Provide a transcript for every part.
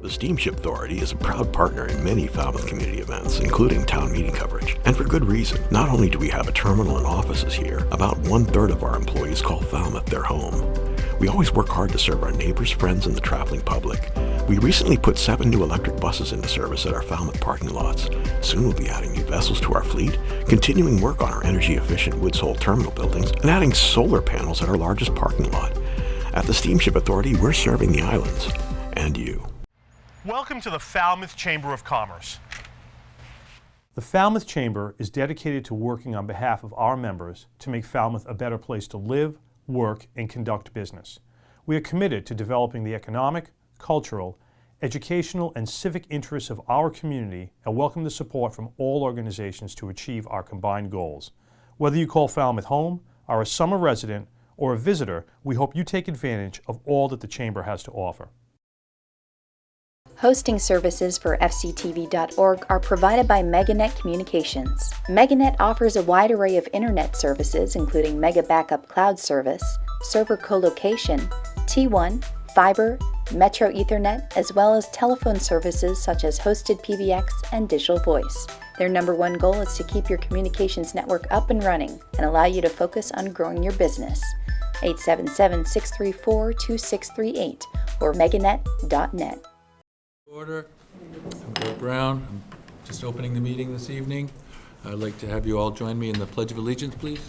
The Steamship Authority is a proud partner in many Falmouth community events, including town meeting coverage. And for good reason. Not only do we have a terminal and offices here, about 1/3 of our employees call Falmouth their home. We always work hard to serve our neighbors, friends, and the traveling public. We recently put 7 new electric buses into service at our Falmouth parking lots. Soon we'll be adding new vessels to our fleet, continuing work on our energy-efficient Woods Hole terminal buildings, and adding solar panels at our largest parking lot. At the Steamship Authority, we're serving the islands. And you. Welcome to the Falmouth Chamber of Commerce. The Falmouth Chamber is dedicated to working on behalf of our members to make Falmouth a better place to live, work, and conduct business. We are committed to developing the economic, cultural, educational, and civic interests of our community and welcome the support from all organizations to achieve our combined goals. Whether you call Falmouth home, are a summer resident, or a visitor, we hope you take advantage of all that the Chamber has to offer. Hosting services for fctv.org are provided by MegaNet Communications. MegaNet offers a wide array of internet services including Mega Backup Cloud Service, server colocation, T1, fiber, Metro Ethernet, as well as telephone services such as hosted PBX and digital voice. Their #1 goal is to keep your communications network up and running and allow you to focus on growing your business. 877-634-2638 or meganet.net. Order. I'm Bill Brown. I'm just opening the meeting this evening. I'd like to have you all join me in the Pledge of Allegiance, please.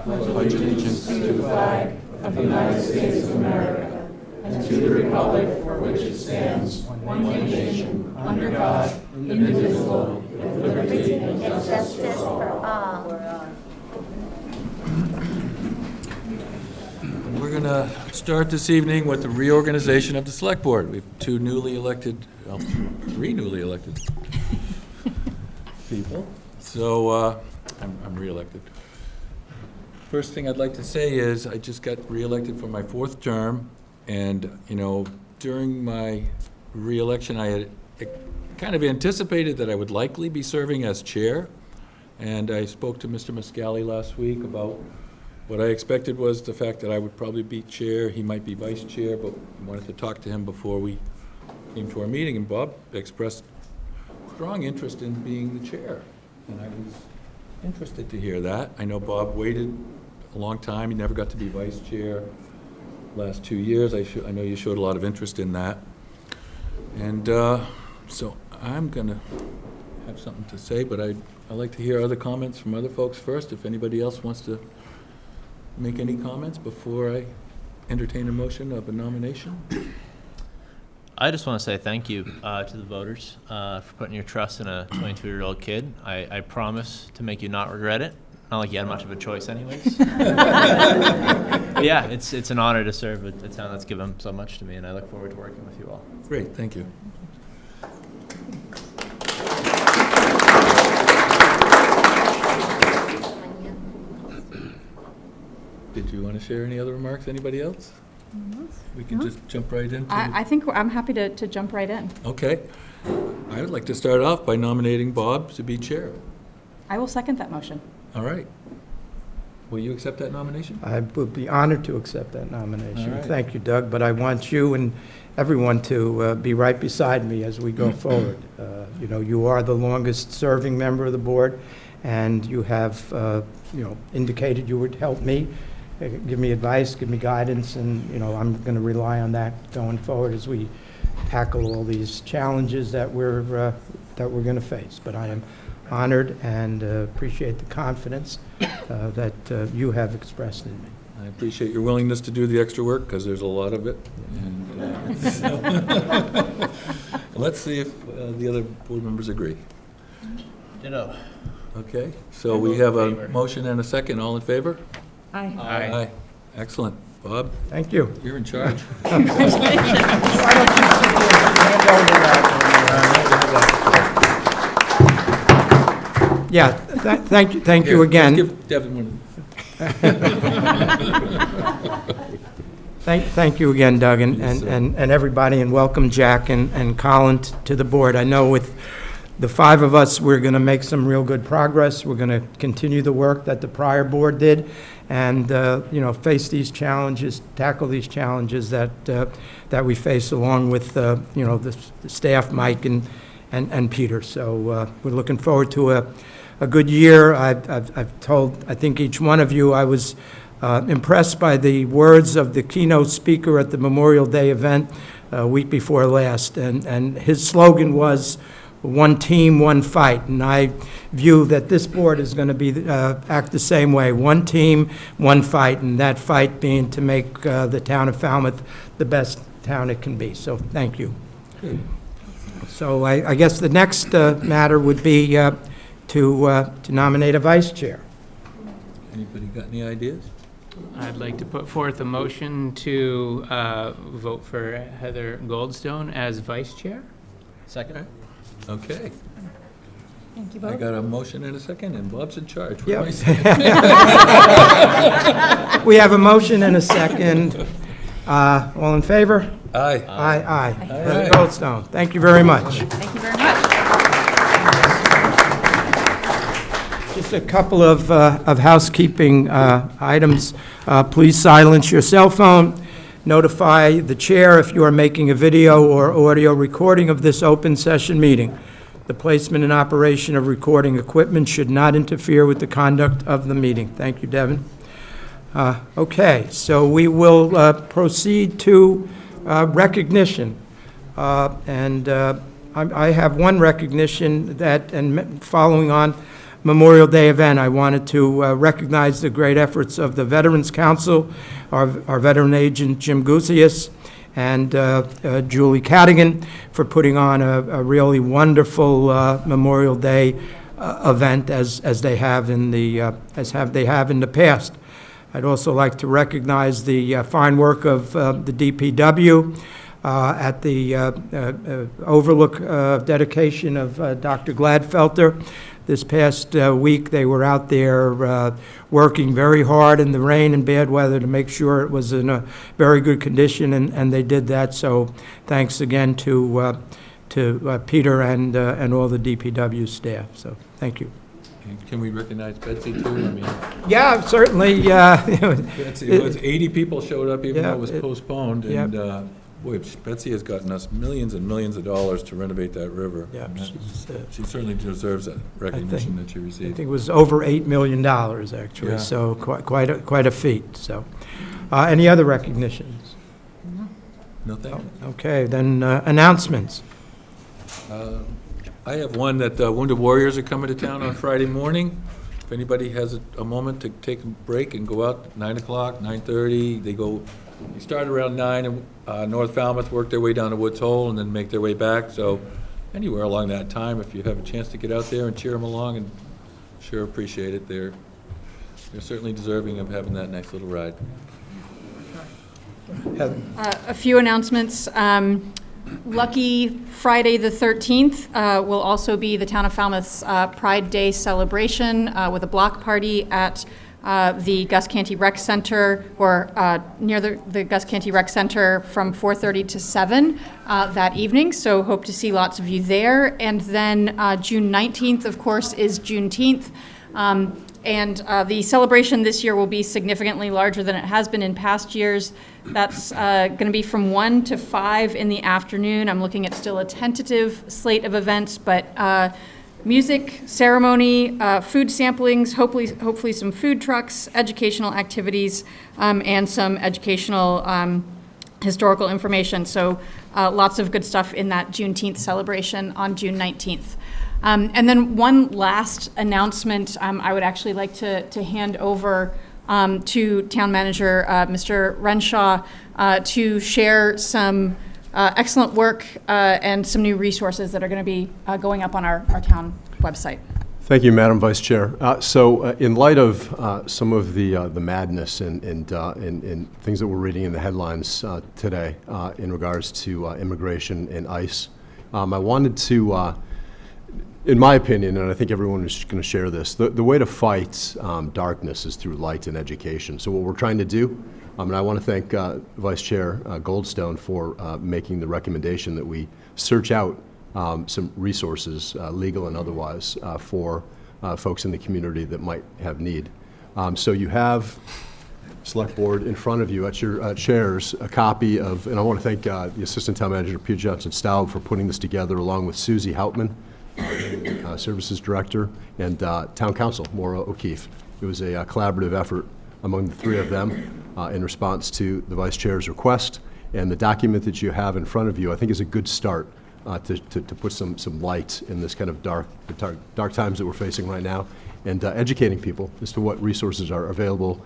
Pledge allegiance to the flag of the United States of America and to the republic for which it stands, one nation, under God, indivisible, with liberty and justice for all. We're going to start this evening with the reorganization of the Select Board. We have three newly elected people. So I'm re-elected. First thing I'd like to say is I just got re-elected for my 4th term, and during my re-election I had kind of anticipated that I would likely be serving as chair, and I spoke to Mr. Muscali last week about what I expected was the fact that I would probably be chair, he might be vice chair, but I wanted to talk to him before we came to our meeting, and Bob expressed strong interest in being the chair, and I was interested to hear that. I know Bob waited a long time, he never got to be vice chair last 2 years. I know you showed a lot of interest in that. And so I'm going to have something to say, but I'd like to hear other comments from other folks first, if anybody else wants to make any comments before I entertain a motion of a nomination. I just want to say thank you to the voters for putting your trust in a 22-year-old kid. I promise to make you not regret it. Not like you had much of a choice anyways. But yeah, it's an honor to serve a town that's given so much to me, and I look forward to working with you all. Great, thank you. Did you want to share any other remarks? Anybody else? We can just jump right into I think I'm happy to jump right in. Okay. I would like to start off by nominating Bob to be chair. I will second that motion. All right. Will you accept that nomination? I would be honored to accept that nomination. All right. Thank you, Doug, but I want you and everyone to be right beside me as we go forward. You are the longest-serving member of the board, and you have, indicated you would help me, give me advice, give me guidance, and, I'm going to rely on that going forward as we tackle all these challenges that we're going to face. But I am honored and appreciate the confidence that you have expressed in me. I appreciate your willingness to do the extra work, because there's a lot of it. And, let's see if the other board members agree. Ditto. Okay, so we have a motion and a second. All in favor? Aye. Aye. Excellent. Bob? Thank you. You're in charge. Yeah, thank you again. Give Devin one. Thank you again, Doug, and everybody, and welcome Jack and Colin to the board. I know with The five of us, we're going to make some real good progress. We're going to continue the work that the prior board did and, face these challenges, tackle these challenges that we face along with, the staff, Mike and Peter. So we're looking forward to a good year. I've told, I think, each one of you, I was impressed by the words of the keynote speaker at the Memorial Day event a week before last, and his slogan was, "One team, one fight," and I view that this board is going to be act the same way. One team, one fight, and that fight being to make the town of Falmouth the best town it can be. So thank you. Good. So I guess the next matter would be to nominate a vice chair. Anybody got any ideas? I'd like to put forth a motion to vote for Heather Goldstone as vice chair. Second. Okay. Thank you I both. got a motion and a second, and Bob's in charge. Yep. What am I saying? We have a motion and a second. All in favor? Aye. Aye. Heather Goldstone, thank you very much. Thank you very much. Just a couple of housekeeping items. Please silence your cell phone. Notify the chair if you are making a video or audio recording of this open session meeting. The placement and operation of recording equipment should not interfere with the conduct of the meeting. Thank you, Devin. Okay, so we will proceed to recognition. I have one recognition that, and following on Memorial Day event, I wanted to recognize the great efforts of the Veterans Council, our veteran agent Jim Guzius, and Julie Cadigan for putting on a really wonderful Memorial Day event as they have in the past. I'd also like to recognize the fine work of the DPW at the overlook dedication of Dr. Gladfelter. This past week, they were out there working very hard in the rain and bad weather to make sure it was in a very good condition, and they did that. So thanks again to Peter and all the DPW staff. So thank you. And can we recognize Betsy too? I mean, Yeah, certainly. Betsy, it was 80 people showed up even though it was postponed, and boy, Betsy has gotten us millions and millions of dollars to renovate that river. Yeah, And she certainly deserves that recognition that she I received. think it was over $8 million, actually, Yeah. so quite a feat. So, any other recognitions? No, thank you. Okay, then announcements. I have one that Wounded Warriors are coming to town on Friday morning. If anybody has a moment to take a break and go out at 9 o'clock, 9:30, they start around 9 in North Falmouth, work their way down to Woods Hole, and then make their way back. So anywhere along that time, if you have a chance to get out there and cheer them along, and sure appreciate it. They're certainly deserving of having that nice little ride. A few announcements. Lucky Friday the 13th will also be the Town of Falmouth's Pride Day celebration with a block party at the Gus Canty Rec Center, or near the Gus Canty Rec Center from 4:30 to 7 that evening. So hope to see lots of you there. And then June 19th, of course, is Juneteenth. And the celebration this year will be significantly larger than it has been in past years. That's going to be from 1 to 5 in the afternoon. I'm looking at still a tentative slate of events, but music, ceremony, food samplings, hopefully some food trucks, educational activities, and some educational historical information. So lots of good stuff in that Juneteenth celebration on June 19th. And then one last announcement I would actually like to hand over to Town Manager Mr. Renshaw to share some excellent work and some new resources that are going to be going up on our town website. Thank you, Madam Vice Chair. In light of some of the madness and things that we're reading in the headlines today in regards to immigration and ICE, I wanted to, in my opinion, and I think everyone is going to share this, the way to fight darkness is through light and education. So what we're trying to do, and I want to thank Vice Chair Goldstone for making the recommendation that we search out some resources, legal and otherwise, for folks in the community that might have need. So you have, Select Board, in front of you at your chairs, a copy of, and I want to thank the Assistant Town Manager, Peter Johnson-Staub, for putting this together, along with Susie Hauptman, Services Director, and Town Council, Maura O'Keefe. It was a collaborative effort among the three of them in response to the Vice Chair's request. And the document that you have in front of you, I think, is a good start to put some light in this kind of dark times that we're facing right now, and educating people as to what resources are available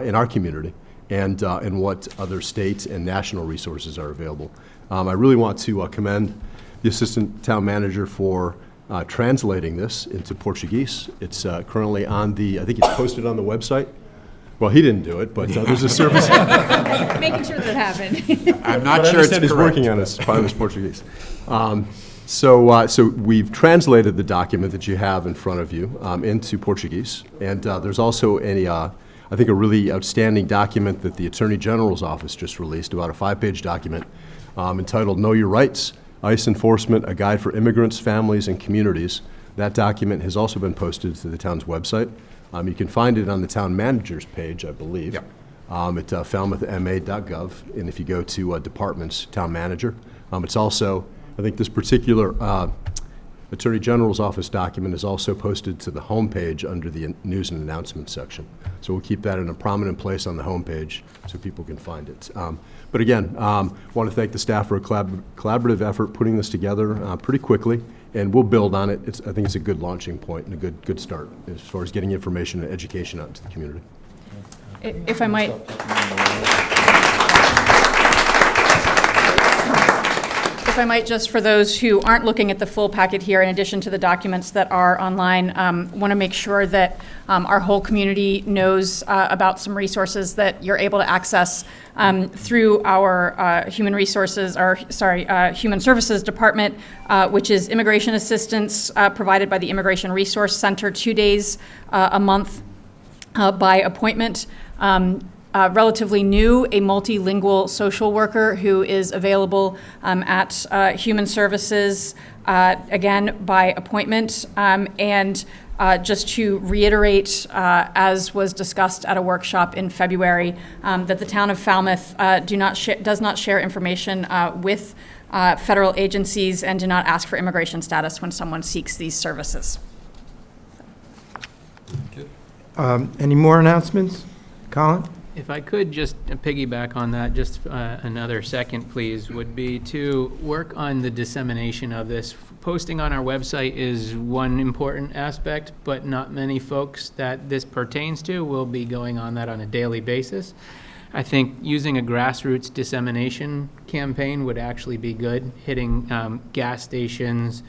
in our community, and what other state and national resources are available. I really want to commend the Assistant Town Manager for translating this into Portuguese. It's currently on I think it's posted on the website. Well, he didn't do it, but there's a service. Making sure that it happened. I'm not sure it's correct. He's working on his Portuguese. So we've translated the document that you have in front of you into Portuguese, and there's also I think a really outstanding document that the Attorney General's office just released, about a 5-page document entitled "Know Your Rights: ICE Enforcement, a Guide for Immigrants, Families, and Communities." That document has also been posted to the town's website. You can find it on the town manager's page, I believe, Yep. at falmouthma.gov, and if you go to departments, town manager. It's also, I think this particular Attorney General's office document is also posted to the homepage under the news and announcements section. So we'll keep that in a prominent place on the homepage so people can find it. But again, want to thank the staff for a collaborative effort putting this together pretty quickly, and we'll build on it. I think it's a good launching point and a good start as far as getting information and education out to the community. If I might. If I might, just for those who aren't looking at the full packet here, in addition to the documents that are online, want to make sure that our whole community knows about some resources that you're able to access through our Human Services Department, which is immigration assistance provided by the Immigration Resource Center 2 days a month by appointment. Relatively new, a multilingual social worker who is available at Human Services, again, by appointment. And just to reiterate, as was discussed at a workshop in February, that the town of Falmouth does not share information with federal agencies and do not ask for immigration status when someone seeks these services. Any more announcements? Colin? If I could just piggyback on that, just another second, please, would be to work on the dissemination of this. Posting on our website is one important aspect, but not many folks that this pertains to will be going on that on a daily basis. I think using a grassroots dissemination campaign would actually be good, hitting gas stations,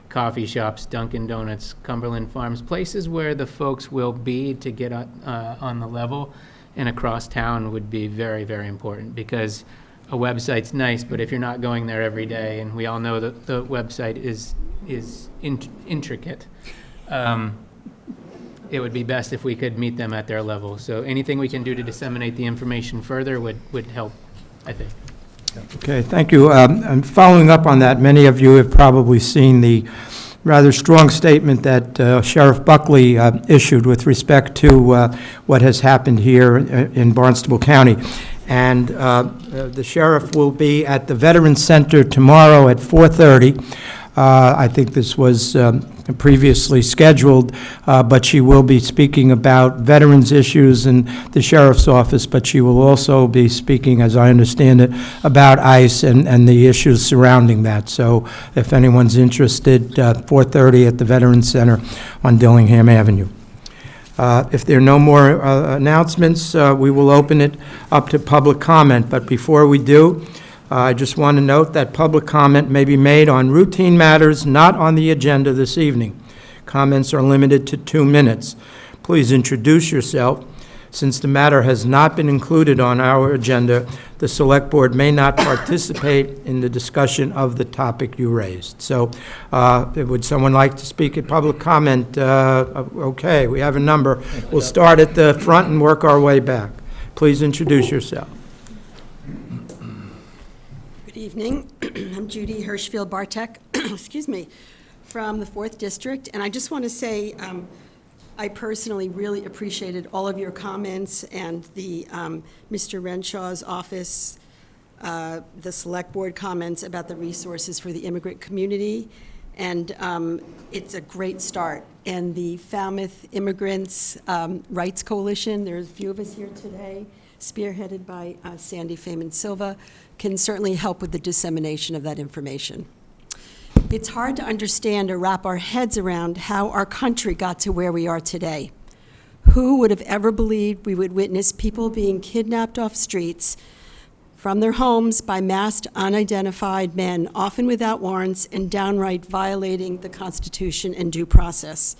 coffee shops, Dunkin' Donuts, Cumberland Farms, places where the folks will be to get on the level. And across town would be very, very important, because a website's nice, but if you're not going there every day, and we all know that the website is intricate, it would be best if we could meet them at their level. So anything we can do to disseminate the information further would help, I think. Okay, thank you. And following up on that, many of you have probably seen the rather strong statement that Sheriff Buckley issued with respect to what has happened here in Barnstable County. And the sheriff will be at the Veterans Center tomorrow at 4:30. I think this was previously scheduled, but she will be speaking about veterans issues in the sheriff's office, but she will also be speaking, as I understand it, about ICE and the issues surrounding that. So if anyone's interested, 4:30 at the Veterans Center on Dillingham Avenue. If there are no more announcements, we will open it up to public comment. But before we do, I just want to note that public comment may be made on routine matters not on the agenda this evening. Comments are limited to 2 minutes. Please introduce yourself. Since the matter has not been included on our agenda, the Select Board may not participate in the discussion of the topic you raised. So would someone like to speak at public comment? Okay, we have a number. We'll start at the front and work our way back. Please introduce yourself. Good evening. I'm Judy Hirschfield Bartek, excuse me, from the 4th District, and I just want to say I personally really appreciated all of your comments and the Mr. Renshaw's office, the Select Board comments about the resources for the immigrant community, and it's a great start. And the Falmouth Immigrants Rights Coalition, there's a few of us here today, spearheaded by Sandy Feynman Silva, can certainly help with the dissemination of that information. It's hard to understand or wrap our heads around how our country got to where we are today. Who would have ever believed we would witness people being kidnapped off streets from their homes by masked, unidentified men, often without warrants, and downright violating the Constitution and due process?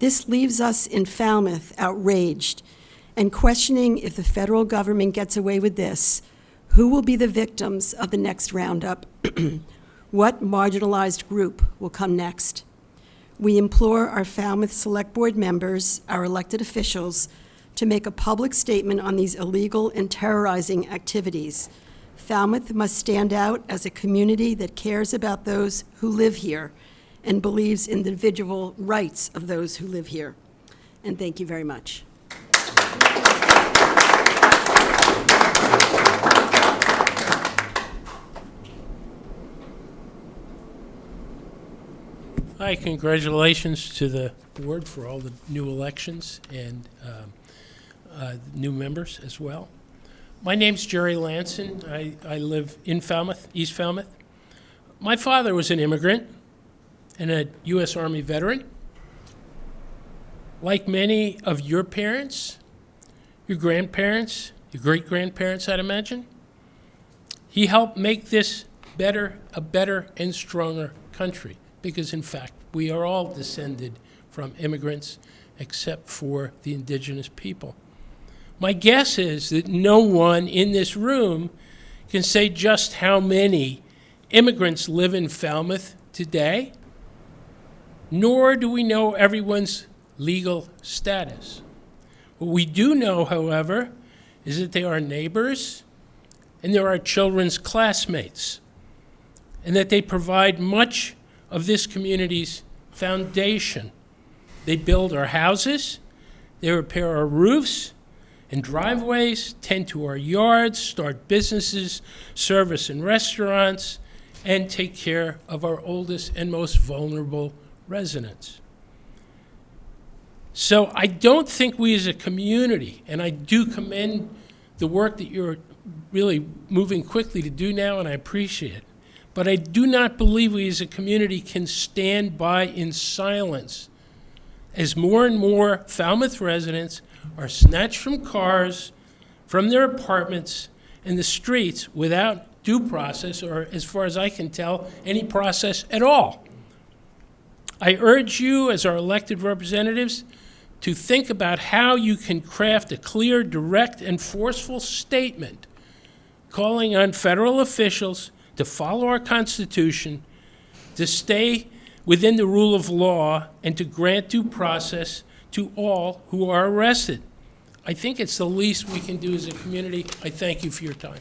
This leaves us in Falmouth outraged and questioning if the federal government gets away with this, who will be the victims of the next roundup? What marginalized group will come next? We implore our Falmouth Select Board members, our elected officials, to make a public statement on these illegal and terrorizing activities. Falmouth must stand out as a community that cares about those who live here and believes in the individual rights of those who live here. And thank you very much. Hi, congratulations to the board for all the new elections and new members as well. My name's Jerry Lanson. I live in Falmouth, East Falmouth. My father was an immigrant and a U.S. Army veteran. Like many of your parents, your grandparents, your great-grandparents, I'd imagine, he helped make this a better and stronger country. Because, in fact, we are all descended from immigrants except for the indigenous people. My guess is that no one in this room can say just how many immigrants live in Falmouth today, nor do we know everyone's legal status. What we do know, however, is that they are neighbors and they're our children's classmates, and that they provide much of this community's foundation. They build our houses, they repair our roofs and driveways, tend to our yards, start businesses, service and restaurants, and take care of our oldest and most vulnerable residents. So I don't think we as a community, and I do commend the work that you're really moving quickly to do now, and I appreciate it, but I do not believe we as a community can stand by in silence as more and more Falmouth residents are snatched from cars, from their apartments, and the streets without due process, or as far as I can tell, any process at all. I urge you as our elected representatives to think about how you can craft a clear, direct, and forceful statement calling on federal officials to follow our Constitution, to stay within the rule of law, and to grant due process to all who are arrested. I think it's the least we can do as a community. I thank you for your time.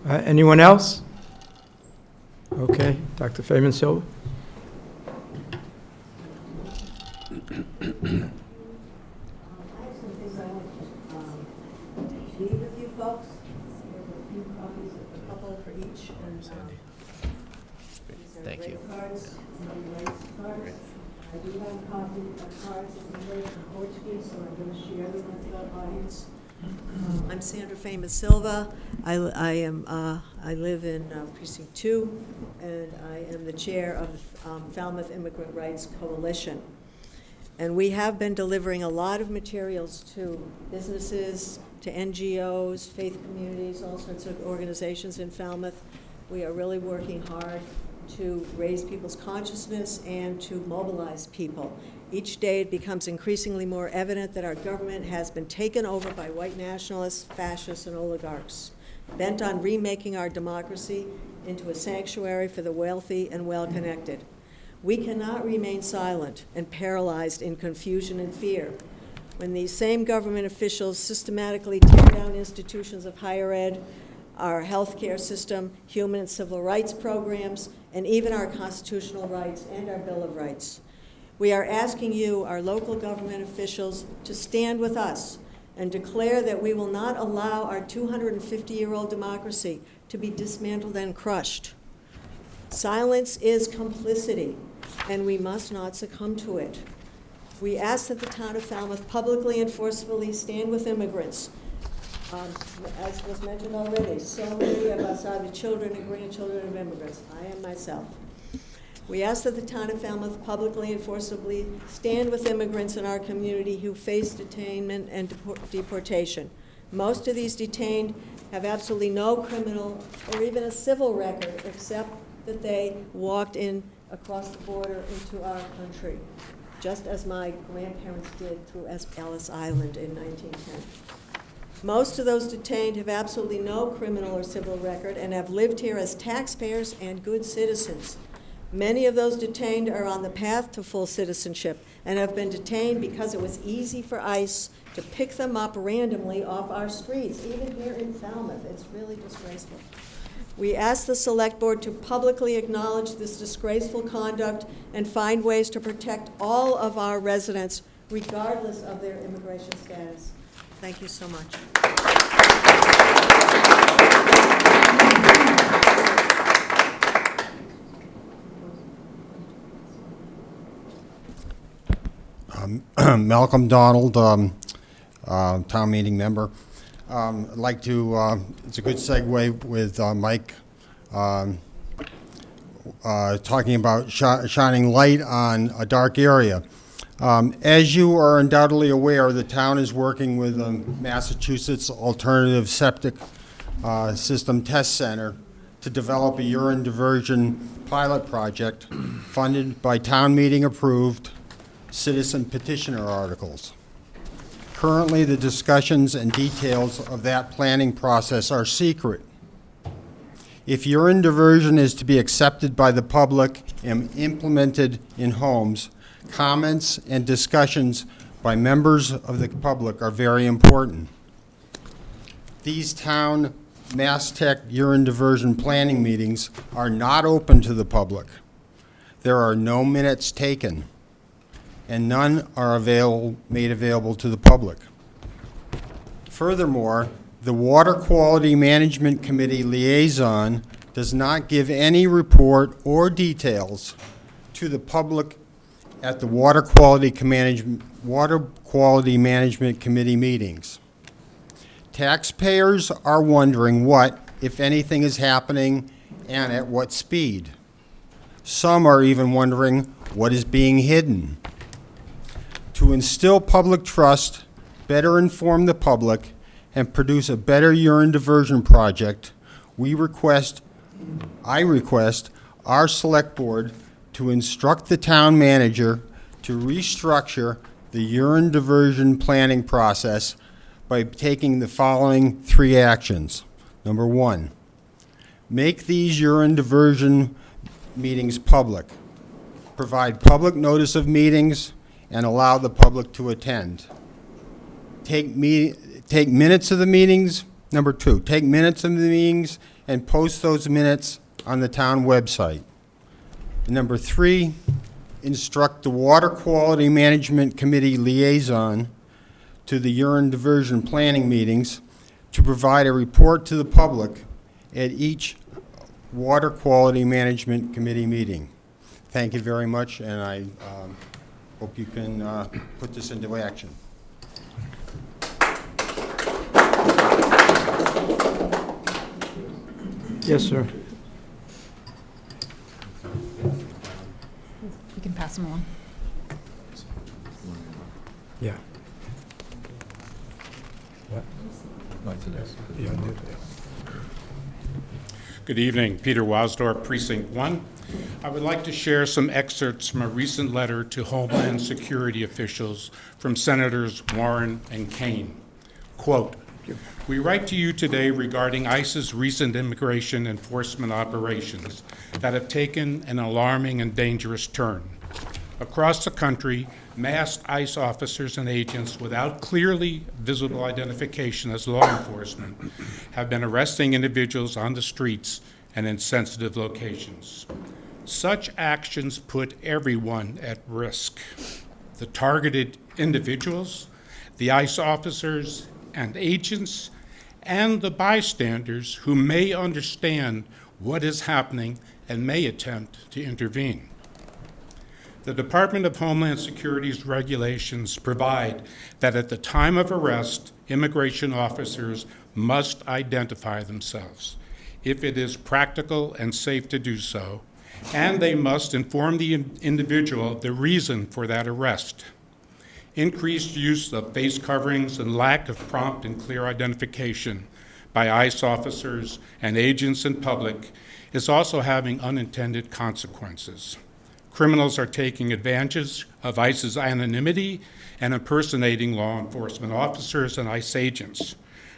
Anyone else? Okay, Dr. Feynman Silva. With you folks, we have a few copies, a couple for each, and Thank you. cards, cards. I do have a copy of cards in English and Portuguese, so I'm going to share them with the audience. I'm Sandra Feynman Silva. I live in Precinct 2, and I am the chair of the Falmouth Immigrant Rights Coalition. And we have been delivering a lot of materials to businesses, to NGOs, faith communities, all sorts of organizations in Falmouth. We are really working hard to raise people's consciousness and to mobilize people. Each day it becomes increasingly more evident that our government has been taken over by white nationalists, fascists, and oligarchs, bent on remaking our democracy into a sanctuary for the wealthy and well-connected. We cannot remain silent and paralyzed in confusion and fear. when these same government officials systematically tear down institutions of higher ed, our healthcare system, human and civil rights programs, and even our constitutional rights and our Bill of Rights. We are asking you, our local government officials, to stand with us and declare that we will not allow our 250-year-old democracy to be dismantled and crushed. Silence is complicity, and we must not succumb to it. We ask that the town of Falmouth publicly and forcefully stand with immigrants. As was mentioned already, so many of us are the children and grandchildren of immigrants. I am myself. We ask that the town of Falmouth publicly and forcibly stand with immigrants in our community who face detainment and deportation. Most of these detained have absolutely no criminal or even a civil record, except that they walked in across the border into our country, just as my grandparents did through Ellis Island in 1910. Most of those detained have absolutely no criminal or civil record and have lived here as taxpayers and good citizens. Many of those detained are on the path to full citizenship and have been detained because it was easy for ICE to pick them up randomly off our streets, even here in Falmouth. It's really disgraceful. We ask the Select Board to publicly acknowledge this disgraceful conduct and find ways to protect all of our residents, regardless of their immigration status. Thank you so much. Malcolm Donald, town meeting member. I'd like to, it's a good segue with Mike talking about shining light on a dark area. As you are undoubtedly aware, the town is working with the Massachusetts Alternative Septic System Test Center to develop a urine diversion pilot project funded by town meeting approved citizen petitioner articles. Currently, the discussions and details of that planning process are secret. If urine diversion is to be accepted by the public and implemented in homes, comments and discussions by members of the public are very important. These town Mass Tech urine diversion planning meetings are not open to the public. There are no minutes taken, and none are made available to the public. Furthermore, the Water Quality Management Committee liaison does not give any report or details to the public at the Water Quality Management Committee meetings. Taxpayers are wondering what, if anything, is happening and at what speed. Some are even wondering what is being hidden. To instill public trust, better inform the public, and produce a better urine diversion project, I request our Select Board to instruct the town manager to restructure the urine diversion planning process by taking the following 3 actions. Number 1, make these urine diversion meetings public. Provide public notice of meetings and allow the public to attend. Take minutes of the meetings. Number 2, take minutes of the meetings and post those minutes on the town website. And number 3, instruct the Water Quality Management Committee liaison to the urine diversion planning meetings to provide a report to the public at each Water Quality Management Committee meeting. Thank you very much, and I hope you can put this into action. Yes, sir. You can pass them along. Yeah. What? Yeah, I do. Good evening, Peter Wasdorf, Precinct 1. I would like to share some excerpts from a recent letter to Homeland Security officials from Senators Warren and Kaine. Quote, we write to you today regarding ICE's recent immigration enforcement operations that have taken an alarming and dangerous turn. Across the country, masked ICE officers and agents without clearly visible identification as law enforcement have been arresting individuals on the streets and in sensitive locations. Such actions put everyone at risk: the targeted individuals, the ICE officers and agents, and the bystanders who may understand what is happening and may attempt to intervene. The Department of Homeland Security's regulations provide that at the time of arrest, immigration officers must identify themselves, if it is practical and safe to do so, and they must inform the individual the reason for that arrest. Increased use of face coverings and lack of prompt and clear identification by ICE officers and agents in public is also having unintended consequences. Criminals are taking advantage of ICE's anonymity and impersonating law enforcement officers and ICE agents.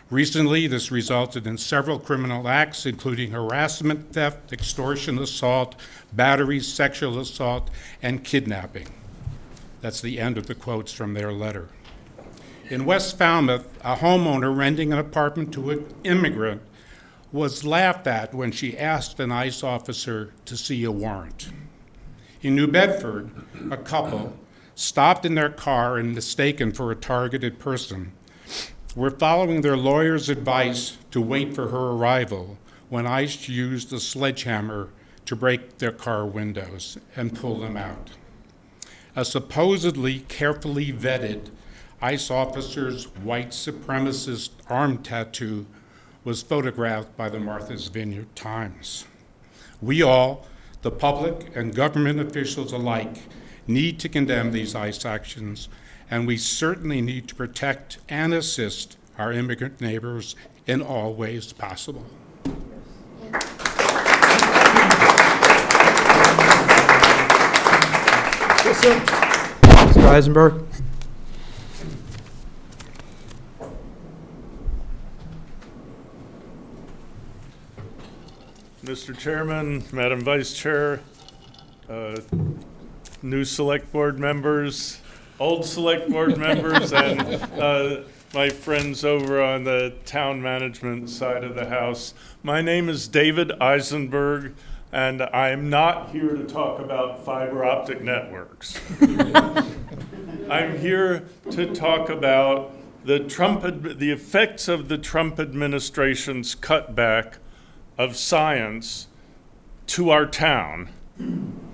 Recently, this resulted in several criminal acts, including harassment, theft, extortion, assault, battery, sexual assault, and kidnapping. That's the end of the quotes from their letter. In West Falmouth, a homeowner renting an apartment to an immigrant was laughed at when she asked an ICE officer to see a warrant. In New Bedford, a couple, stopped in their car and mistaken for a targeted person, were following their lawyer's advice to wait for her arrival when ICE used a sledgehammer to break their car windows and pull them out. A supposedly carefully vetted ICE officer's white supremacist arm tattoo was photographed by the Martha's Vineyard Times. We all, the public and government officials alike, need to condemn these ICE actions, and we certainly need to protect and assist our immigrant neighbors in all ways possible. Yes, sir. Mr. Eisenberg. Mr. Chairman, Madam Vice Chair, new Select Board members, old Select Board members, and my friends over on the town management side of the house. My name is David Eisenberg, and I'm not here to talk about fiber optic networks. I'm here to talk about the effects of the Trump administration's cutback of science to our town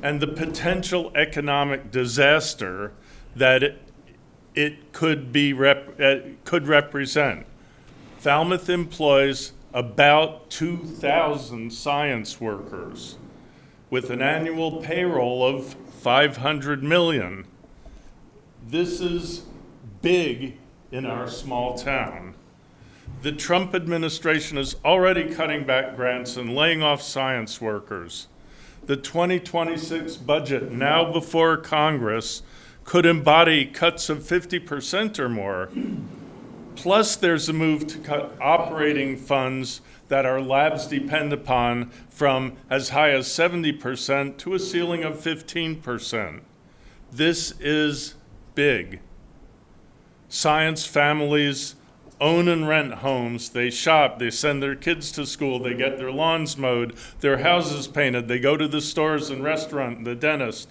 and the potential economic disaster that it could represent. Falmouth employs about 2,000 science workers with an annual payroll of $500 million. This is big in our small town. The Trump administration is already cutting back grants and laying off science workers. The 2026 budget, now before Congress, could embody cuts of 50% or more. Plus, there's a move to cut operating funds that our labs depend upon from as high as 70% to a ceiling of 15%. This is big. Science families own and rent homes, they shop, they send their kids to school, they get their lawns mowed, their houses painted, they go to the stores and restaurant, the dentist.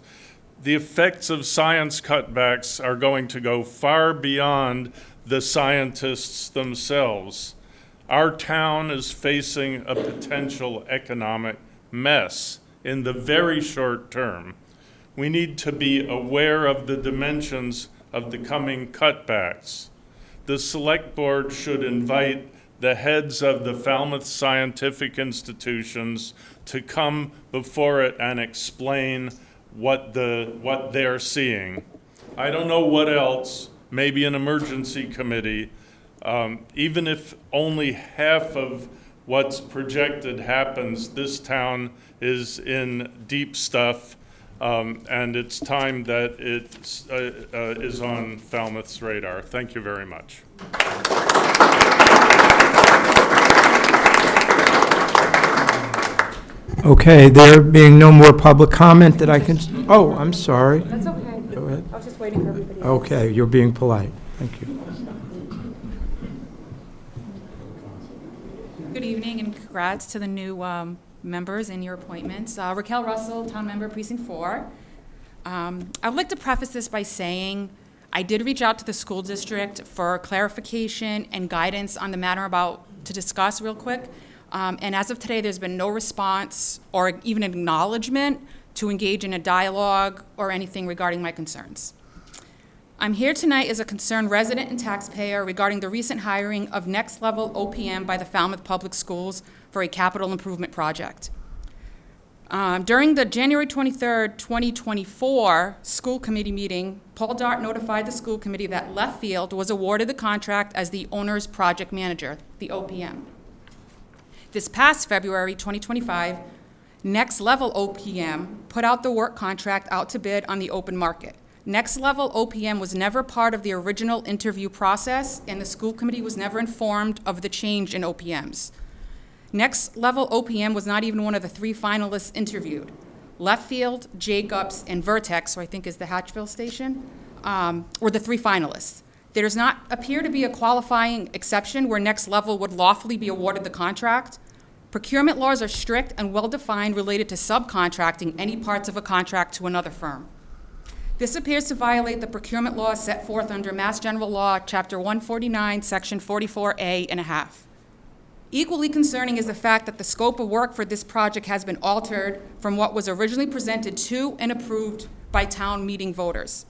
The effects of science cutbacks are going to go far beyond the scientists themselves. Our town is facing a potential economic mess in the very short term. We need to be aware of the dimensions of the coming cutbacks. The Select Board should invite the heads of the Falmouth scientific institutions to come before it and explain what they're seeing. I don't know what else, maybe an emergency committee, even if only half of what's projected happens, this town is in deep stuff, and it's time that it is on Falmouth's radar. Thank you very much. Okay, there being no more public comment that I can, oh, I'm sorry. That's okay. Go ahead. was just waiting for everybody else. Okay, you're being polite. Thank you. Good evening and congrats to the new members and your appointments. Raquel Russell, Town Member, Precinct 4. I would like to preface this by saying I did reach out to the school district for clarification and guidance on the matter about to discuss real quick. And as of today, there's been no response or even acknowledgement to engage in a dialogue or anything regarding my concerns. I'm here tonight as a concerned resident and taxpayer regarding the recent hiring of next-level OPM by the Falmouth Public Schools for a capital improvement project. During the January 23rd, 2024 school committee meeting, Paul Dart notified the school committee that Left Field was awarded the contract as the owner's project manager, the OPM. This past February 2025, Next Level OPM put out the work contract out to bid on the open market. Next Level OPM was never part of the original interview process, and the school committee was never informed of the change in OPMs. Next Level OPM was not even one of the 3 finalists interviewed. Left Field, Jacobs, and Vertex, who I think is the Hatchville station, were the 3 finalists. There does not appear to be a qualifying exception where Next Level would lawfully be awarded the contract. Procurement laws are strict and well-defined related to subcontracting any parts of a contract to another firm. This appears to violate the procurement law set forth under Mass General Law, Chapter 149, Section 44A and a half. Equally concerning is the fact that the scope of work for this project has been altered from what was originally presented to and approved by town meeting voters.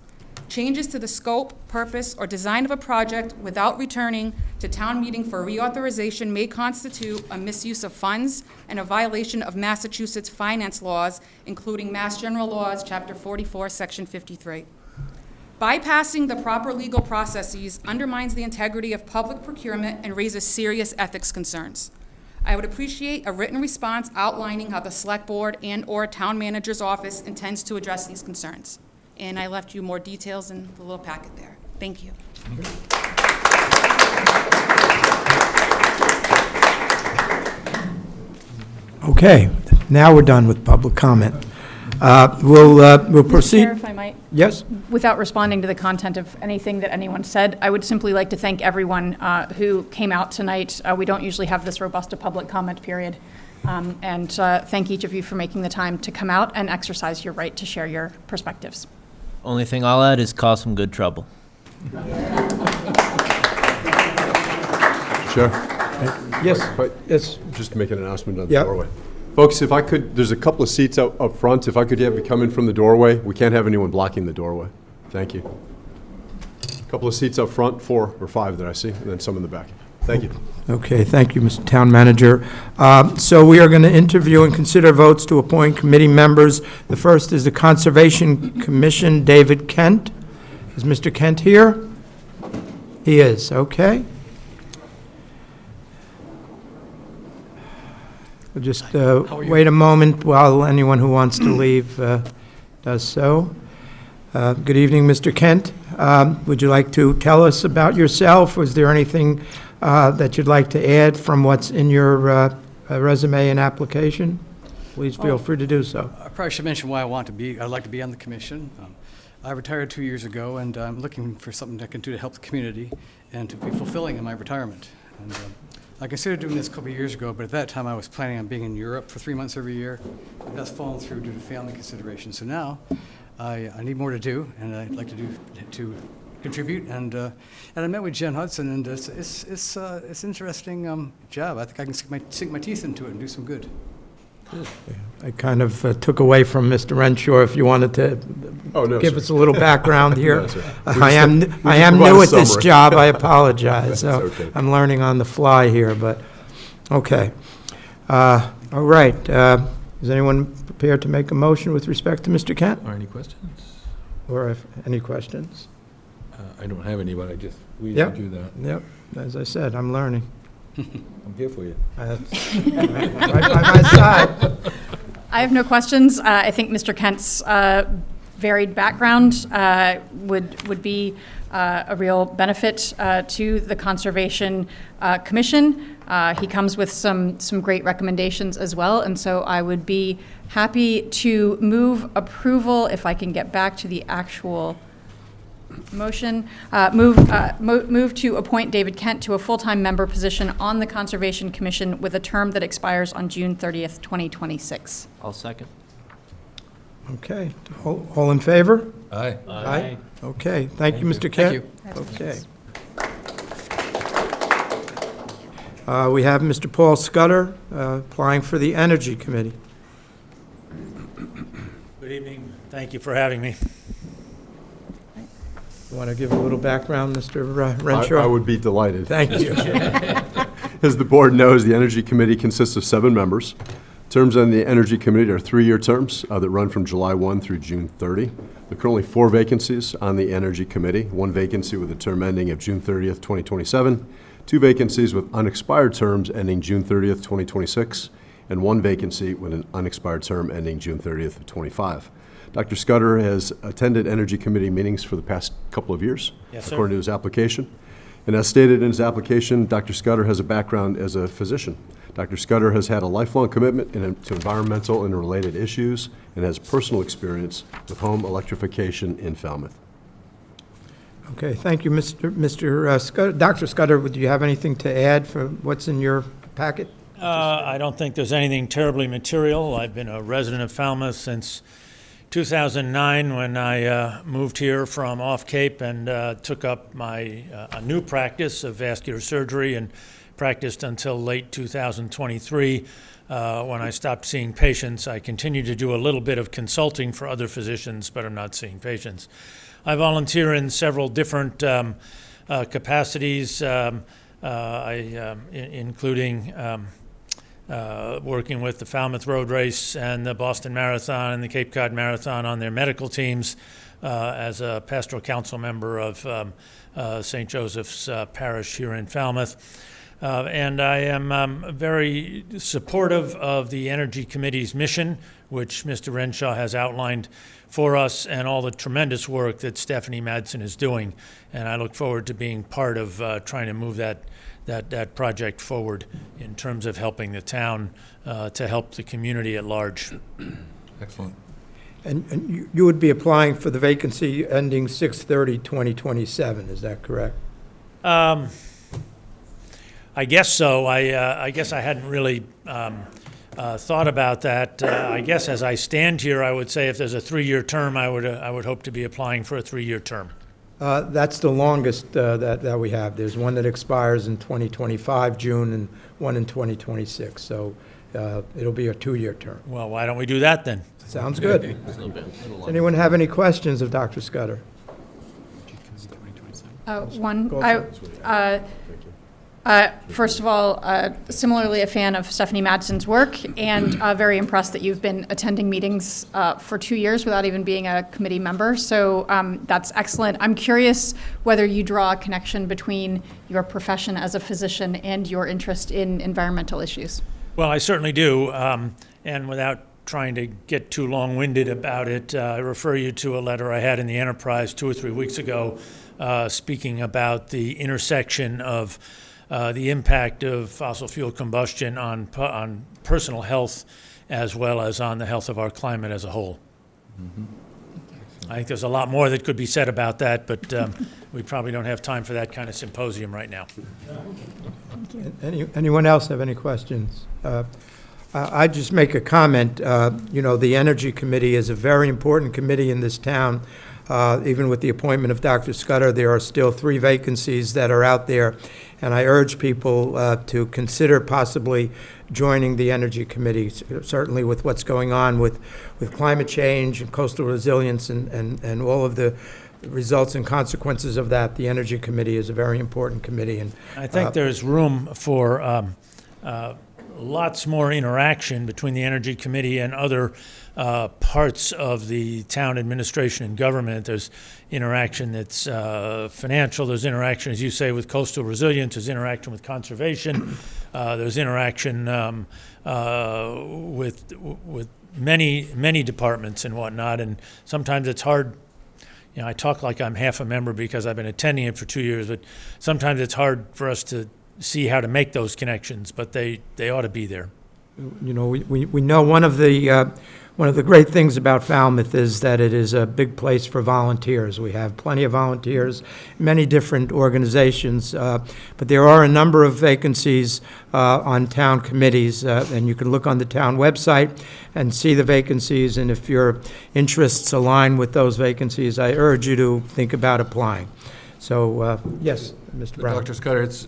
Changes to the scope, purpose, or design of a project without returning to town meeting for reauthorization may constitute a misuse of funds and a violation of Massachusetts finance laws, including Mass General Laws, Chapter 44, Section 53. Bypassing the proper legal processes undermines the integrity of public procurement and raises serious ethics concerns. I would appreciate a written response outlining how the Select Board and/or Town Manager's Office intends to address these concerns. And I left you more details in the little packet there. Thank you. Okay, now we're done with public comment. We'll proceed. Chair, if I might. Yes? Without responding to the content of anything that anyone said, I would simply like to thank everyone who came out tonight. We don't usually have this robust a public comment period. And thank each of you for making the time to come out and exercise your right to share your perspectives. Only thing I'll add is cause some good trouble. Sure. Yes. Yes. Just to make an announcement on the doorway. Folks, if I could, there's a couple of seats up front. If I could have you come in from the doorway. We can't have anyone blocking the doorway. Thank you. A couple of seats up front, 4 or 5 that I see, and then some in the back. Thank you. Okay, thank you, Mr. Town Manager. So we are going to interview and consider votes to appoint committee members. The first is the Conservation Commission, David Kent. Is Mr. Kent here? He is, okay. We'll just wait a moment while anyone who wants to leave does so. Good evening, Mr. Kent. Would you like to tell us about yourself? Was there anything that you'd like to add from what's in your resume and application? Please feel free to do so. I probably should mention why I'd like to be on the commission. I retired 2 years ago, and I'm looking for something I can do to help the community and to be fulfilling in my retirement. And I considered doing this a couple of years ago, but at that time I was planning on being in Europe for 3 months every year. But that's fallen through due to family considerations. So now I need more to do, and I'd like to contribute. And I met with Jen Hudson, and it's an interesting job. I think I can sink my teeth into it and do some good. Good. I kind of took away from Mr. Renshaw. If you wanted to give us a little background here. No, I am new at this job. I apologize. So okay. I'm learning on the fly here, but okay. All right. Is anyone prepared to make a motion with respect to Mr. Kent? Are any questions? Or any questions? I don't have any, but we yep. do that. Yep. As I said, I'm learning. I'm here for you. Right by my side. I have no questions. I think Mr. Kent's varied background would be a real benefit to the Conservation Commission. He comes with some great recommendations as well, and so I would be happy to move approval if I can get back to the actual Move to appoint David Kent to a full-time member position on the Conservation Commission with a term that expires on June 30th, 2026. I'll second. Okay. All in favor? Aye. Aye. Okay, thank you, Mr. Kent. Okay. We have Mr. Paul Scudder applying for the Energy Committee. Good evening. Thank you for having me. You want to give a little background, Mr. Renshaw? I would be delighted. Thank you. As the board knows, the Energy Committee consists of 7 members. Terms on the Energy Committee are 3-year terms that run from July 1 through June 30. There are currently 4 vacancies on the Energy Committee, 1 vacancy with a term ending of June 30th, 2027, 2 vacancies with unexpired terms ending June 30th, 2026, and 1 vacancy with an unexpired term ending June 30th of 25. Dr. Scudder has attended Energy Committee meetings for the past couple of years, Yes, sir. according to his application. And as stated in his application, Dr. Scudder has a background as a physician. Dr. Scudder has had a lifelong commitment to environmental and related issues and has personal experience with home electrification in Falmouth. Okay, thank you, Mr. Scudder. Dr. Scudder, do you have anything to add for what's in your packet? I don't think there's anything terribly material. I've been a resident of Falmouth since 2009 when I moved here from off Cape and took up my a new practice of vascular surgery and practiced until late 2023 when I stopped seeing patients. I continue to do a little bit of consulting for other physicians, but I'm not seeing patients. I volunteer in several different capacities, including working with the Falmouth Road Race and the Boston Marathon and the Cape Cod Marathon on their medical teams, as a pastoral council member of St. Joseph's Parish here in Falmouth. And I am very supportive of the Energy Committee's mission, which Mr. Renshaw has outlined for us, and all the tremendous work that Stephanie Madsen is doing. And I look forward to being part of trying to move that project forward in terms of helping the town to help the community at large. Excellent. And you would be applying for the vacancy ending 6/30/2027, is that correct? I guess so. I guess I hadn't really thought about that. I guess as I stand here, I would say if there's a 3-year term, I would hope to be applying for a 3-year term. That's the longest that we have. There's one that expires in 2025, June, and one in 2026. So it'll be a 2-year term. Well, why don't we do that then? Sounds good. Does anyone have any questions of Dr. Scudder? First of all, similarly a fan of Stephanie Madsen's work, and very impressed that you've been attending meetings for 2 years without even being a committee member. So that's excellent. I'm curious whether you draw a connection between your profession as a physician and your interest in environmental issues. Well, I certainly do. And without trying to get too long-winded about it, I refer you to a letter I had in the Enterprise 2 or 3 weeks ago speaking about the intersection of the impact of fossil fuel combustion on personal health as well as on the health of our climate as a whole. Mm-hmm. I think there's a lot more that could be said about that, but we probably don't have time for that kind of symposium right now. Anyone else have any questions? I just make a comment. You know, the Energy Committee is a very important committee in this town. Even with the appointment of Dr. Scudder, there are still 3 vacancies that are out there, and I urge people to consider possibly joining the Energy Committee, certainly with what's going on with climate change and coastal resilience and all of the results and consequences of that. The Energy Committee is a very important committee. And I think there's room for lots more interaction between the Energy Committee and other parts of the town administration and government. There's interaction that's financial. There's interaction, as you say, with coastal resilience. There's interaction with conservation. There's interaction with many departments and whatnot. And sometimes it's hard. You know, I talk like I'm half a member because I've been attending it for 2 years, but sometimes it's hard for us to see how to make those connections, but they ought to be there. You know, we know one of the great things about Falmouth is that it is a big place for volunteers. We have plenty of volunteers, many different organizations, but there are a number of vacancies on town committees, and you can look on the town website and see the vacancies, and if your interests align with those vacancies, I urge you to think about applying. So, yes, Mr. Brown. Dr. Scudder, it's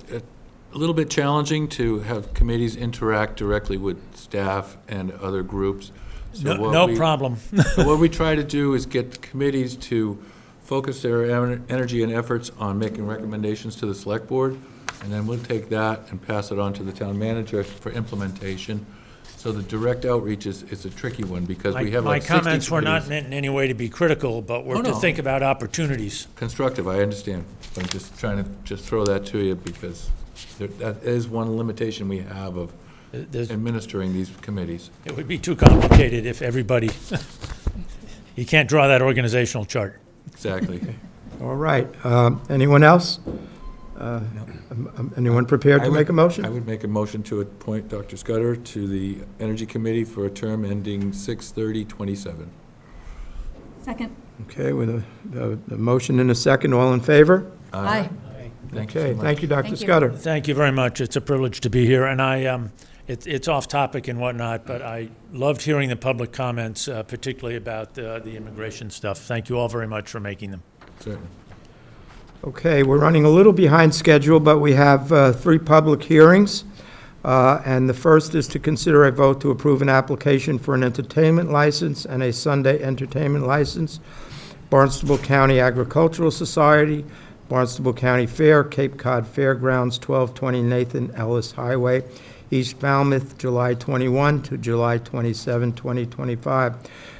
a little bit challenging to have committees interact directly with staff and other groups. So No problem. So what we try to do is get committees to focus their energy and efforts on making recommendations to the select board, and then we'll take that and pass it on to the town manager for implementation. So the direct outreach is a tricky one because we have like 60 My comments were not committees. meant in any way to be critical, but were to think about opportunities. Constructive, I understand. I'm just trying to just throw that to you because that is one limitation we have of administering these committees. It would be too complicated if everybody, you can't draw that organizational chart. Exactly. All right. Anyone else? Anyone prepared to make a motion? I would make a motion to appoint Dr. Scudder to the Energy Committee for a term ending 6/30/27. Second. Okay, with a motion and a second, all in favor? Aye. Thank you so Okay, much. thank you, Dr. Thank you. Scudder. Thank you very much. It's a privilege to be here, and it's off topic and whatnot, but I loved hearing the public comments, particularly about the immigration stuff. Thank you all very much for making them. Certainly. Okay, we're running a little behind schedule, but we have 3 public hearings. And the first is to consider a vote to approve an application for an entertainment license and a Sunday entertainment license. Barnstable County Agricultural Society, Barnstable County Fair, Cape Cod Fairgrounds, 1220 Nathan Ellis Highway, East Falmouth, July 21 to July 27, 2025.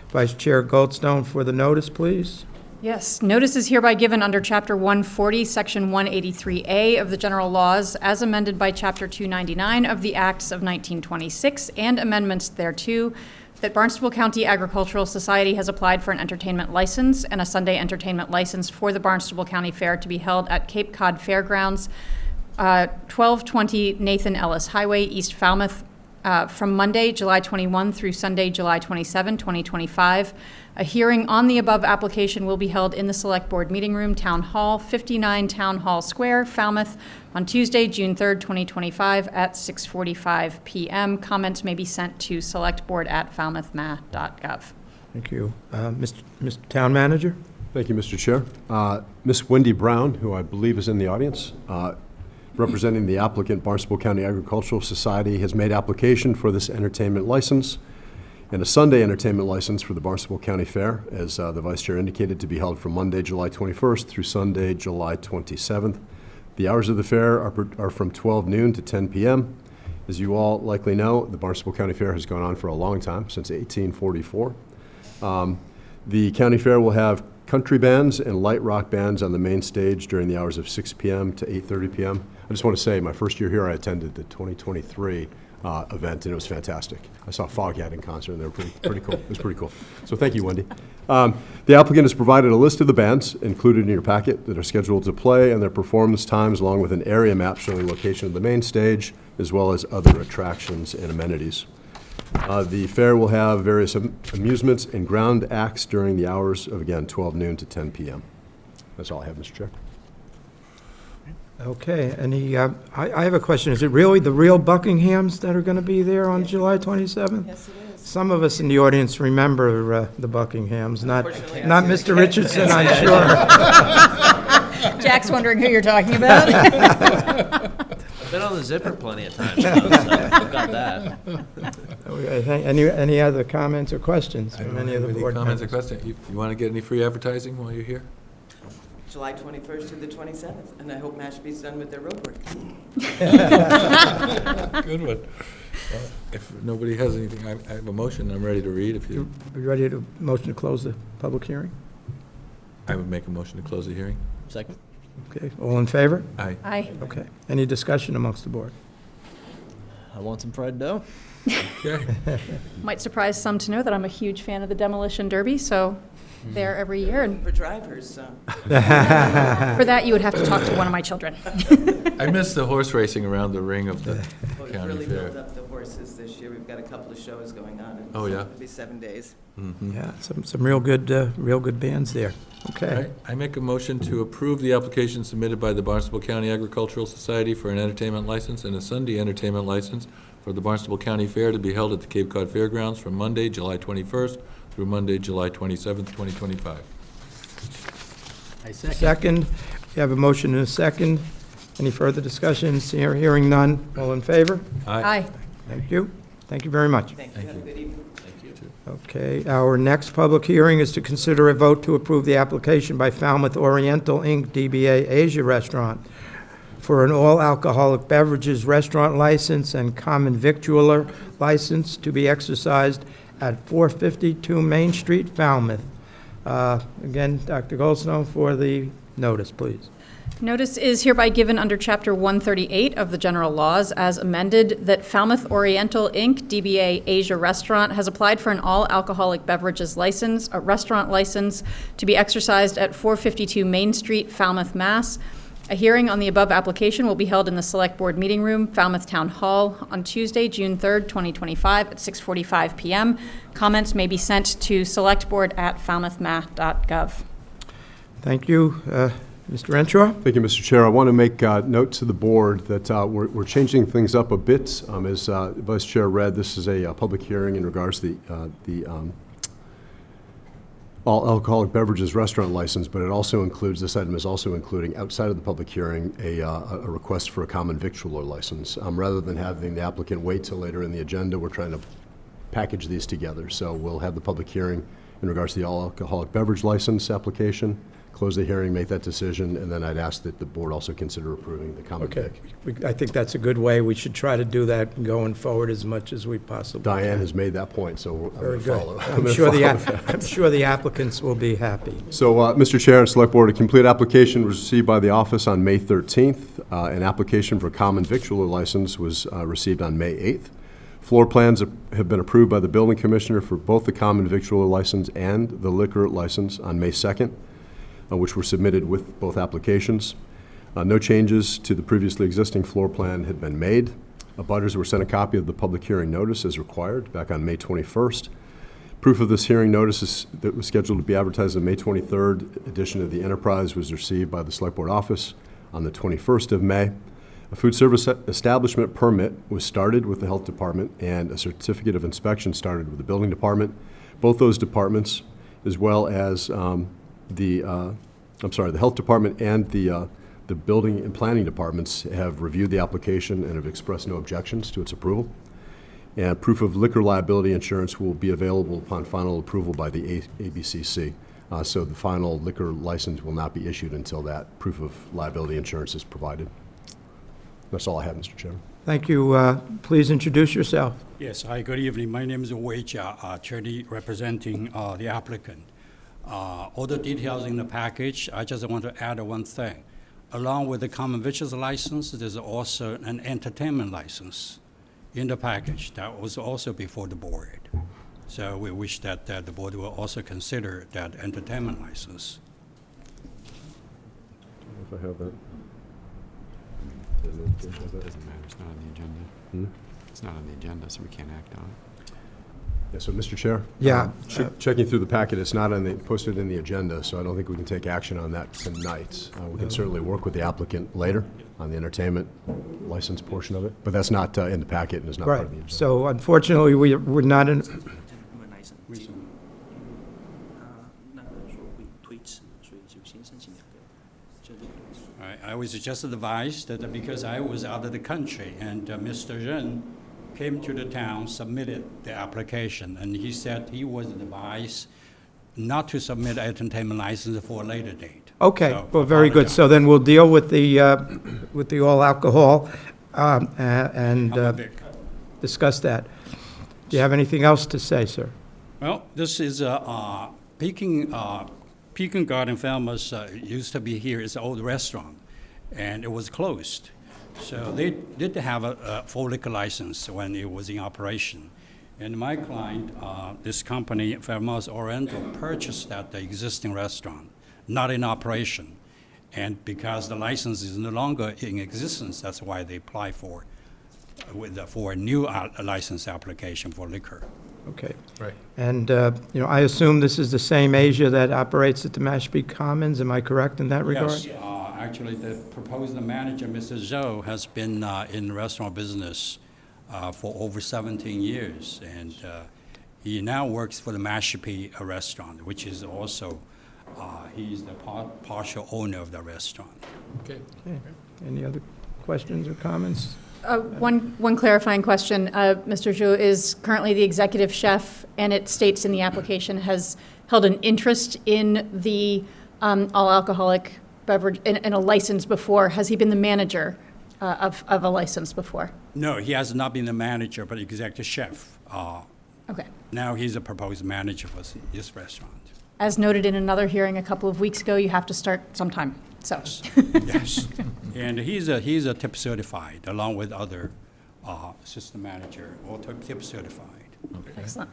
Vice Chair Goldstone for the notice, please. Yes, notice is hereby given under Chapter 140, Section 183A of the General Laws, as amended by Chapter 299 of the Acts of 1926 and amendments thereto, that Barnstable County Agricultural Society has applied for an entertainment license and a Sunday entertainment license for the Barnstable County Fair to be held at Cape Cod Fairgrounds, 1220 Nathan Ellis Highway, East Falmouth, from Monday, July 21 through Sunday, July 27, 2025. A hearing on the above application will be held in the Select Board Meeting Room, Town Hall, 59 Town Hall Square, Falmouth, on Tuesday, June 3rd, 2025, at 6:45 p.m. Comments may be sent to selectboard@falmouthma.gov. Thank you. Mr. Town Manager? Thank you, Mr. Chair. Ms. Wendy Brown, who I believe is in the audience, representing the applicant, Barnstable County Agricultural Society, has made application for this entertainment license and a Sunday entertainment license for the Barnstable County Fair, as the Vice Chair indicated, to be held from Monday, July 21st through Sunday, July 27th. The hours of the fair are from 12 noon to 10 p.m. As you all likely know, the Barnstable County Fair has gone on for a long time, since 1844. The county fair will have country bands and light rock bands on the main stage during the hours of 6 p.m. to 8:30 p.m. I just want to say, my first year here, I attended the 2023 event, and it was fantastic. I saw Foghat in concert, and they were pretty cool. It was pretty cool. So thank you, Wendy. The applicant has provided a list of the bands included in your packet that are scheduled to play and their performance times, along with an area map showing the location of the main stage, as well as other attractions and amenities. The fair will have various amusements and ground acts during the hours of, again, 12 noon to 10 p.m. That's all I have, Mr. Chair. Okay, I have a question. Is it really the real Buckinghams that are going to be there on July 27th? Yes, it is. Some of us in the audience remember the Buckinghams, not Mr. Richardson, I'm sure. Jack's wondering who you're talking about. I've been on the zipper plenty of times, so I've got that. Okay, any other comments or questions from any of the board Comments or members? questions? You want to get any free advertising while you're here? July 21st to the 27th, and I hope Mashpee's done with their road work. Good one. Well, if nobody has anything, I have a motion I'm ready to read. If you, Are you ready to motion to close the public hearing? I would make a motion to close the hearing. Second. Okay, all in favor? Aye. Aye. Okay. Any discussion amongst the board? I want some fried dough. Okay. Might surprise some to know that I'm a huge fan of the Demolition Derby, so there every year. And For drivers, so. for that, you would have to talk to one of my children. I miss the horse racing around the ring of the Well, county really fair. build up the horse courses this year. We've got a couple of shows going on. And Oh, yeah? It'll be 7 days. Yeah, some real good bands there. Okay. I make a motion to approve the application submitted by the Barnstable County Agricultural Society for an entertainment license and a Sunday entertainment license for the Barnstable County Fair to be held at the Cape Cod Fairgrounds from Monday, July 21st through Monday, July 27th, 2025. I second. Second, we have a motion and a second. Any further discussions? Hearing none. All in favor? Aye. Thank you. Thank you very much. Thank you. Have a good evening. Thank you. Okay, our next public hearing is to consider a vote to approve the application by Falmouth Oriental, Inc., DBA Asia Restaurant, for an all-alcoholic beverages restaurant license and common victualler license to be exercised at 452 Main Street, Falmouth. Again, Dr. Goldstone for the notice, please. Notice is hereby given under Chapter 138 of the General Laws as amended that Falmouth Oriental, Inc., DBA Asia Restaurant, has applied for an all-alcoholic beverages license, a restaurant license, to be exercised at 452 Main Street, Falmouth, Mass. A hearing on the above application will be held in the Select Board Meeting Room, Falmouth Town Hall, on Tuesday, June 3rd, 2025, at 6:45 p.m. Comments may be sent to selectboard@falmouthma.gov. Thank you. Mr. Renshaw? Thank you, Mr. Chair. I want to make note to the board that we're changing things up a bit. As Vice Chair read, this is a public hearing in regards to the all-alcoholic beverages restaurant license, but it also includes, this item is also including, outside of the public hearing, a request for a common victualler license. Rather than having the applicant wait till later in the agenda, we're trying to package these together. So we'll have the public hearing in regards to the all-alcoholic beverage license application, close the hearing, make that decision, and then I'd ask that the board also consider approving the common vic. I think that's a good way. We should try to do that going forward as much as we possibly can. Diane has made that point, so Very I'm good. follow. I'm sure the applicants will be happy. So, Mr. Chair and Select Board, a complete application was received by the office on May 13th. An application for common victualler license was received on May 8th. Floor plans have been approved by the building commissioner for both the common victualler license and the liquor license on May 2nd. Which were submitted with both applications. No changes to the previously existing floor plan had been made. Abutters were sent a copy of the public hearing notice as required back on May 21st. Proof of this hearing notice that was scheduled to be advertised on May 23rd edition of the Enterprise was received by the Select Board office on the 21st of May. A food service establishment permit was started with the Health Department, and a certificate of inspection started with the Building Department. Both those departments, as well as the Health Department and the Building and Planning Departments have reviewed the application and have expressed no objections to its approval. And proof of liquor liability insurance will be available upon final approval by the ABCC. So the final liquor license will not be issued until that proof of liability insurance is provided. That's all I have, Mr. Chairman. Thank you. Please introduce yourself. Yes, hi, good evening. My name is Wei Jia, attorney representing the applicant. All the details in the package, I just want to add one thing. Along with the common victuals license, there's also an entertainment license in the package that was also before the board. So we wish that the board will also consider that entertainment license. If I have that. It doesn't matter, it's not on the agenda. It's not on the agenda, so we can't act on it. Yeah, so Mr. Chair? Yeah. Checking through the packet, it's not posted in the agenda, so I don't think we can take action on that tonight. We can certainly work with the applicant later on the entertainment license portion of it, but that's not in the packet and is not part of the agenda. So unfortunately, we're not in. I was just advised that because I was out of the country and Mr. Ren came to the town, submitted the application, and he said he was advised not to submit an entertainment license for a later date. Okay, So, well, very good. So then we'll deal with the all alcohol and discuss that. Do you have anything else to say, sir? Well, this is Pekin Garden Falmouth used to be here. It's an old restaurant, and it was closed. So they did have a full liquor license when it was in operation. And my client, this company, Falmouth Oriental, purchased the existing restaurant, not in operation. And because the license is no longer in existence, that's why they apply for for a new license application for liquor. Okay. Right. And, I assume this is the same Asia that operates at the Mashpee Commons, am I correct in that regard? Yes, actually, the proposed manager, Mr. Zhou, has been in the restaurant business for over 17 years, and he now works for the Mashpee restaurant, which is also, he's the partial owner of the restaurant. Okay. Any other questions or comments? One clarifying question. Mr. Zhu is currently the executive chef, and it states in the application has held an interest in the all-alcoholic beverage, in a license before. Has he been the manager of a license before? No, he has not been the manager, but executive chef. Okay. Now he's a proposed manager for this restaurant. As noted in another hearing a couple of weeks ago, you have to start sometime, so. Yes, and he's a tip certified, along with other assistant manager, all tip certified. Okay. Excellent.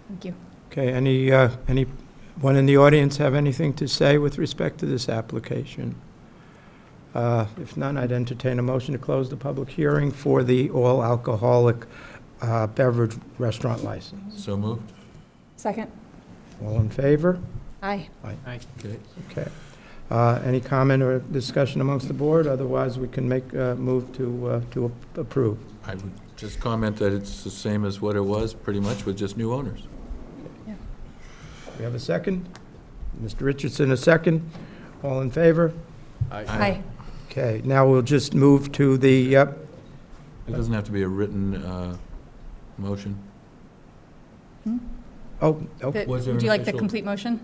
Thank you. Okay, anyone in the audience have anything to say with respect to this application? If none, I'd entertain a motion to close the public hearing for the all-alcoholic beverage restaurant license. So moved? Second? All in favor? Aye. Aye. Okay. Okay. Any comment or discussion amongst the board? Otherwise, we can make a move to approve. I would just comment that it's the same as what it was, pretty much, with just new owners. We have a second? Mr. Richardson, a second. All in favor? Aye. Okay, now we'll just move to the, It doesn't have to be a written motion. oh, okay. Was there Would an you like the official- complete motion?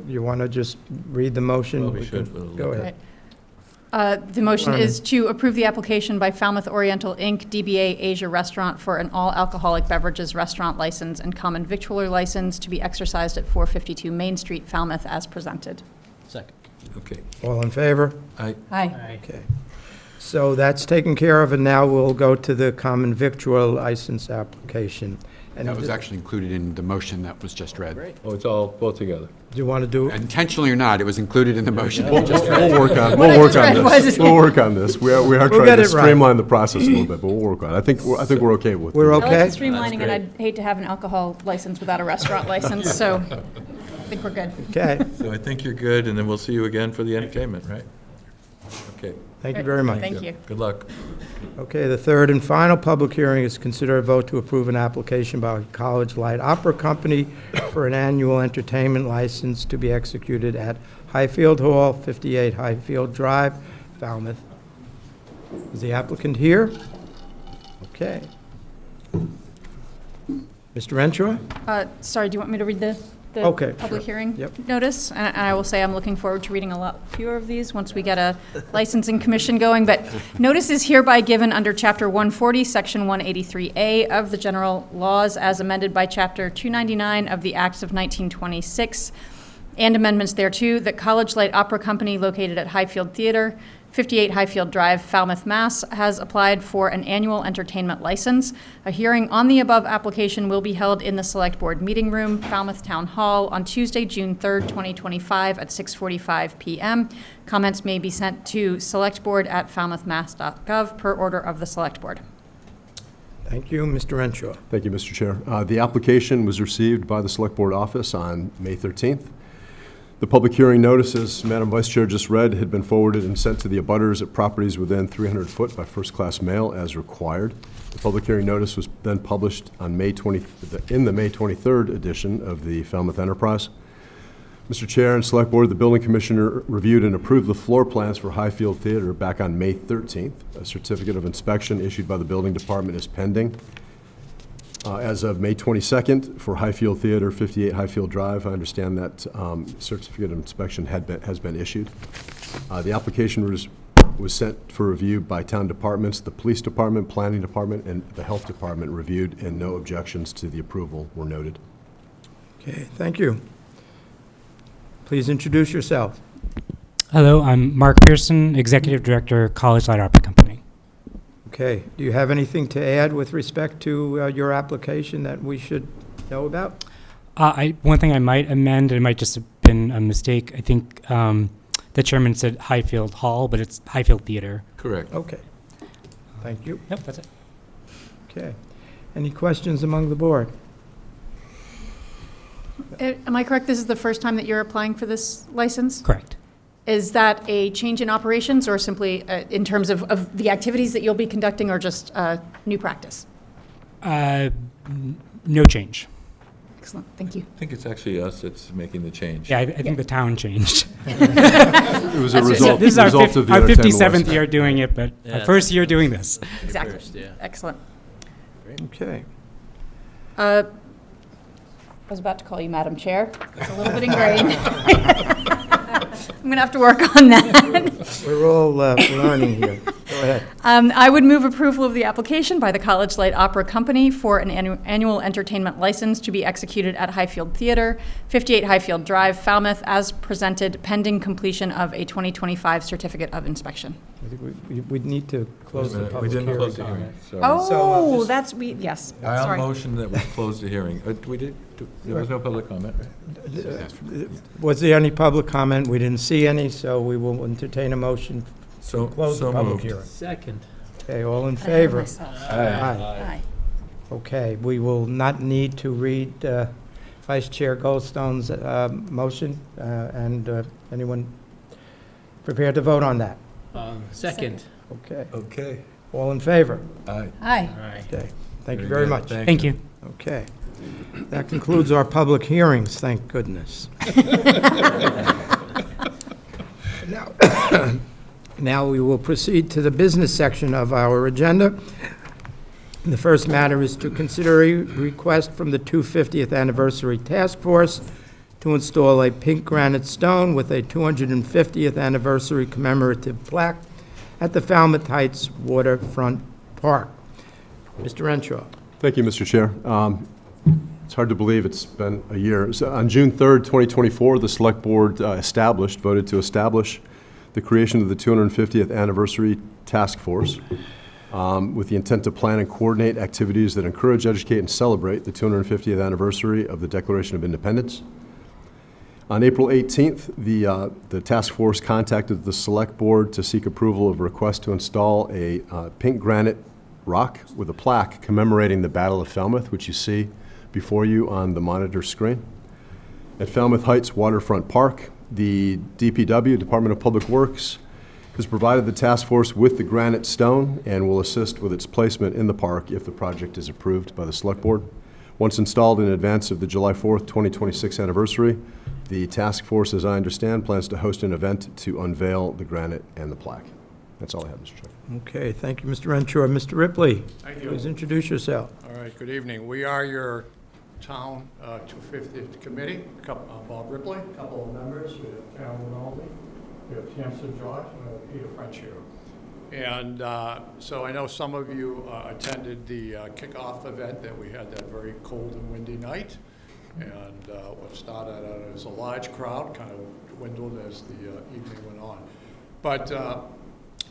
You want to just read the motion? Well, we We can- should, but it'll Go look ahead. The motion Armin. is to approve the application by Falmouth Oriental, Inc., DBA Asia Restaurant for an all-alcoholic beverages restaurant license and common victualler license to be exercised at 452 Main Street, Falmouth, as presented. Second. Okay. All in favor? Aye. Aye. Okay. So that's taken care of, and now we'll go to the common victual license application. And That was actually included in the motion that was just read. Oh, it's all both together. Do you want to do it? Intentionally or not, it was included in the motion. We'll work on What I just read this. was- We'll work on this. We are We'll trying get to it right. streamline the process a little bit, but we'll work on it. I think we're okay with it. We're I like okay? the streamlining, and I'd hate to have an alcohol license without a restaurant license, so I think we're good. Okay, So I think you're good, and then we'll see you again for the entertainment, right? Okay. thank you very much. Thank you. Good luck. Okay, the third and final public hearing is consider a vote to approve an application by College Light Opera Company for an annual entertainment license to be executed at Highfield Hall, 58 Highfield Drive, Falmouth. Is the applicant here? Okay. Mr. Renshaw? Sorry, do you want me to read the Okay, public sure. hearing Yep. notice? And I will say I'm looking forward to reading a lot fewer of these once we get a licensing commission going. But notice is hereby given under Chapter 140, Section 183A of the General Laws as amended by Chapter 299 of the Acts of 1926 and amendments thereto, that College Light Opera Company located at Highfield Theater, 58 Highfield Drive, Falmouth, Mass., has applied for an annual entertainment license. A hearing on the above application will be held in the Select Board Meeting Room, Falmouth Town Hall, on Tuesday, June 3rd, 2025, at 6:45 p.m. Comments may be sent to selectboard@falmouthmass.gov per order of the Select Board. Thank you, Mr. Renshaw. Thank you, Mr. Chair. The application was received by the Select Board office on May 13th. The public hearing notice, as Madam Vice Chair just read, had been forwarded and sent to the abutters at properties within 300 foot by first-class mail as required. The public hearing notice was then published on in the May 23rd edition of the Falmouth Enterprise. Mr. Chair and Select Board, the Building Commissioner reviewed and approved the floor plans for Highfield Theater back on May 13th. A certificate of inspection issued by the Building Department is pending. As of May 22nd, for Highfield Theater, 58 Highfield Drive, I understand that certificate of inspection has been issued. The application was sent for review by town departments. The Police Department, Planning Department, and the Health Department reviewed, and no objections to the approval were noted. Okay, thank you. Please introduce yourself. Hello, I'm Mark Pearson, Executive Director, College Light Opera Company. Okay, do you have anything to add with respect to your application that we should know about? One thing I might amend, it might just have been a mistake. I think the chairman said Highfield Hall, but it's Highfield Theater. Correct. Okay, thank you. Yep, that's it. Okay. Any questions among the board? Am I correct, this is the first time that you're applying for this license? Correct. Is that a change in operations or simply in terms of the activities that you'll be conducting or just new practice? No change. Excellent, thank you. I think it's actually us that's making the change. Yeah, I think the town changed. It was a result, This is our, result of the our entertainment 57th license. year doing it, but Yeah, our first year doing this. Exactly, First, yeah. excellent. Okay. I was about to call you Madam Chair. It's a little bit ingrained. I'm going to have to work on that. We're all learning here. Go ahead. I would move approval of the application by the College Light Opera Company for an annual entertainment license to be executed at Highfield Theater, 58 Highfield Drive, Falmouth, as presented pending completion of a 2025 certificate of inspection. I think we'd need to close the We public didn't hearing. close the hearing. Sorry. Oh, that's, yes, I'll sorry. motion that we close the hearing. There was no public comment, right? Was there any public comment? We didn't see any, so we will entertain a motion So, to close the so public moved. hearing. Second. Okay, all in favor? Aye. Okay, we will not need to read Vice Chair Goldstone's motion, and anyone prepared to vote on that? Second. Okay, Okay. all in favor? Aye. Aye. Okay, thank you very much. Thank you. Okay, that concludes our public hearings, thank goodness. Now we will proceed to the business section of our agenda. The first matter is to consider a request from the 250th Anniversary Task Force to install a pink granite stone with a 250th Anniversary commemorative plaque at the Falmouth Heights Waterfront Park. Mr. Renshaw. Thank you, Mr. Chair. It's hard to believe it's been a year. So on June 3rd, 2024, the Select Board voted to establish the creation of the 250th Anniversary Task Force with the intent to plan and coordinate activities that encourage, educate, and celebrate the 250th anniversary of the Declaration of Independence. On April 18th, the task force contacted the Select Board to seek approval of a request to install a pink granite rock with a plaque commemorating the Battle of Falmouth, which you see before you on the monitor screen. At Falmouth Heights Waterfront Park, the DPW, Department of Public Works, has provided the task force with the granite stone and will assist with its placement in the park if the project is approved by the Select Board. Once installed in advance of the July 4th, 2026 anniversary, the task force, as I understand, plans to host an event to unveil the granite and the plaque. That's all I have, Mr. Chair. Okay, thank you, Mr. Renshaw. Mr. Ripley, Thank you. please introduce yourself. All right, good evening. We are your town 250th committee. Bob Ripley. A couple of members. We have Carol Rinaldi, we have Tamsin George, and we have Peter French here. And so I know some of you attended the kickoff event that we had that very cold and windy night. And what started out as a large crowd kind of dwindled as the evening went on. But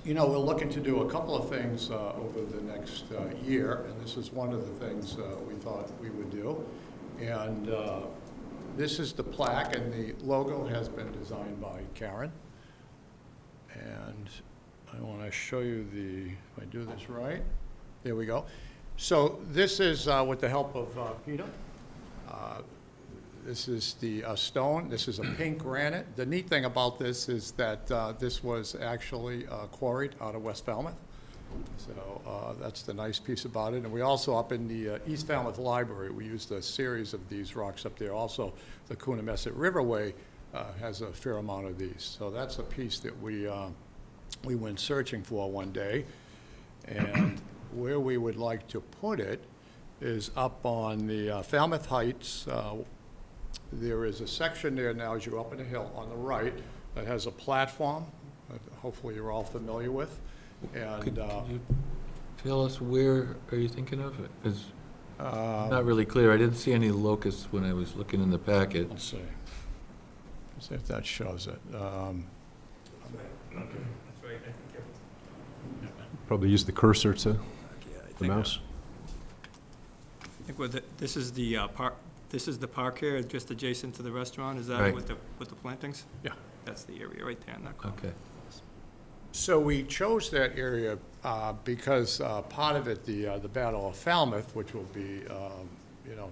you know, we're looking to do a couple of things over the next year, and this is one of the things we thought we would do. And this is the plaque, and the logo has been designed by Karen. And I want to show you the, if I do this right, there we go. So this is with the help of Peter. This is the stone. This is a pink granite. The neat thing about this is that this was actually quarried out of West Falmouth. So that's the nice piece about it. And we also, up in the East Falmouth Library, we used a series of these rocks up there. Also, the Coonamessett Riverway has a fair amount of these. So that's a piece that we went searching for one day. And where we would like to put it is up on the Falmouth Heights. There is a section there now as you're up in the hill on the right that has a platform that hopefully you're all familiar with. And Could you tell us where are you thinking of? It's not really clear. I didn't see any locus when I was looking in the packet. Let's see. Let's see if that shows it. Okay. Probably use the cursor to the mouse. I think this is the park. This is the park here, just adjacent to the restaurant. Is that Right. with the plantings? Yeah. That's the area right there in that corner. Okay. So we chose that area because part of it, the Battle of Falmouth, which will be,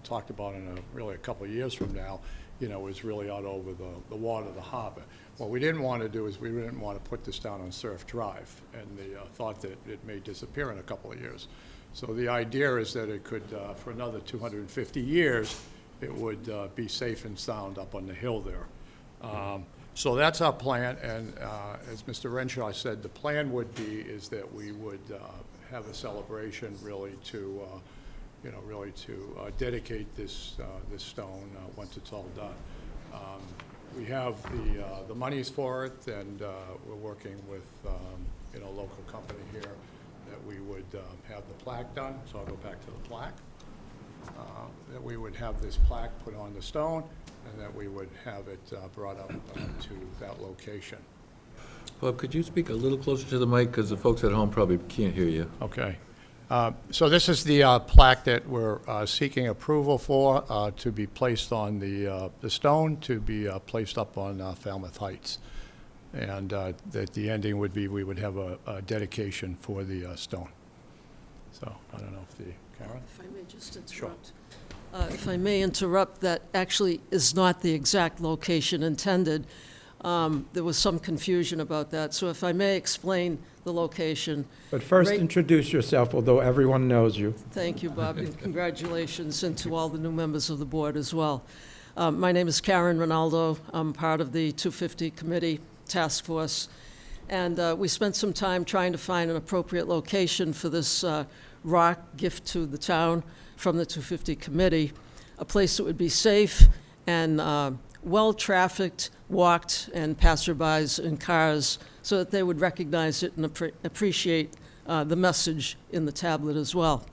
talked about in really a couple of years from now, is really out over the water, the harbor. What we didn't want to do is we didn't want to put this down on Surf Drive, and the thought that it may disappear in a couple of years. So the idea is that it could, for another 250 years, it would be safe and sound up on the hill there. So that's our plan, and as Mr. Renshaw said, the plan would be is that we would have a celebration really to, dedicate this stone once it's all done. We have the monies for it, and we're working with a local company here that we would have the plaque done. So I'll go back to the plaque. That we would have this plaque put on the stone, and that we would have it brought up to that location. Bob, could you speak a little closer to the mic, because the folks at home probably can't hear you. Okay. So this is the plaque that we're seeking approval for to be placed on the stone, to be placed up on Falmouth Heights. And that the ending would be we would have a dedication for the stone. So I don't know if Karen? If I may just interrupt. Sure. If I may interrupt, that actually is not the exact location intended. There was some confusion about that, so if I may explain the location. But first, introduce yourself, although everyone knows you. Thank you, Bob, and congratulations, and to all the new members of the board as well. My name is Karen Ronaldo. I'm part of the 250 Committee Task Force, and we spent some time trying to find an appropriate location for this rock gift to the town from the 250 Committee, a place that would be safe and well-trafficked, walked, and passerbys in cars, so that they would recognize it and appreciate the message in the tablet as well.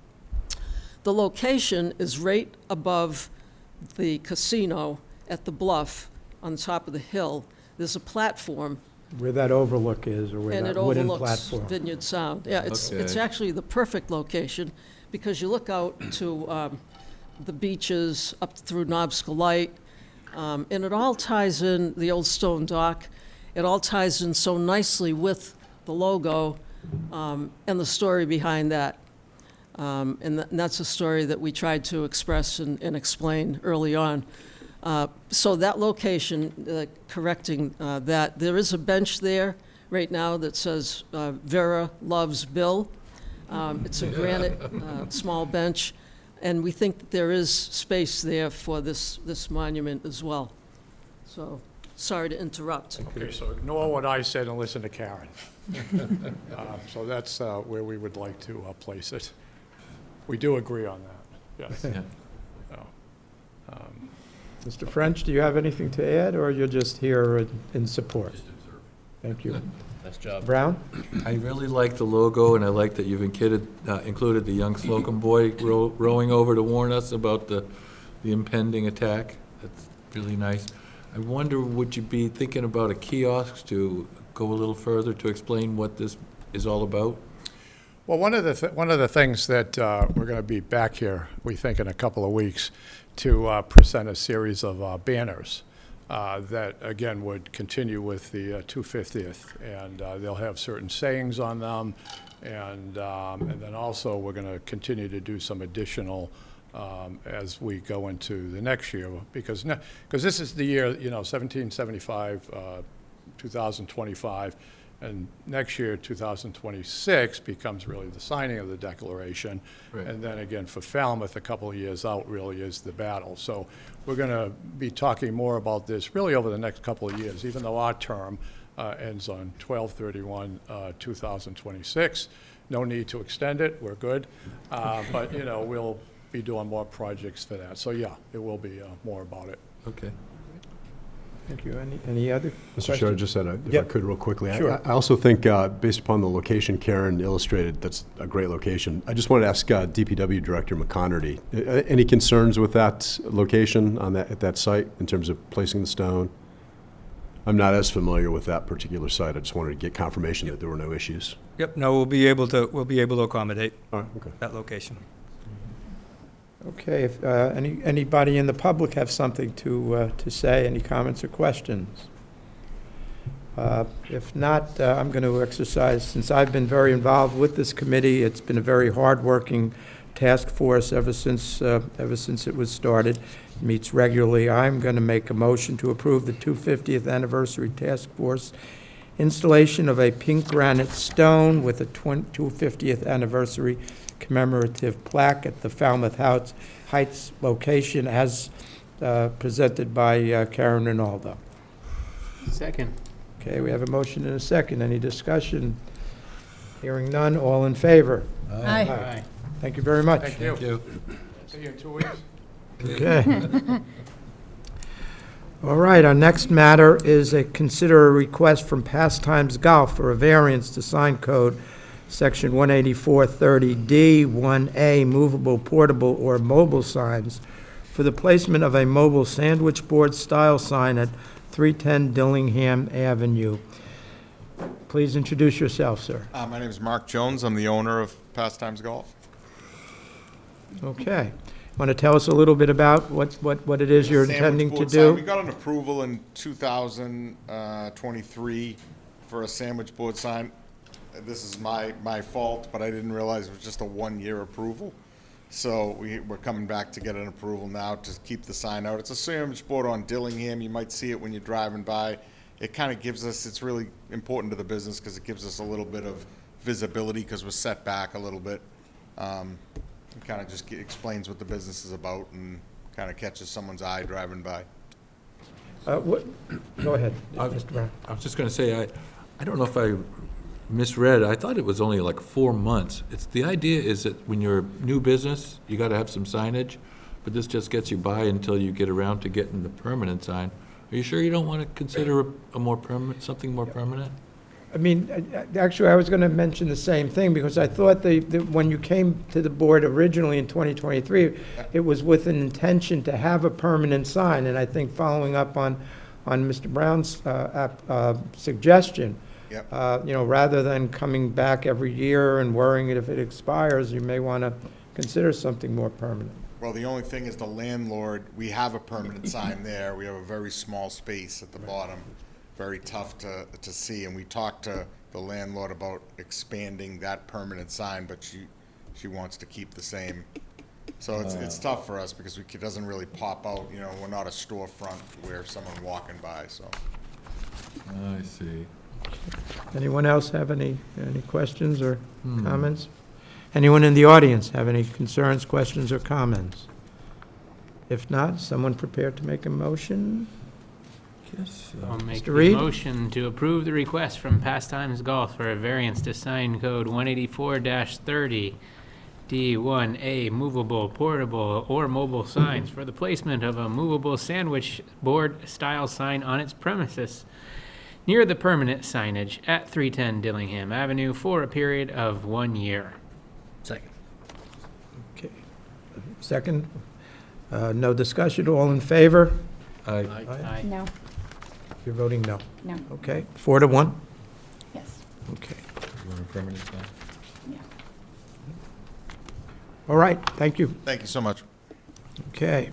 The location is right above the casino at the bluff on top of the hill. There's a platform. Where that overlook is, or where And that it wooden overlooks platform. Vineyard Sound. Yeah, it's Okay. actually the perfect location, because you look out to the beaches up through Knobsco Light, and it all ties in, the old stone dock, it all ties in so nicely with the logo and the story behind that. And that's a story that we tried to express and explain early on. So that location, correcting that, there is a bench there right now that says Vera loves Bill. It's a granite small bench, and we think that there is space there for this monument as well. So, sorry to interrupt. Okay, so ignore what I said and listen to Karen. So that's where we would like to place it. We do agree on that, yes. Yeah. So, Mr. French, do you have anything to add, or you're just here in support? Thank you. Nice job. Brown? I really like the logo, and I like that you've included the young Slocum boy rowing over to warn us about the impending attack. That's really nice. I wonder, would you be thinking about a kiosk to go a little further to explain what this is all about? well, one of the things that we're going to be back here, we think, in a couple of weeks, to present a series of banners that, again, would continue with the 250th, and they'll have certain sayings on them, and then also we're going to continue to do some additional as we go into the next year, because this is the year, 1775, 2025, and next year, 2026, becomes really the signing of the Declaration. Right. And then again, for Falmouth, a couple of years out really is the battle. So we're going to be talking more about this really over the next couple of years, even though our term ends on 12/31/2026. No need to extend it, we're good. But, we'll be doing more projects for that. So yeah, it will be more about it. Okay. Thank you. Any other Mr. questions? Chair, just if I could real quickly. Sure. I also think, based upon the location Karen illustrated, that's a great location. I just wanted to ask DPW Director McConerty, any concerns with that location at that site in terms of placing the stone? I'm not as familiar with that particular site. I just wanted to get confirmation that there were no issues. Yep, no, we'll be able to accommodate All right, okay. that location. Okay, if anybody in the public have something to say, any comments or questions? If not, I'm going to exercise, since I've been very involved with this committee, it's been a very hard-working task force ever since it was started. It meets regularly. I'm going to make a motion to approve the 250th anniversary task force installation of a pink granite stone with a 250th anniversary commemorative plaque at the Falmouth Heights location as presented by Karen Rinaldo. Second. Okay, we have a motion and a second. Any discussion? Hearing none, all in favor? Aye. Aye. Thank you very much. Thank you. Thank you. See you in 2 weeks. Okay. All right, our next matter is consider a request from Pastimes Golf for a variance to sign code, section 18430D, 1A, movable, portable, or mobile signs for the placement of a mobile sandwich board style sign at 310 Dillingham Avenue. Please introduce yourself, sir. My name is Mark Jones. I'm the owner of Pastimes Golf. Okay. Want to tell us a little bit about what it is you're intending to do? We got an approval in 2023 for a sandwich board sign. This is my fault, but I didn't realize it was just a one-year approval. So we're coming back to get an approval now to keep the sign out. It's a sandwich board on Dillingham. You might see it when you're driving by. It kind of gives us, it's really important to the business because it gives us a little bit of visibility because we're set back a little bit. It kind of just explains what the business is about and kind of catches someone's eye driving by. Go ahead, Mr. Brown. I was just going to say, I don't know if I misread. I thought it was only like 4 months. The idea is that when you're a new business, you got to have some signage, but this just gets you by until you get around to getting the permanent sign. Are you sure you don't want to consider something more permanent? I mean, actually, I was going to mention the same thing because I thought when you came to the board originally in 2023, it was with an intention to have a permanent sign. And I think following up on Mr. Brown's suggestion, Yep. Rather than coming back every year and worrying if it expires, you may want to consider something more permanent. Well, the only thing is the landlord, we have a permanent sign there. We have a very small space at the bottom, very tough to see. And we talked to the landlord about expanding that permanent sign, but she wants to keep the same. So it's tough for us because it doesn't really pop out. We're not a storefront where someone walking by, so. I see. Anyone else have any questions or comments? Anyone in the audience have any concerns, questions, or comments? If not, someone prepared to make a motion? Yes. I'll make Mr. the Reed? motion to approve the request from Pastimes Golf for a variance to sign code 184-30 D1A, movable, portable, or mobile signs for the placement of a movable sandwich board style sign on its premises near the permanent signage at 310 Dillingham Avenue for a period of 1 year. Second. Okay. Second? No discussion, all in favor? Aye. Aye. No. You're voting no. No. Okay, 4-1? Yes. Okay. You want a permanent sign? Yeah. All right, thank you. Thank you so much. Okay.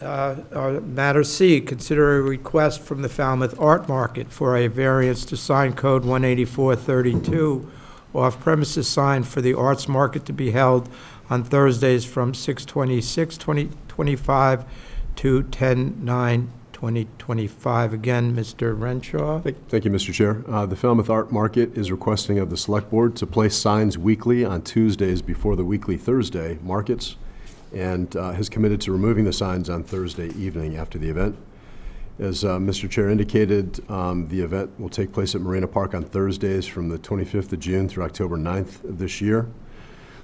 Matter C, consider a request from the Falmouth Art Market for a variance to sign code 18432, off-premises sign for the arts market to be held on Thursdays from 6/26/2025 to 10/9/2025. Again, Mr. Renshaw. Thank you, Mr. Chair. The Falmouth Art Market is requesting of the Select Board to place signs weekly on Tuesdays before the weekly Thursday markets, and has committed to removing the signs on Thursday evening after the event. As Mr. Chair indicated, the event will take place at Marina Park on Thursdays from the 25th of June through October 9th of this year.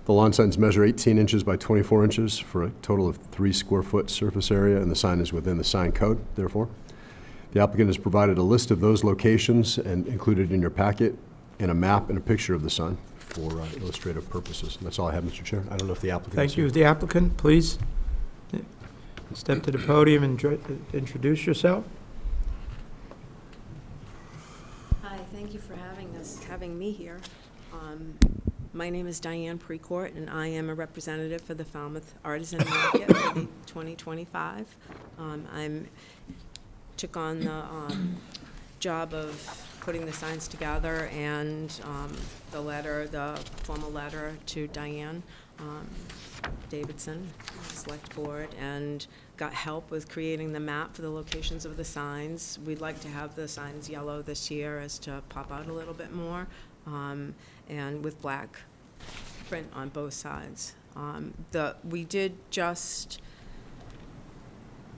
The lawn signs measure 18 inches by 24 inches for a total of 3 square foot surface area, and the sign is within the sign code, therefore. The applicant has provided a list of those locations and included in your packet, and a map and a picture of the sign for illustrative purposes. And that's all I have, Mr. Chair. I don't know if the applicant Thank you. The applicant, please step to the podium and introduce yourself. Hi, thank you for having me here. My name is Diane Precourt, and I am a representative for the Falmouth Artisan Market for the 2025. I took on job of putting the signs together, and the formal letter to Diane Davidson, Select Board, and got help with creating the map for the locations of the signs. We'd like to have the signs yellow this year as to pop out a little bit more, and with black print on both sides. We did just,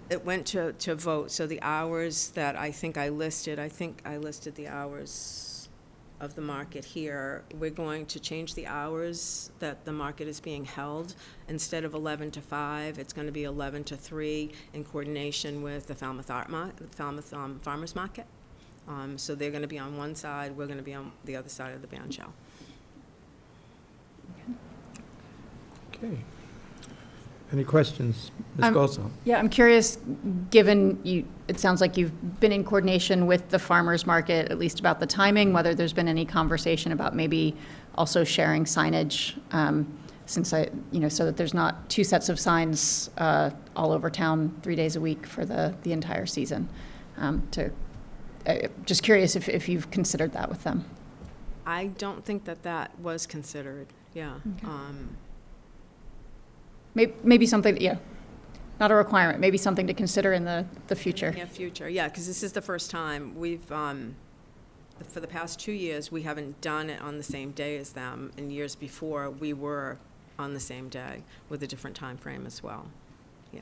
it went to vote, so the hours that I think I listed the hours of the market here. We're going to change the hours that the market is being held. Instead of 11 to 5, it's going to be 11 to 3 in coordination with the Falmouth Farmers Market. So they're going to be on one side, we're going to be on the other side of the band shell. Okay. Any questions? Ms. Golso? Yeah, I'm curious, given it sounds like you've been in coordination with the farmers market, at least about the timing, whether there's been any conversation about maybe also sharing signage, so that there's not two sets of signs all over town 3 days a week for the entire season. Just curious if you've considered that with them. I don't think that was considered, yeah. Okay. Maybe something, not a requirement, maybe something to consider in the future. Yeah, future, yeah, because this is the first time we've, for the past 2 years, we haven't done it on the same day as them. In years before, we were on the same day with a different time frame as well, yeah.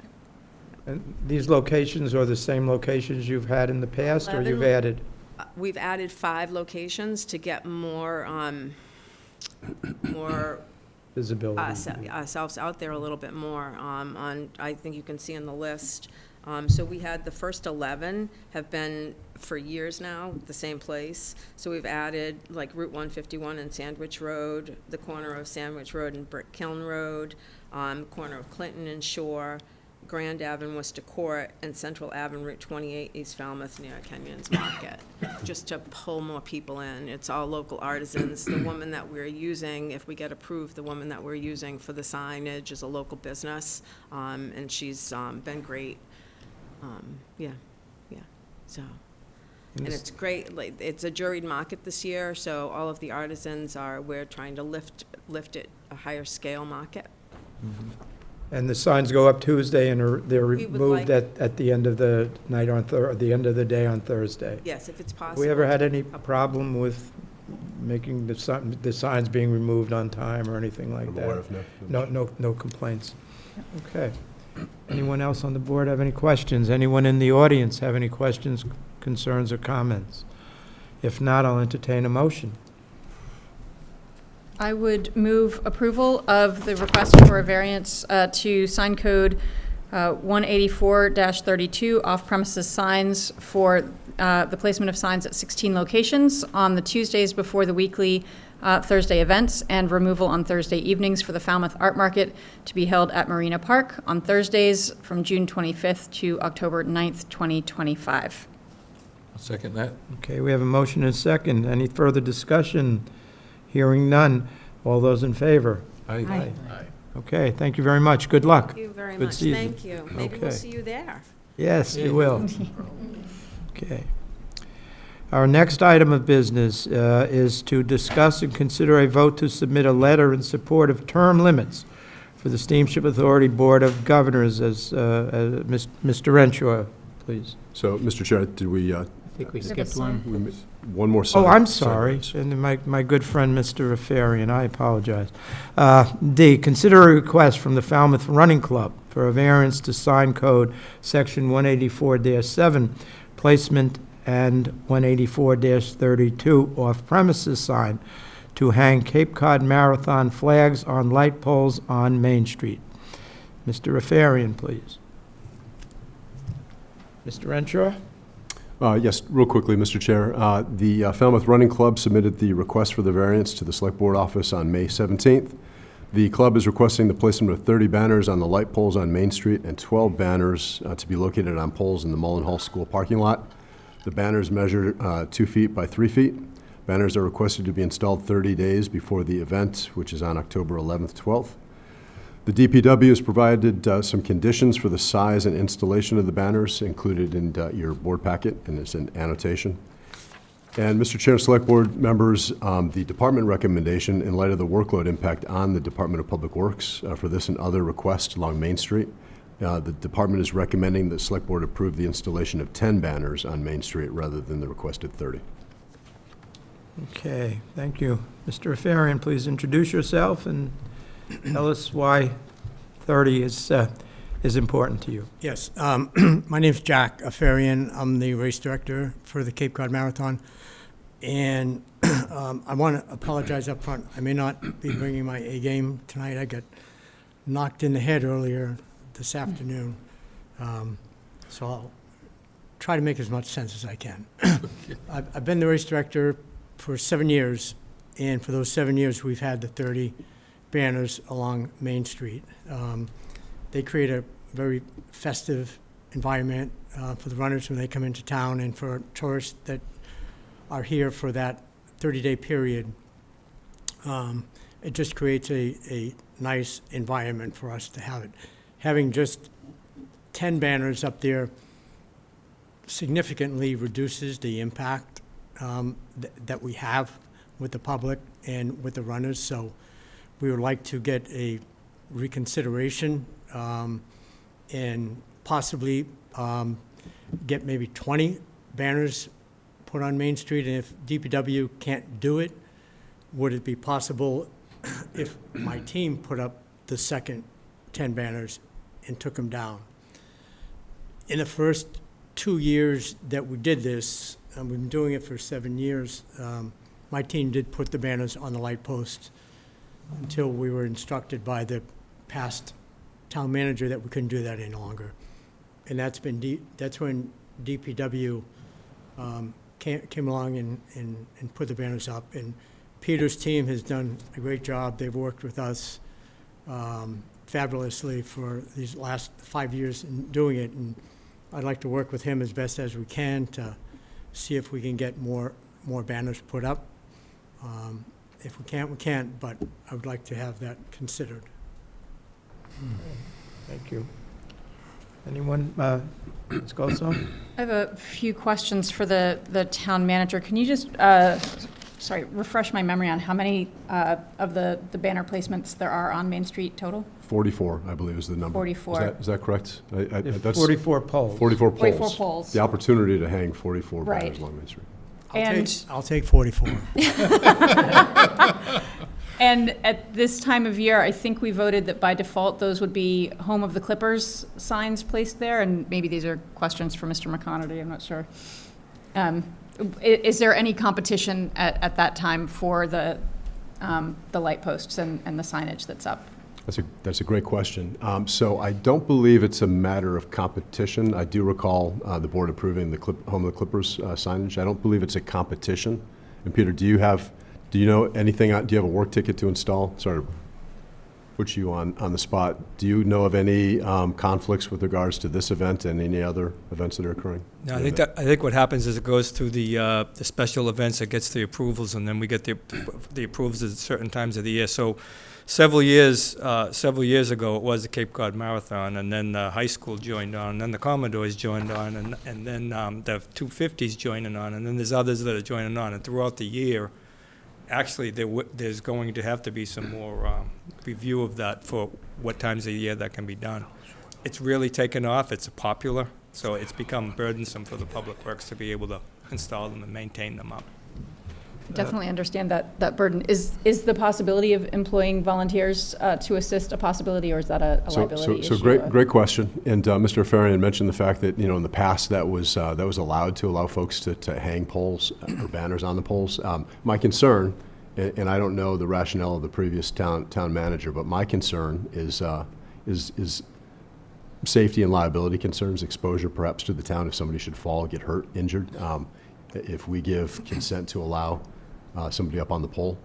And these locations are the same locations you've had in the past, or you've added? We've added 5 locations to get more Visibility. Ourselves out there a little bit more. I think you can see on the list. So we had the first 11 have been for years now, the same place. So we've added like Route 151 and Sandwich Road, the corner of Sandwich Road and Brick Kiln Road, corner of Clinton and Shore, Grand Ave and Worcester Court, and Central Ave and Route 28, East Falmouth, near Kenyon's Market, just to pull more people in. It's all local artisans. The woman that we're using, if we get approved, the woman that we're using for the signage is a local business, and she's been great. So, and it's great. Like, it's a juried market this year, so all of the artisans we're trying to lift it a higher scale market. Mm-hmm. And the signs go up Tuesday, and they're removed at the end of the night the end of the day on Thursday. Yes, if it's possible. Have we ever had any problem with making the signs being removed on time or anything like that? I'm aware of No complaints. Okay. Anyone else on the board have any questions? Anyone in the audience have any questions, concerns, or comments? If not, I'll entertain a motion. I would move approval of the request for a variance to sign code 184-32 off-premises signs for the placement of signs at 16 locations on the Tuesdays before the weekly Thursday events, and removal on Thursday evenings for the Falmouth Art Market to be held at Marina Park on Thursdays from June 25th to October 9th, 2025. I'll second that. Okay, we have a motion and a second. Any further discussion? Hearing none. All those in favor? Aye. Aye. Okay, thank you very much. Good luck. Thank you very Good much. season. Thank you. Maybe we'll Okay. see you there. Yes, you will. Okay. Our next item of business is to discuss and consider a vote to submit a letter in support of term limits for the Steamship Authority Board of Governors as Mr. Renshaw, please. So, Mr. Chair, did we? I think we skipped one. One more Oh, sign. I'm sorry. And my good friend, Mr. Afarian, I apologize. D, consider a request from the Falmouth Running Club for a variance to sign code section 184-7, placement and 184-32 off-premises sign to hang Cape Cod Marathon flags on light poles on Main Street. Mr. Afarian, please. Mr. Renshaw? Yes, real quickly, Mr. Chair. The Falmouth Running Club submitted the request for the variance to the Select Board office on May 17th. The club is requesting the placement of 30 banners on the light poles on Main Street and 12 banners to be located on poles in the Mullen Hall School parking lot. The banners measure 2 feet by 3 feet. Banners are requested to be installed 30 days before the event, which is on October 11th, 12th. The DPW has provided some conditions for the size and installation of the banners included in your board packet, and it's an annotation. And Mr. Chair, Select Board members, the department recommendation in light of the workload impact on the Department of Public Works for this and other requests along Main Street, the department is recommending the Select Board approve the installation of 10 banners on Main Street rather than the requested 30. Okay, thank you. Mr. Afarian, please introduce yourself and tell us why 30 is important to you. Yes, my name's Jack Afarian. I'm the race director for the Cape Cod Marathon. And I want to apologize up front. I may not be bringing my A game tonight. I got knocked in the head earlier this afternoon. So I'll try to make as much sense as I can. I've been the race director for 7 years, and for those 7 years, we've had the 30 banners along Main Street. They create a very festive environment for the runners when they come into town and for tourists that are here for that 30-day period. It just creates a nice environment for us to have it. Having just 10 banners up there significantly reduces the impact that we have with the public and with the runners. So we would like to get a reconsideration and possibly get maybe 20 banners put on Main Street. And if DPW can't do it, would it be possible if my team put up the second 10 banners and took them down? In the first 2 years that we did this, and we've been doing it for 7 years, my team did put the banners on the light posts until we were instructed by the past town manager that we couldn't do that any longer. And that's when DPW came along and put the banners up. And Peter's team has done a great job. They've worked with us fabulously for these last 5 years in doing it. And I'd like to work with him as best as we can to see if we can get more banners put up. If we can't, we can't, but I would like to have that considered. Thank you. Anyone? Ms. Goldstone? I have a few questions for the town manager. Can you just, refresh my memory on how many of the banner placements there are on Main Street total? 44, I believe, is the number. 44. Is that correct? That's 44 poles. 44 poles. 44 poles. The opportunity to hang 44 Right. banners along Main Street. I'll take 44. And at this time of year, I think we voted that by default, those would be Home of the Clippers signs placed there, and maybe these are questions for Mr. McConerty, I'm not sure. Is there any competition at that time for the light posts and the signage that's up? That's a great question. So I don't believe it's a matter of competition. I do recall the board approving the Home of the Clippers signage. I don't believe it's a competition. And Peter, do you know anything? Do you have a work ticket to install? Sorry to put you on the spot. Do you know of any conflicts with regards to this event and any other events that are occurring? No, I think what happens is it goes through the special events, it gets the approvals, and then we get the approvals at certain times of the year. So several years ago, it was the Cape Cod Marathon, and then the high school joined on, and then the Commodores joined on, and then the 250s joining on, and then there's others that are joining on. And throughout the year, actually, there's going to have to be some more review of that for what times of the year that can be done. It's really taken off. It's popular, so it's become burdensome for the Public Works to be able to install them and maintain them up. Definitely understand that burden. Is the possibility of employing volunteers to assist a possibility, or is that a liability issue? So great question. And Mr. Afarian mentioned the fact that, in the past that was allowed to allow folks to hang poles or banners on the poles. My concern, and I don't know the rationale of the previous town manager, but my concern is safety and liability concerns, exposure perhaps to the town if somebody should fall, get hurt, injured. If we give consent to allow somebody up on the pole.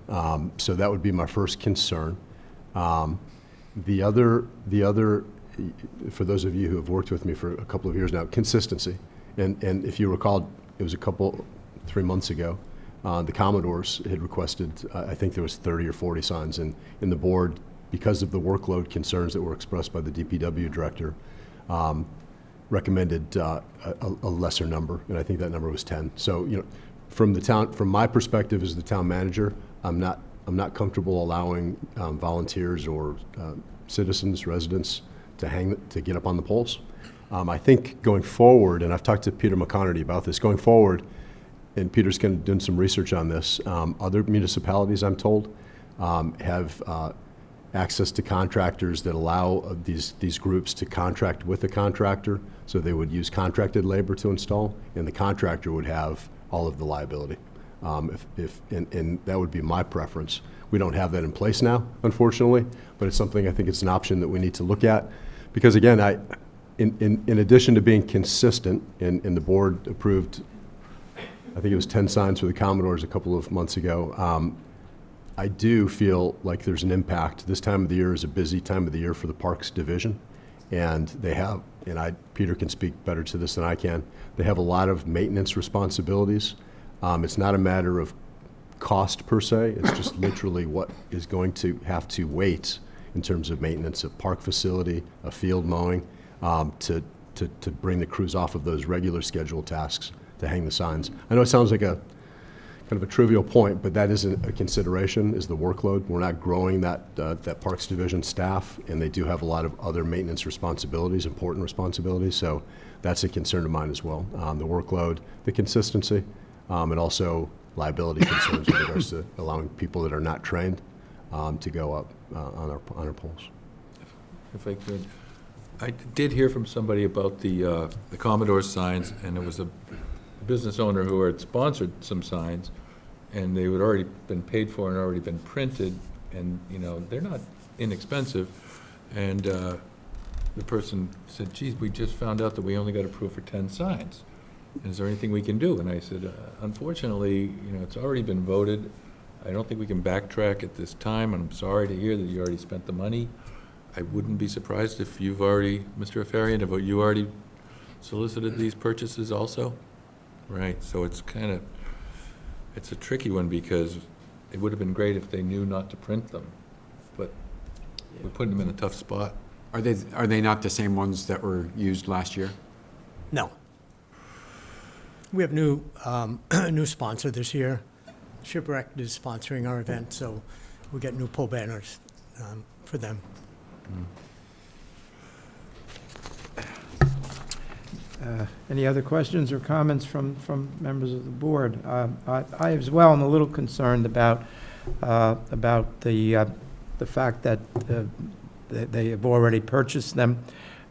So that would be my first concern. The other, for those of you who have worked with me for a couple of years now, consistency. And if you recall, it was 3 months ago, the Commodores had requested, I think there was 30 or 40 signs, and in the board, because of the workload concerns that were expressed by the DPW director, recommended a lesser number, and I think that number was 10. So, From my perspective as the town manager, I'm not comfortable allowing volunteers or citizens, residents to get up on the poles. I think going forward, and I've talked to Peter McConerty about this, going forward, and Peter's done some research on this, other municipalities, I'm told, have access to contractors that allow these groups to contract with a contractor, so they would use contracted labor to install, and the contractor would have all of the liability. And that would be my preference. We don't have that in place now, unfortunately, but it's something, I think it's an option that we need to look at. Because again, in addition to being consistent, and the board approved, I think it was 10 signs for the Commodores a couple of months ago, I do feel like there's an impact. This time of the year is a busy time of the year for the Parks Division, and they have, and Peter can speak better to this than I can, they have a lot of maintenance responsibilities. It's not a matter of cost per se, it's just literally what is going to have to wait in terms of maintenance of park facility, a field mowing, to bring the crews off of those regular scheduled tasks to hang the signs. I know it sounds like a kind of a trivial point, but that is a consideration, is the workload. We're not growing that Parks Division staff, and they do have a lot of other maintenance responsibilities, important responsibilities, so that's a concern of mine as well. The workload, the consistency, and also liability concerns with regards to allowing people that are not trained to go up on our poles. If I could, I did hear from somebody about the Commodore signs, and it was a business owner who had sponsored some signs, and they had already been paid for and already been printed, and they're not inexpensive. And the person said, geez, we just found out that we only got approved for 10 signs. Is there anything we can do? And I said, unfortunately, it's already been voted. I don't think we can backtrack at this time, and I'm sorry to hear that you already spent the money. I wouldn't be surprised if you've already, Mr. Afarian, if you already solicited these purchases also? Right, so it's a tricky one, because it would have been great if they knew not to print them, but we're putting them in a tough spot. Are they not the same ones that were used last year? No. We have new new sponsor this year. Shipwreck is sponsoring our event, so we get new pole banners for them. Any other questions or comments from members of the board? I as well am a little concerned about the fact that they have already purchased them,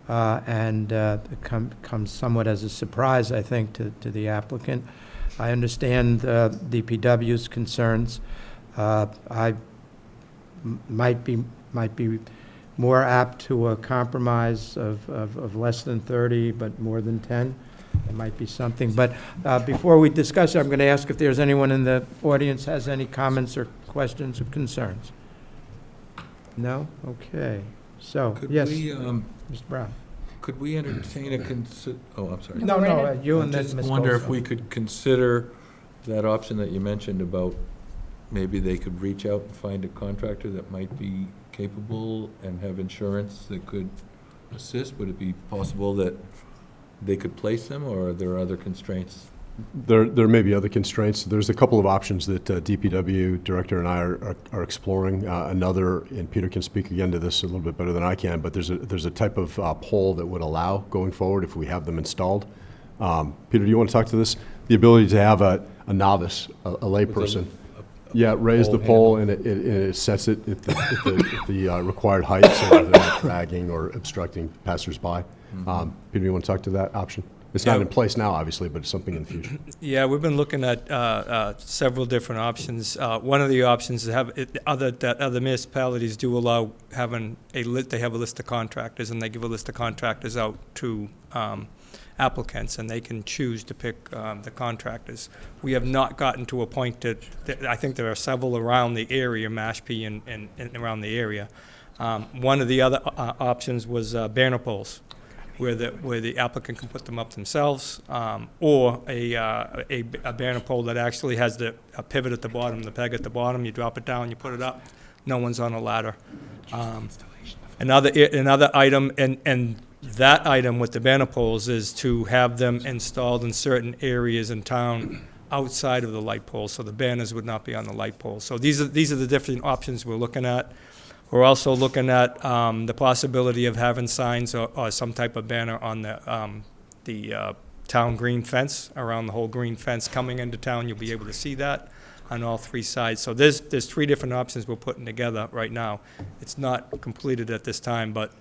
and it comes somewhat as a surprise, I think, to the applicant. I understand DPW's concerns. I might be more apt to a compromise of less than 30, but more than 10. It might be something. But before we discuss it, I'm going to ask if there's anyone in the audience has any comments or questions or concerns. No? Okay. So, yes, Mr. Brown. Could we entertain oh, I'm sorry. No, you and then Ms. I Ms. just wonder if Goldsmith. we could consider that option that you mentioned about maybe they could reach out and find a contractor that might be capable and have insurance that could assist. Would it be possible that they could place them, or are there other constraints? There may be other constraints. There's a couple of options that DPW director and I are exploring. Another, and Peter can speak again to this a little bit better than I can, but there's a type of pole that would allow going forward if we have them installed. Peter, do you want to talk to this? The ability to have a novice, a layperson. Yeah, raise the pole and it sets it at the required height, so that they're not dragging or obstructing passersby. Peter, you want to talk to that option? It's not in place now, obviously, but it's something in the future. Yeah, we've been looking at several different options. One of the options is that other municipalities do allow having they have a list of contractors, and they give a list of contractors out to applicants, and they can choose to pick the contractors. We have not gotten to a point that I think there are several around the area, Mashpee and around the area. One of the other options was banner poles, where the applicant can put them up themselves, or a banner pole that actually has a pivot at the bottom, the peg at the bottom. You drop it down, you put it up. No one's on a ladder. Another item, and that item with the banner poles is to have them installed in certain areas in town outside of the light poles, so the banners would not be on the light poles. So these are the different options we're looking at. We're also looking at the possibility of having signs or some type of banner on the town green fence, around the whole green fence coming into town. You'll be able to see that on all three sides. So there's 3 different options we're putting together right now. It's not completed at this time, but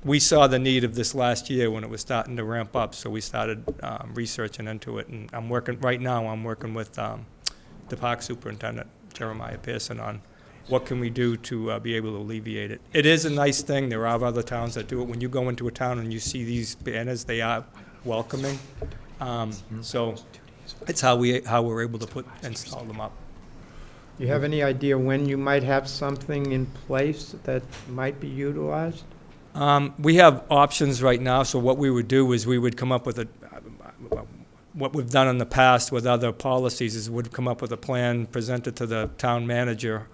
we saw the need of this last year when it was starting to ramp up, so we started researching into it. And I'm working with the park superintendent, Jeremiah Pearson, on what can we do to be able to alleviate it. It is a nice thing. There are other towns that do it. When you go into a town and you see these banners, they are welcoming. So it's how we're able to install them up. Do you have any idea when you might have something in place that might be utilized? We have options right now, so what we would do is we would come up with what we've done in the past with other policies is we'd come up with a plan, present it to the town manager,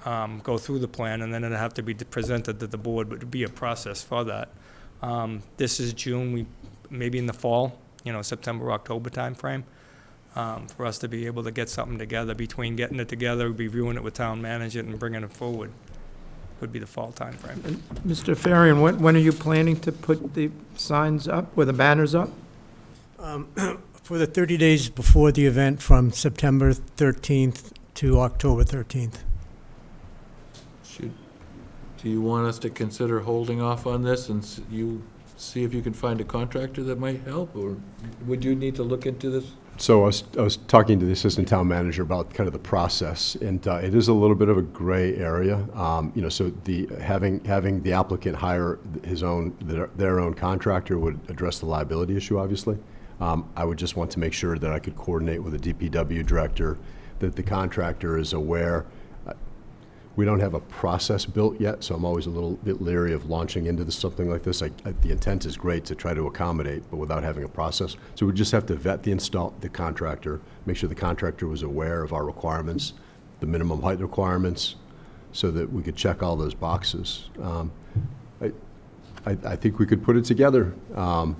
go through the plan, and then it'd have to be presented to the board, but it'd be a process for that. This is June, maybe in the fall, September, October timeframe, for us to be able to get something together. Between getting it together, reviewing it with town manager, and bringing it forward would be the fall timeframe. Mr. Farian, when are you planning to put the signs up, or the banners up? For the 30 days before the event, from September 13th to October 13th. Do you want us to consider holding off on this and you see if you can find a contractor that might help, or would you need to look into this? So I was talking to the assistant town manager about kind of the process, and it is a little bit of a gray area. So having the applicant hire their own contractor would address the liability issue, obviously. I would just want to make sure that I could coordinate with the DPW director, that the contractor is aware. We don't have a process built yet, so I'm always a little bit leery of launching into something like this. The intent is great to try to accommodate, but without having a process. So we just have to vet the contractor, make sure the contractor was aware of our requirements, the minimum height requirements, so that we could check all those boxes. I think we could put it together and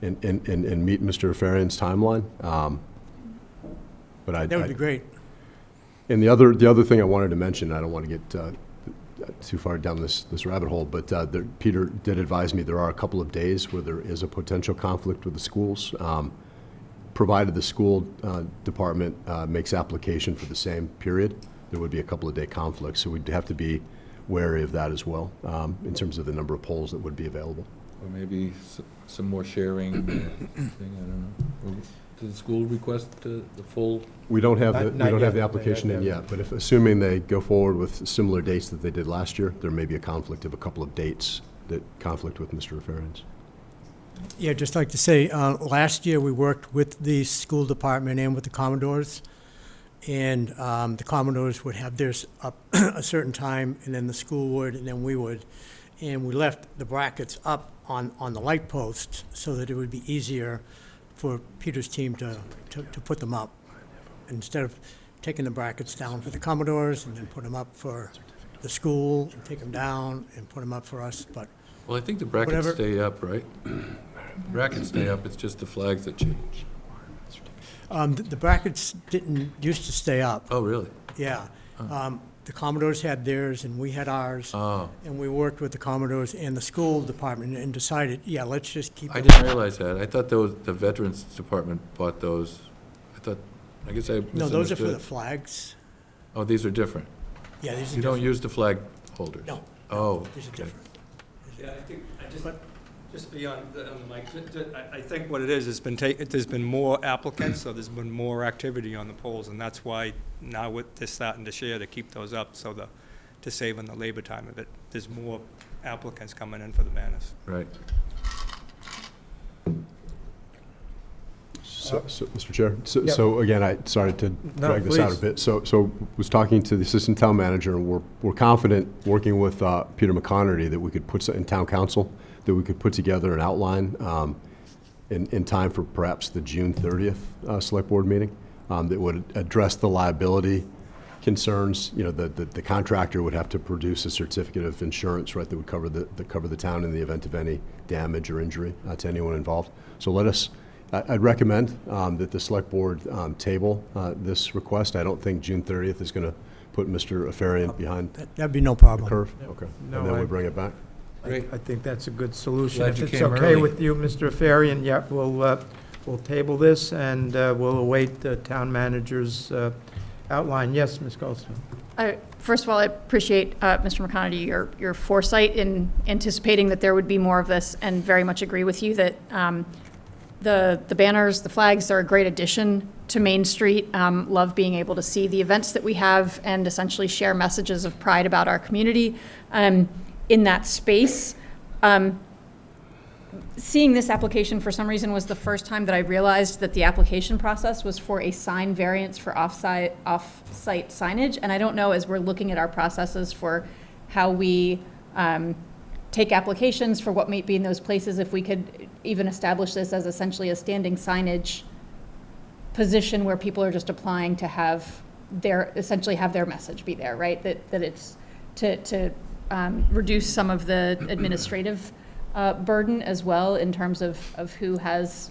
meet Mr. Farian's timeline. But That would be great. And the other thing I wanted to mention, I don't want to get too far down this rabbit hole, but Peter did advise me there are a couple of days where there is a potential conflict with the schools, provided the school department makes application for the same period. There would be a couple of day conflicts, so we'd have to be wary of that as well, in terms of the number of polls that would be available. Or maybe some more sharing thing, I don't know. Did the school request the full? We don't have the yet. application in yet, but assuming they go forward with similar dates that they did last year, there may be a conflict of a couple of dates that conflict with Mr. Farian's. Yeah, just like to say, last year we worked with the school department and with the Commodores, and the Commodores would have theirs up a certain time, and then the school would, and then we would. And we left the brackets up on the light posts so that it would be easier for Peter's team to put them up, instead of taking the brackets down for the Commodores and then put them up for the school, and take them down and put them up for us, but. Well, I think the brackets Whatever. stay up, right? Brackets stay up, it's just the flags that change. The brackets used to stay up. Oh, really? Yeah. The Commodores had theirs and we had ours. Oh. And we worked with the Commodores and the school department and decided, yeah, let's just keep. I didn't realize that. I thought the Veterans Department bought those. I guess I misunderstood. No, those are for the flags. Oh, these are different? Yeah, these are You different. don't use the flag holders? No. Oh, These are okay. different. Yeah, I think, just beyond, Mike, I think what it is, there's been more applicants, so there's been more activity on the polls, and that's why now they're starting to share to keep those up, so to save on the labor time of it. There's more applicants coming in for the banners. Right. So, Mr. Chair, so again, sorry to drag this out a bit. So was talking to the assistant town manager, and we're confident, working with Peter McConerty, that we could put in town council, that we could put together an outline in time for perhaps the June 30th select board meeting that would address the liability concerns. The contractor would have to produce a certificate of insurance, right, that would cover the town in the event of any damage or injury to anyone involved. So let us I'd recommend that the select board table this request. I don't think June 30th is going to put Mr. Afarian behind That'd be no problem. the curve. Okay. No, And then I- we bring it back. I think that's a good solution. Glad If you it's came okay early. with you, Mr. Afarian, yeah, we'll table this, and we'll await the town manager's outline. Yes, Ms. Goldstein? First of all, I appreciate, Mr. McConaty, your foresight in anticipating that there would be more of this, and very much agree with you that the banners, the flags are a great addition to Main Street. Love being able to see the events that we have and essentially share messages of pride about our community in that space. Seeing this application for some reason was the first time that I realized that the application process was for a sign variance for off-site signage. And I don't know, as we're looking at our processes for how we take applications for what might be in those places, if we could even establish this as essentially a standing signage position where people are just applying to have essentially have their message be there, right? That it's to reduce some of the administrative burden as well in terms of who has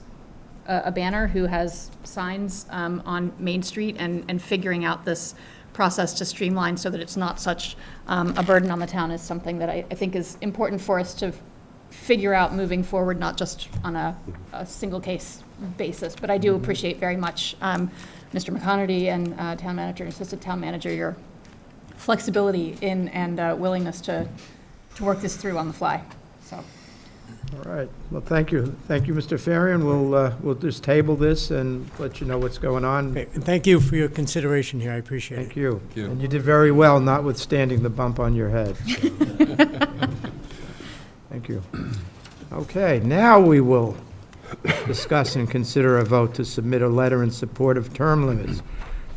a banner, who has signs on Main Street, and figuring out this process to streamline so that it's not such a burden on the town is something that I think is important for us to figure out moving forward, not just on a single case basis. But I do appreciate very much, Mr. McConaty and town manager and assistant town manager, your flexibility in and willingness to work this through on the fly. So. All right, well, thank you. Thank you, Mr. Farian. We'll just table this and let you know what's going on. Okay, and thank you for your consideration here, I appreciate it. Thank you. Thank you. And you did very well, notwithstanding the bump on your head. so. Thank you. Okay, now we will discuss and consider a vote to submit a letter in support of term limits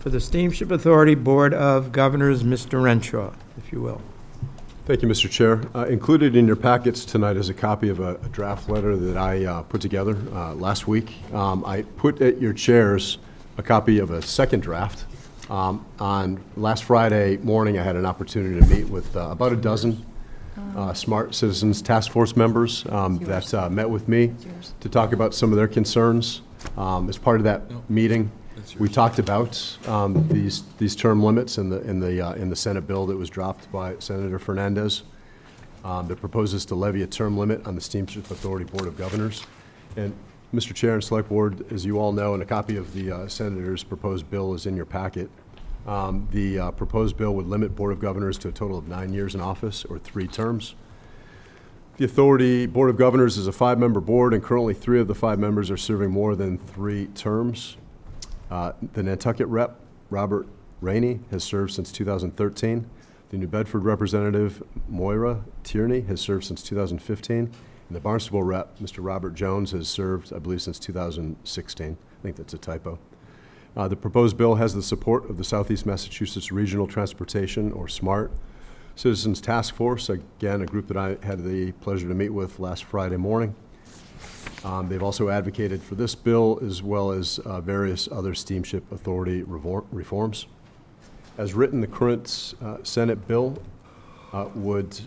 for the Steamship Authority Board of Governors, Mr. Renshaw, if you will. Thank you, Mr. Chair. Included in your packets tonight is a copy of a draft letter that I put together last week. I put at your chairs a copy of a second draft. On last Friday morning, I had an opportunity to meet with about a dozen Smart Citizens Task Force members that met with me to talk about some of their concerns. As part of that meeting, we talked about these term limits in the Senate bill that was dropped by Senator Fernandez that proposes to levy a term limit on the Steamship Authority Board of Governors. And Mr. Chair and Select Board, as you all know, and a copy of the Senator's proposed bill is in your packet. The proposed bill would limit Board of Governors to a total of 9 years in office or 3 terms. The Authority Board of Governors is a 5-member board, and currently 3 of the 5 members are serving more than 3 terms. The Nantucket rep, Robert Rainey, has served since 2013. The New Bedford representative, Moira Tierney, has served since 2015. And the Barnstable rep, Mr. Robert Jones, has served, I believe, since 2016. I think that's a typo. The proposed bill has the support of the Southeast Massachusetts Regional Transportation, or SMART, Citizens Task Force, again, a group that I had the pleasure to meet with last Friday morning. They've also advocated for this bill as well as various other Steamship Authority reforms. As written, the current Senate bill would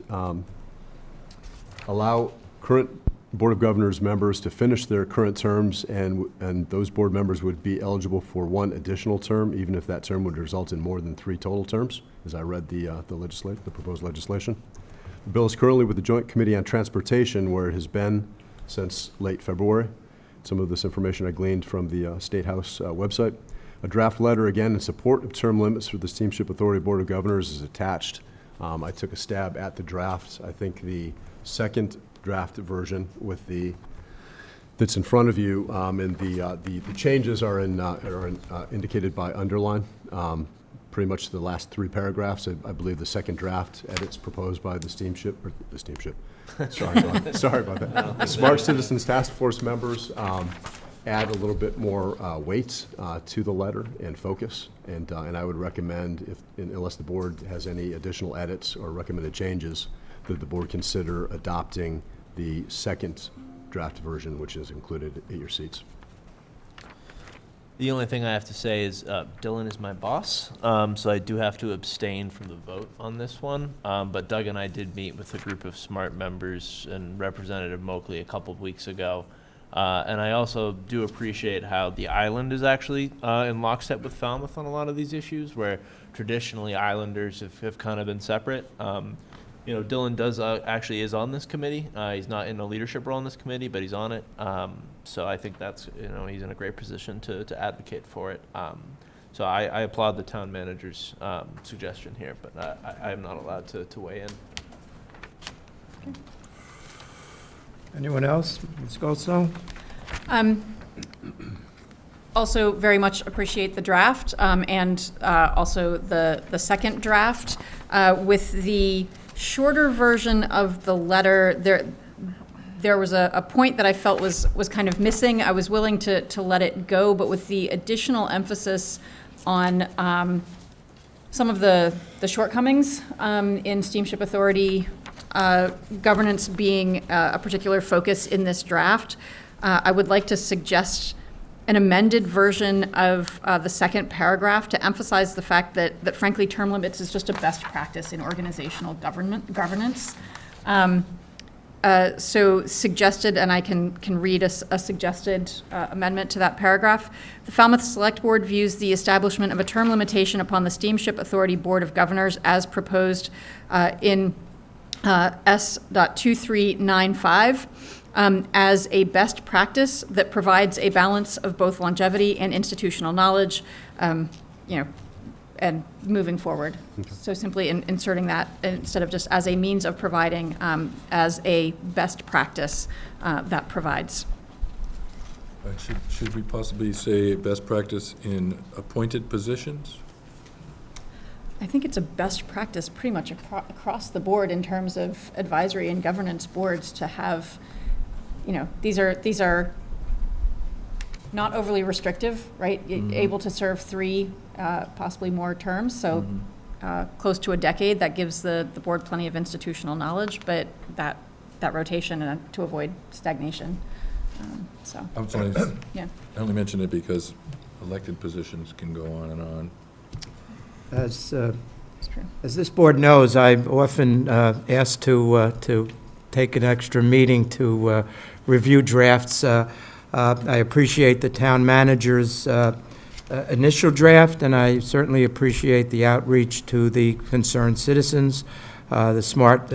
allow current Board of Governors members to finish their current terms, and those board members would be eligible for 1 additional term, even if that term would result in more than 3 total terms, as I read the proposed legislation. The bill is currently with the Joint Committee on Transportation, where it has been since late February. Some of this information I gleaned from the State House website. A draft letter, again, in support of term limits for the Steamship Authority Board of Governors is attached. I took a stab at the draft. I think the second draft version that's in front of you, and the changes are indicated by underline. Pretty much the last 3 paragraphs. I believe the second draft edits proposed by the Steamship. Sorry about that. The Smart Citizens Task Force members add a little bit more weight to the letter and focus. And I would recommend, unless the board has any additional edits or recommended changes, that the board consider adopting the second draft version, which is included at your seats. The only thing I have to say is Dylan is my boss, so I do have to abstain from the vote on this one. But Doug and I did meet with a group of SMART members and Representative Moakley a couple of weeks ago And I also do appreciate how the island is actually in lockstep with Falmouth on a lot of these issues, where traditionally islanders have kind of been separate. Dylan does actually is on this committee. He's not in a leadership role in this committee, but he's on it. So I think that's, he's in a great position to advocate for it. So I applaud the town manager's suggestion here, but I am not allowed to weigh in. Anyone else? Ms. Goldstone? Also very much appreciate the draft, and also the second draft. With the shorter version of the letter, there was a point that I felt was kind of missing. I was willing to let it go, but with the additional emphasis on some of the shortcomings in Steamship Authority governance being a particular focus in this draft, I would like to suggest an amended version of the second paragraph to emphasize the fact that frankly, term limits is just a best practice in organizational governance. So suggested, and I can read a suggested amendment to that paragraph. The Falmouth Select Board views the establishment of a term limitation upon the Steamship Authority Board of Governors as proposed in S.2395 as a best practice that provides a balance of both longevity and institutional knowledge, and moving forward. Okay. So simply inserting that instead of just as a means of providing, as a best practice that provides. Should we possibly say best practice in appointed positions? I think it's a best practice pretty much across the board in terms of advisory and governance boards to have, these are not overly restrictive, right? Mm-hmm. Able to serve 3, possibly more terms, so close to a decade. That gives the board plenty of institutional knowledge, but that rotation and to avoid stagnation. So I'm sorry. Yeah. I only mention it because elected positions can go on and on. As this board knows, I'm often asked to take an extra meeting to review drafts. I appreciate the town manager's initial draft, and I certainly appreciate the outreach to the concerned citizens, the SMART